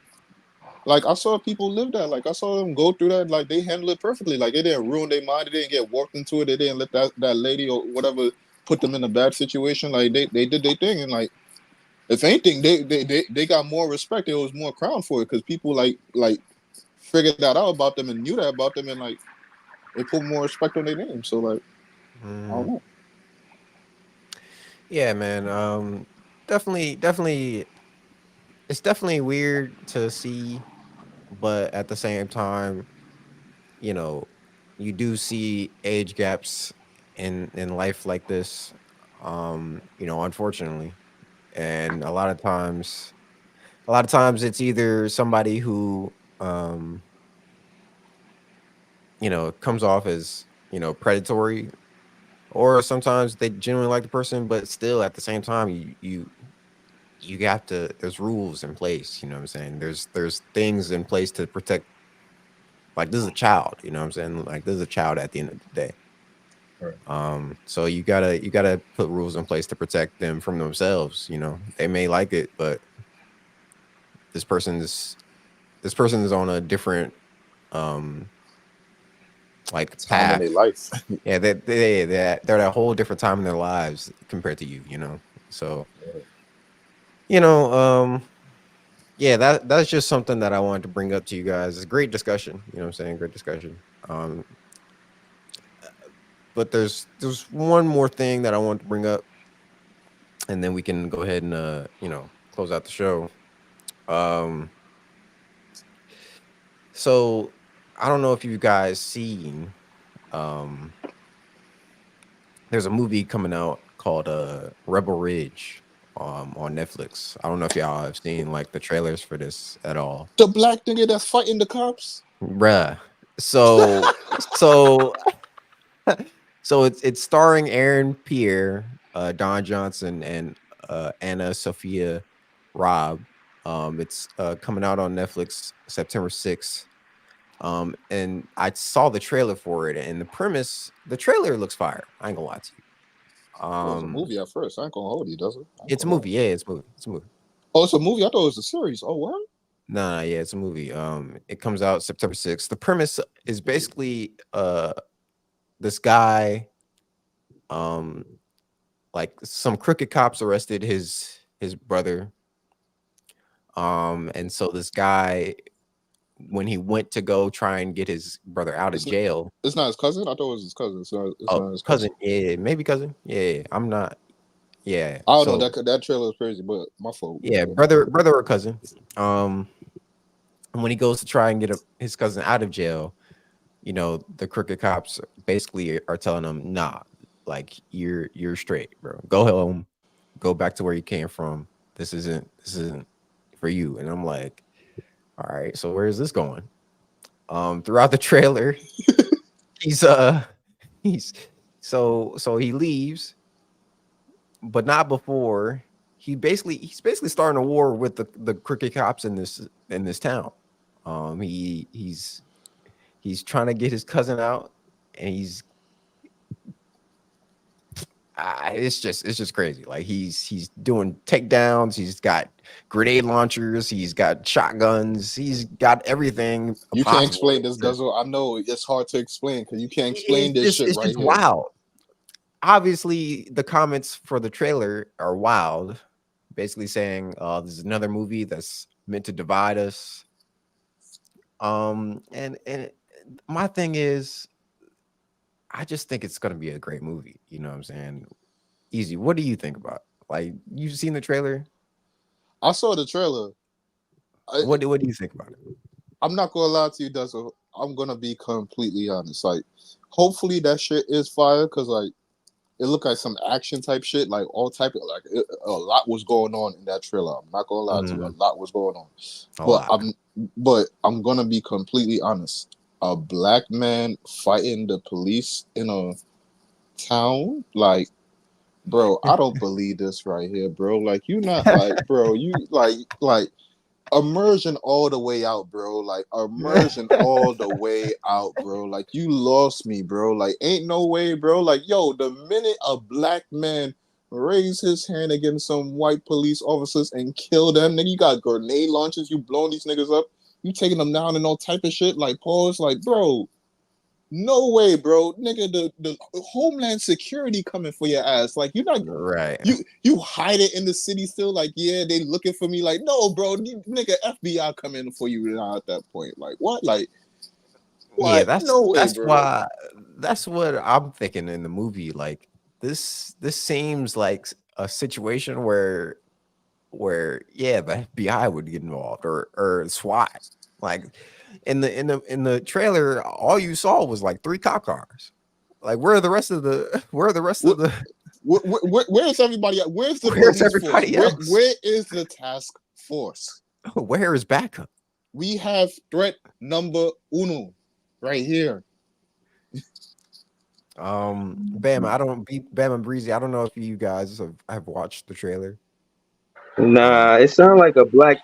like, I saw people live that. Like, I saw them go through that. Like, they handle it perfectly. Like, they didn't ruin their mind. They didn't get walked into it. They didn't let that lady or whatever put them in a bad situation. Like, they did their thing. And like, if anything, they got more respect. There was more crown for it because people like figured that out about them and knew that about them, and like, they put more respect on their name. So like, I don't know. Yeah, man. Definitely, it's definitely weird to see, but at the same time, you know, you do see age gaps in life like this. Unfortunately, and a lot of times it's either somebody who comes off as predatory, or sometimes they genuinely like the person, but still at the same time you have to, there's rules in place, you know what I'm saying? There's things in place to protect, like, this is a child, you know what I'm saying? Like, this is a child at the end of the day. Right. So you gotta put rules in place to protect them from themselves. They may like it, but this person is on a different like Time in path. their life. Yeah, they're at a whole different time in their lives compared to you. So yeah, that's just something that I wanted to bring up to you guys. It's a great discussion. You know what I'm saying? Great discussion. But there's one more thing that I want to bring up, and then we can go ahead and close out the show. So I don't know if you guys seen, there's a movie coming out called Rebel Ridge on Netflix. I don't know if y'all have seen like the trailers for this at all. The black nigga that's fighting the cops, Bruh. So it's starring Aaron Pierre, Don Johnson, and Anna Sophia Robb. It's coming out on Netflix September 6th. And I saw the trailer for it, and the trailer looks fire. I ain't gonna lie to you. it was a movie at first. I ain't gonna hold you, does it? It's a movie. Yeah, it's a movie. It's a movie. Oh, it's a movie. I thought it was a series. Oh, what? Nah, yeah, it's a movie. It comes out September 6th. The premise is basically this guy, like, some crooked cops arrested his brother. And so this guy, when he went to go try and get his brother out of jail. It's not his cousin? I thought it was his cousin. So it's not his cousin. Yeah, maybe cousin. Yeah, I'm not Yeah. I don't So know, that trailer is crazy, but my fault. yeah, brother or cousin. When he goes to try and get his cousin out of jail, you know, the crooked cops basically are telling him, nah, like you're straight, bro. Go home, go back to where you came from. This isn't for you. And I'm like, all right, so where is this going? Throughout the trailer, he's so he leaves, but not before he's basically starting a war with the crooked cops in this town. He's trying to get his cousin out, and it's just crazy. Like he's doing takedowns. He's got grenade launchers. He's got shotguns. He's got everything. You can't explain possible. this, Guzzle. I know it's hard to explain because you can't explain this shit It's right just here. wild. Obviously, the comments for the trailer are wild, basically saying, "This is another movie that's meant to divide us." And my thing is, I just think it's gonna be a great movie. You know what I'm saying? Easy. What do you think about it? Like, you've seen the trailer? I saw the trailer. What do you think about it? I'm not gonna lie to you, Guzzle. I'm gonna be completely honest. Like, hopefully that shit is fire because like it looked like some action type shit, like all type of a lot was going on in that trailer. I'm not gonna lie to you, a lot was going on. But I'm gonna be completely honest. A black man fighting the police in a town, like, bro, I don't believe this right here, bro. Like, you not like, bro, you like immersion all the way out, bro. Like, immersion all the way out, bro. Like, you lost me, bro. Like, ain't no way, bro. Like, yo, the minute a black man raise his hand against some white police officers and kill them, then you got grenade launchers, you blowing these niggas up, you taking them down and all type of shit. Like, pause, like, bro. No way, bro. Nigga, the Homeland Security coming for your ass. Like, you're not right. You hide it in the city still. Like, yeah, they looking for me. Like, no, bro, nigga, FBI coming for you now at that point. Like, what? Like, what? Yeah, that's no way, that's bro. why that's what I'm thinking in the movie. Like, this seems like a situation where yeah, the FBI would get involved or SWAT. Like, in the trailer, all you saw was like 3 cop cars. Like, where are the rest of the Where's everybody at? Where's the Where's police everybody force? else? Where is the task force? Where is backup? We have threat number uno right here. Bam and Breezy, I don't know if you guys have watched the trailer. Nah, it sounds like a black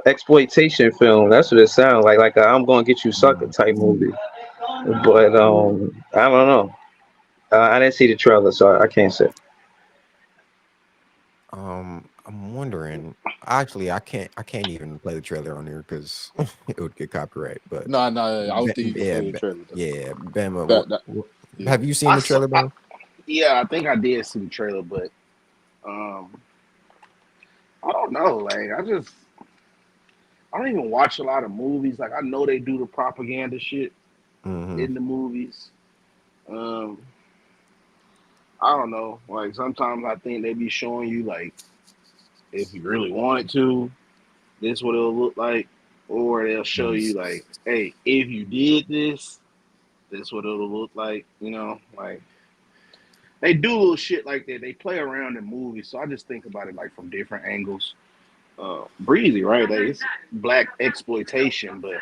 exploitation film. That's what it sounds like a I'm gonna get you sucker type movie. But I don't know. I didn't see the trailer, so I can't say. I'm wondering. Actually, I can't even play the trailer on here because it would get copyright. But I don't think you can play the trailer. Yeah, Bama. Have you seen the trailer, Bama? Yeah, I think I did see the trailer, but I don't know. Like, I don't even watch a lot of movies. Like, I know they do the propaganda shit in the movies. I don't know. Like, sometimes I think they be showing you, like, if you really wanted to, this is what it'll look like. Or they'll show you, like, hey, if you did this, this is what it'll look like. You know, like, they do little shit like that. They play around in movies. So I just think about it, like, from different angles. Breezy, right? Like, it's black exploitation, but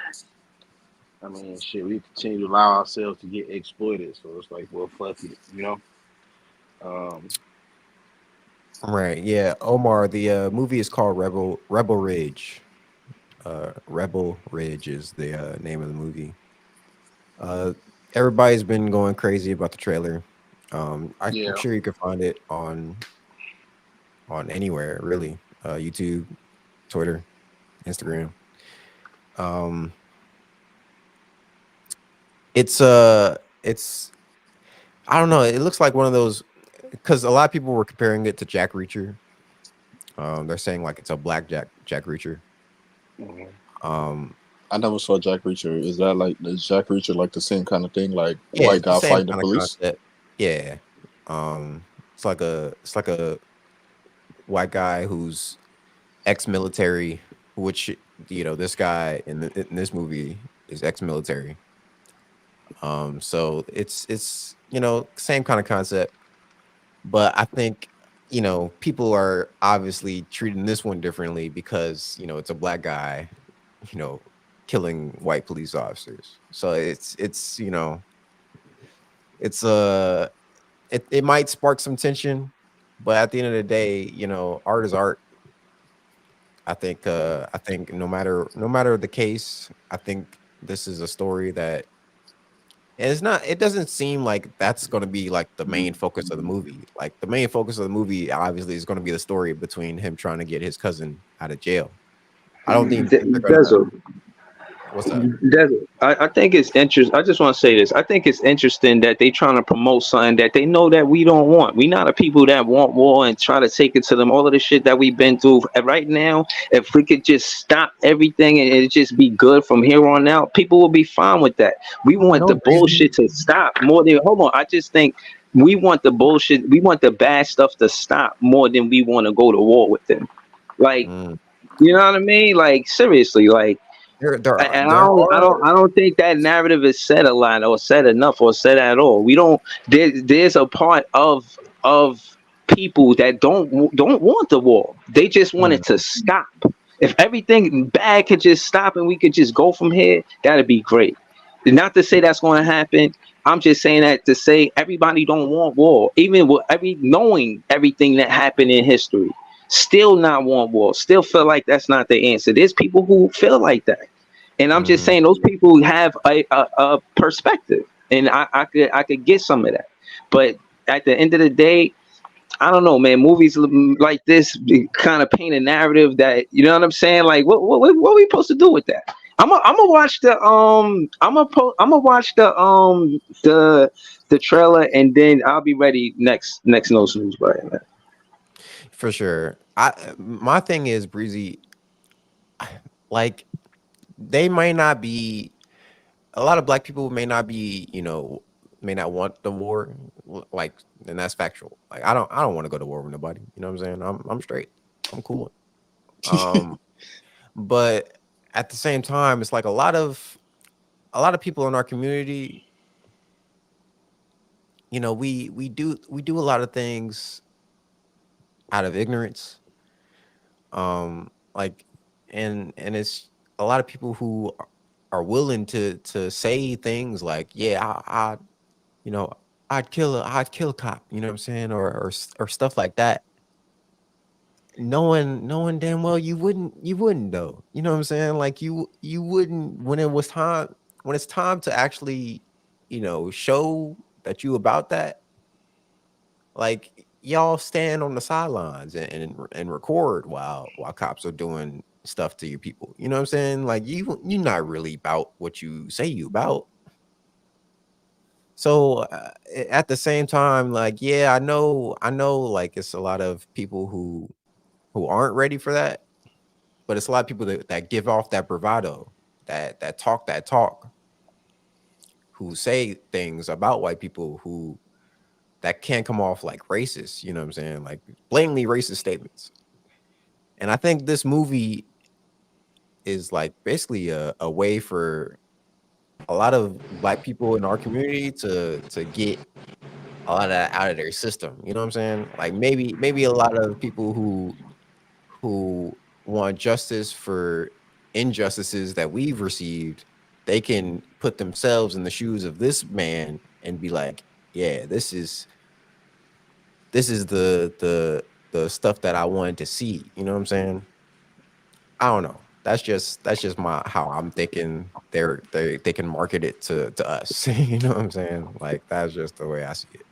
I mean, shit, we continue to allow ourselves to get exploited. So it's like, well, fuck it, you know? Right. Yeah. Omar, the movie is called Rebel Ridge. Rebel Ridge is the name of the movie. Everybody's been going crazy about the trailer. I'm sure you can find it on anywhere, really. YouTube, Twitter, Instagram. It's I don't know. It looks like one of those, because a lot of people were comparing it to Jack Reacher. They're saying like it's a black Jack Reacher. I never saw Jack Reacher. Is Jack Reacher like the same kind of thing? Like, Yeah, white guy fighting the police? Concept. Yeah. it's like a white guy who's ex-military, which this guy in this movie is ex-military. So it's same kind of concept, but I think people are obviously treating this one differently because it's a black guy, killing white police officers. So it might spark some tension, but at the end of the day, art is art. I think no matter the case, I think this is a story that, and it doesn't seem like that's going to be like the main focus of the movie. Like the main focus of the movie obviously is going to be the story between him trying to get his cousin out of jail. I don't think they're gonna, what's up? I think it's interesting. I just want to say this. I think it's interesting that they trying to promote something that they know that we don't want. We not a people that want war and try to take it to them. All of the shit that we've been through right now, if we could just stop everything and it just be good from here on out, people will be fine with that. We want the bullshit to stop more than, hold on. I just think we want the bullshit. We want the bad stuff to stop more than we want to go to war with them. Like, you know what I mean? Like, seriously, like, I don't think that narrative is said a lot or said enough or said at all. We don't. There's a part of people that don't want the war. They just want it to stop. If everything bad could just stop and we could just go from here, that'd be great. Not to say that's going to happen. I'm just saying that to say everybody don't want war, even with knowing everything that happened in history. Still not want war. Still feel like that's not the answer. There's people who feel like that. And I'm just saying those people have a perspective, and I could get some of that. But at the end of the day, I don't know, man. Movies like this kind of paint a narrative that, you know what I'm saying? Like, what are we supposed to do with that? I'm gonna watch the trailer, and then I'll be ready next No Snooze, right, man. For sure. My thing is, Breezy, like, they might not be, a lot of black people may not be, may not want the war, like, and that's factual. Like, I don't want to go to war with nobody. You know what I'm saying? I'm straight. I'm cool. But at the same time, it's like a lot of people in our community, we do a lot of things out of ignorance. Like, and it's a lot of people who are willing to say things like, yeah, I'd kill a cop, you know what I'm saying, or stuff like that. Knowing damn well you wouldn't though, you know what I'm saying? Like you wouldn't when it's time to actually, show that you about that. Like, y'all stand on the sidelines and record while cops are doing stuff to your people. You know what I'm saying? Like, you're not really about what you say you about. So at the same time, like, yeah, I know, like, it's a lot of people who aren't ready for that, but it's a lot of people that give off that bravado, that talk, who say things about white people that can come off like racist, you know what I'm saying? Like blatantly racist statements. And I think this movie is like basically a way for a lot of black people in our community to get a lot of that out of their system. You know what I'm saying? Like maybe a lot of people who want justice for injustices that we've received, they can put themselves in the shoes of this man and be like, yeah, this is the stuff that I wanted to see. You know what I'm saying? I don't know. That's just how I'm thinking they can market it to us. You know what I'm saying? Like, that's just the way I see it.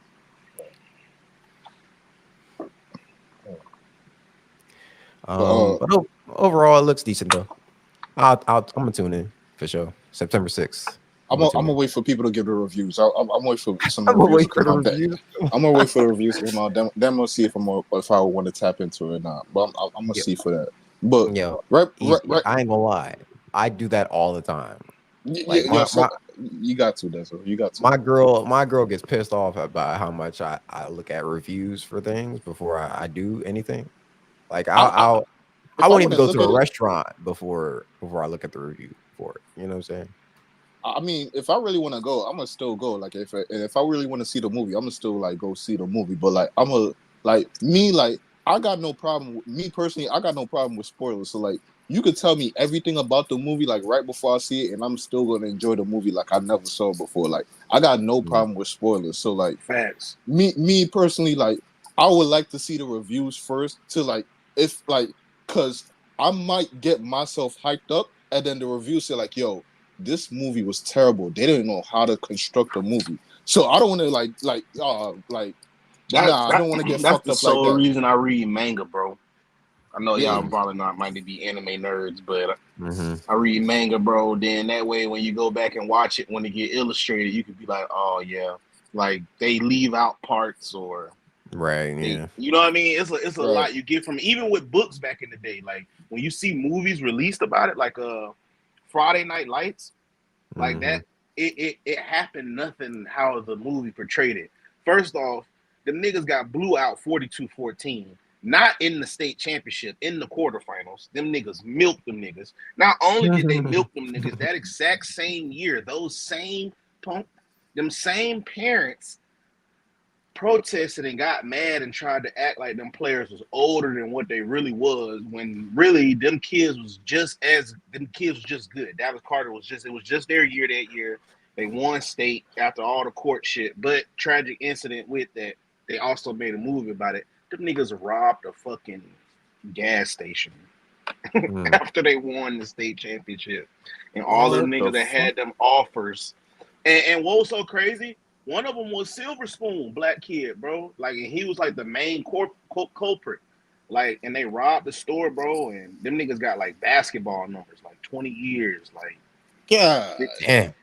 But overall, it looks decent though. I'm gonna tune in for sure. September 6th. I'm gonna wait for people to give the reviews. I'm gonna wait for some reviews to come out. I'm gonna wait for the reviews to come out. Then I'm gonna see if I want to tap into it or not. But I'm gonna see for that. But yo, right. I ain't gonna lie. I do that all the time. Like You got to, that's all. You got to. My girl gets pissed off about how much I look at reviews for things before I do anything. Like I won't even go to a restaurant before I look at the review for it. You know what I'm saying? I mean, if I really want to go, I'm gonna still go. Like if I really want to see the movie, I'm gonna still like go see the movie. But like I got no problem. Me personally, I got no problem with spoilers. So like you could tell me everything about the movie like right before I see it, and I'm still gonna enjoy the movie like I never saw it before. Like I got no problem with spoilers. So like facts. Me personally, like I would like to see the reviews first to like if like because I might get myself hyped up, and then the reviews say like, "Yo, this movie was terrible. They didn't know how to construct a movie." So I don't want to I don't want to get fucked up like that. That's the sole reason I read manga, bro. I know y'all probably not might be anime nerds, but I read manga, bro. Then that way, when you go back and watch it, when it get illustrated, you could be like, "Oh yeah," like they leave out parts or right, you know what I mean? It's a lot you get from even with books back in the day. Like when you see movies released about it, like Friday Night Lights, like that. It happened nothing how the movie portrayed it. First off, the niggas got blew out 42-14. Not in the state championship, in the quarterfinals. Them niggas milked them niggas. Not only did they milk them niggas, that exact same year, them same parents protested and got mad and tried to act like them players was older than what they really was, when really them kids was just good. Dallas Carter was just their year that year. They won state after all the court shit, but tragic incident with that. They also made a movie about it. Them niggas robbed a fucking gas station after they won the state championship. And all them niggas that had them offers. And what was so crazy, one of them was Silver Spoon, black kid, bro. Like, and he was like the main culprit. Like, and they robbed the store, bro. And them niggas got like basketball numbers, like 20 years. Like, yeah,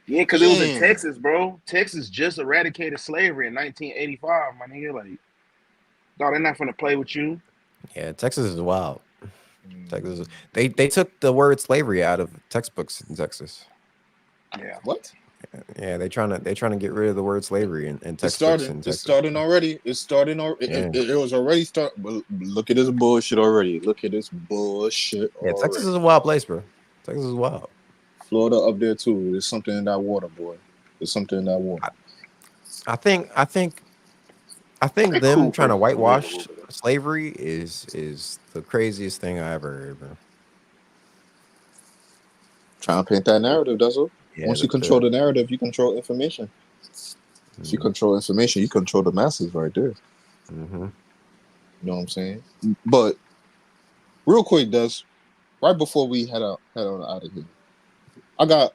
because it was in Texas, bro. Texas just eradicated slavery in 1985, my nigga. Like, no, they're not gonna play with you. Yeah, Texas is wild. Texas, they took the word slavery out of textbooks in Texas. Yeah, what? Yeah, they're trying to get rid of the word slavery in textbooks. It's starting already. It was already start. But look at this bullshit already. Yeah, Texas is a wild place, bro. Texas is wild. Florida up there too. There's something in that water, boy. There's something in that water. I think them trying to whitewash slavery is the craziest thing I ever heard, bro. Trying to paint that narrative, that's all. Yeah, once you control the narrative, you control information. If you control information, you control the masses right there. You know what I'm saying? But real quick, Des, right before we head on out of here, I got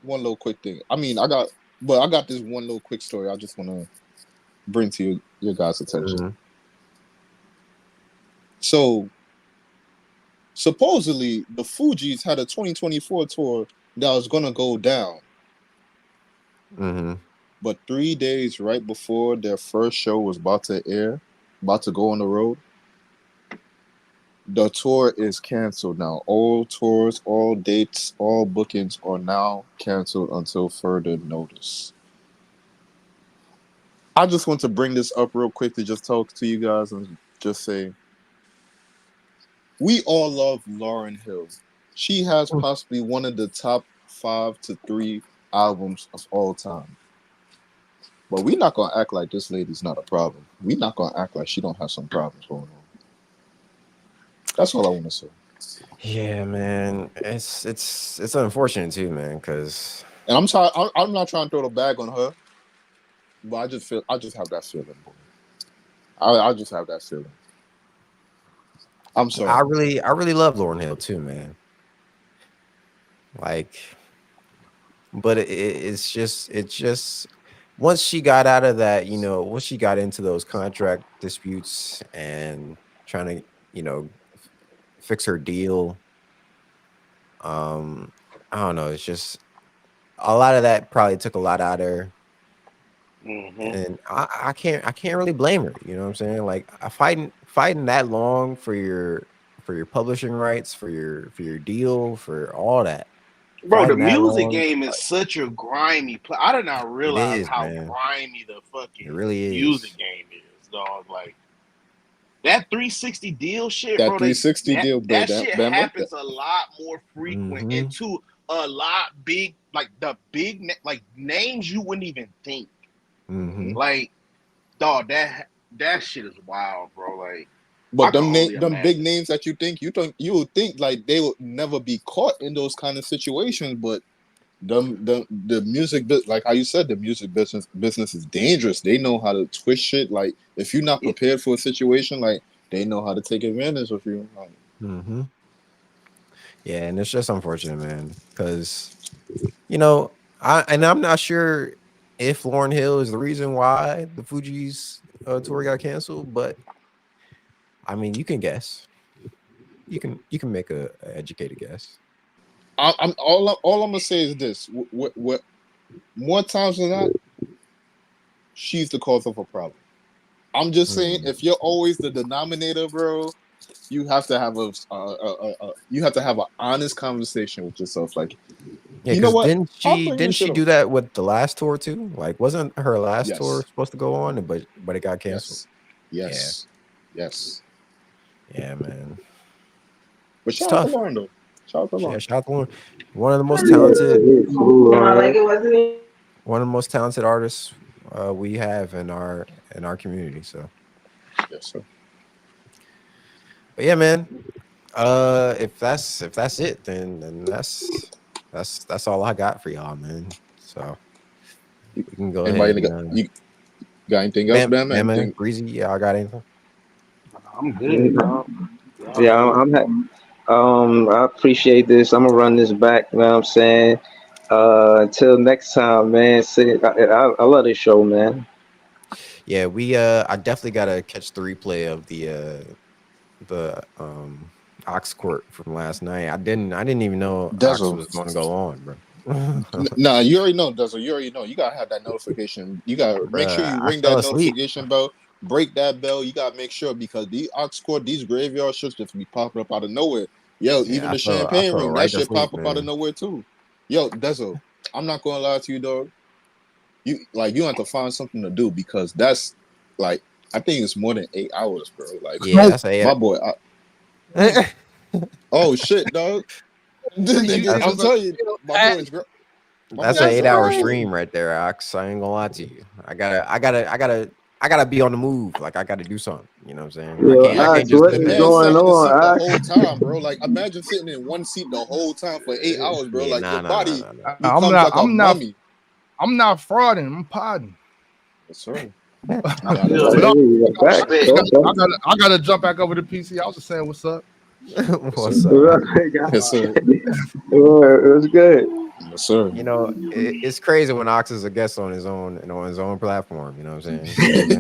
one little quick thing. I got this one little quick story I just want to bring to your guys' attention. So, supposedly, the Fugees had a 2024 tour that was going to go down. But 3 days right before their first show was about to go on the road, the tour is canceled now. All tours, all dates, all bookings are now canceled until further notice. I just want to bring this up real quick to just talk to you guys and just say, we all love Lauryn Hill. She has possibly one of the top 5 to 3 albums of all time. But we're not going to act like this lady's not a problem. We're not going to act like she don't have some problems going on. That's all I want to say. Yeah, man. It's unfortunate too, man, because... And I'm not trying to throw the bag on her, but I just have that feeling, boy. I just have that feeling. I'm sorry. I really love Lauryn Hill too, man. Like, but it's just once she got out of that, once she got into those contract disputes and trying to, fix her deal, I don't know. It's just a lot of that probably took a lot out of her. And I can't really blame her. You know what I'm saying? Like, fighting that long for your publishing rights, for your deal, for all that. Bro, the fighting that music long. game is such a grimy play. I did not realize is, how man. grimy the It fucking really music is. game is, dog. Like that 360 deal shit, That bro. 360 deal, bro. That shit Bama. happens a lot more frequent and to a lot big, like the big like names you wouldn't even think. Like, dog, that shit is wild, bro. Like, But them imagine. big names that you would think like they would never be caught in those kind of situations, but the music like how you said, the music business is dangerous. They know how to twist shit. Like if you're not prepared for a situation, like they know how to take advantage of you. Like, Yeah, and it's just unfortunate, man, because I'm not sure if Lauryn Hill is the reason why the Fugees tour got canceled, but I mean, you can guess. You can make a educated guess. I'm all I'm gonna say is this: what more times than not, she's the cause of a problem. I'm just saying, if you're always the denominator, bro, you have to have an honest conversation with yourself. Like, Yeah, you know what? didn't she do that with the last tour too? Like, wasn't her last tour supposed to go on, but it got canceled? Yes. Yeah, man. But shout out to Lauren though. Shout out to Lauren. Yeah, shout out to Lauren. One of the most talented. One of the most talented artists we have in our community. So. Yes, sir. But yeah, man. If that's it, then that's all I got for y'all, man. So we can go ahead. You got anything else, man? Breezy, yeah, I got anything. I'm good, bro. Yeah, I appreciate this. I'm gonna run this back. You know what I'm saying? Until next time, man. I love this show, man. Yeah, I definitely gotta catch the replay of the Ox Court from last night. I didn't even know Ox was going to go on, bro. Nah, you already know, Duzzle. You already know. You gotta have that notification. You gotta make sure you ring that notification bell. Break that bell. You gotta make sure, because these Ox Court, these graveyard shits just be popping up out of nowhere. Yo, even the champagne ring, that shit pop up out of nowhere too. Yo, Duzzle, I'm not gonna lie to you, dog. You have to find something to do, because that's like, I think it's more than 8 hours, bro. Like, yeah, that's 8 my boy. Oh shit, dog. I'm tell you, my boy's girl. That's an 8-hour stream right there, Ox. I ain't gonna lie to you. I gotta be on the move. Like, I gotta do something. You know what I'm saying? I can't just what is going on? The whole time, bro. Like, imagine sitting in one seat the whole time for 8 hours, bro. Like, your body becomes like a mummy. I'm not frauding. I'm podding. Yes, sir. I gotta jump back over to PC. I was just saying, what's up? What's up? Yes, sir. It was good. Yes, sir. You know, it's crazy when Ox is a guest on his own and on his own platform. You know what I'm saying?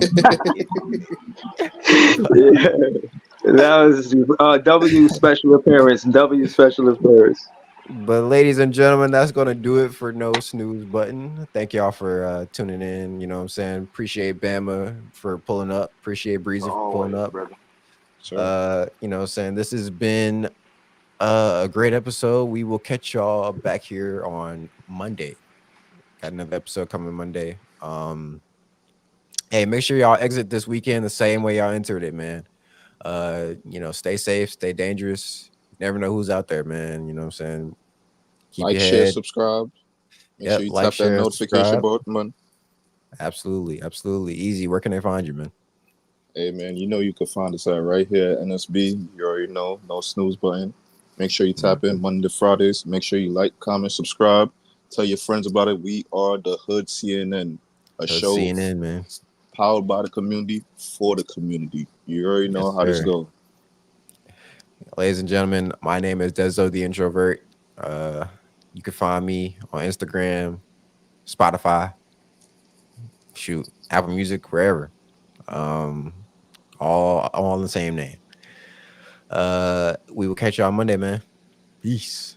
That was W special appearance. But ladies and gentlemen, that's gonna do it for No Snooze Button. Thank y'all for tuning in. You know what I'm saying? Appreciate Bama for pulling up. Appreciate Breezy for pulling up. Sure. You know what I'm saying? This has been a great episode. We will catch y'all back here on Monday. Got another episode coming Monday. Hey, make sure y'all exit this weekend the same way y'all entered it, man. Stay safe, stay dangerous. Never know who's out there, man. You know what I'm saying? Keep like, your share, head. subscribe. Make sure you like, tap share, that notification button. Absolutely easy. Where can they find you, man? Hey, man, you know you can find us at right here at NSB. You already know, No Snooze Button. Make sure you tap in Monday to Fridays. Make sure you like, comment, subscribe. Tell your friends about it. We are the Hood CNN, show CNN, man, powered by the community for the community. You already know how this goes. Ladies and gentlemen, my name is Dezo the Introvert. You can find me on Instagram, Spotify, Apple Music, wherever. All the same name. We will catch you on Monday, man. Peace.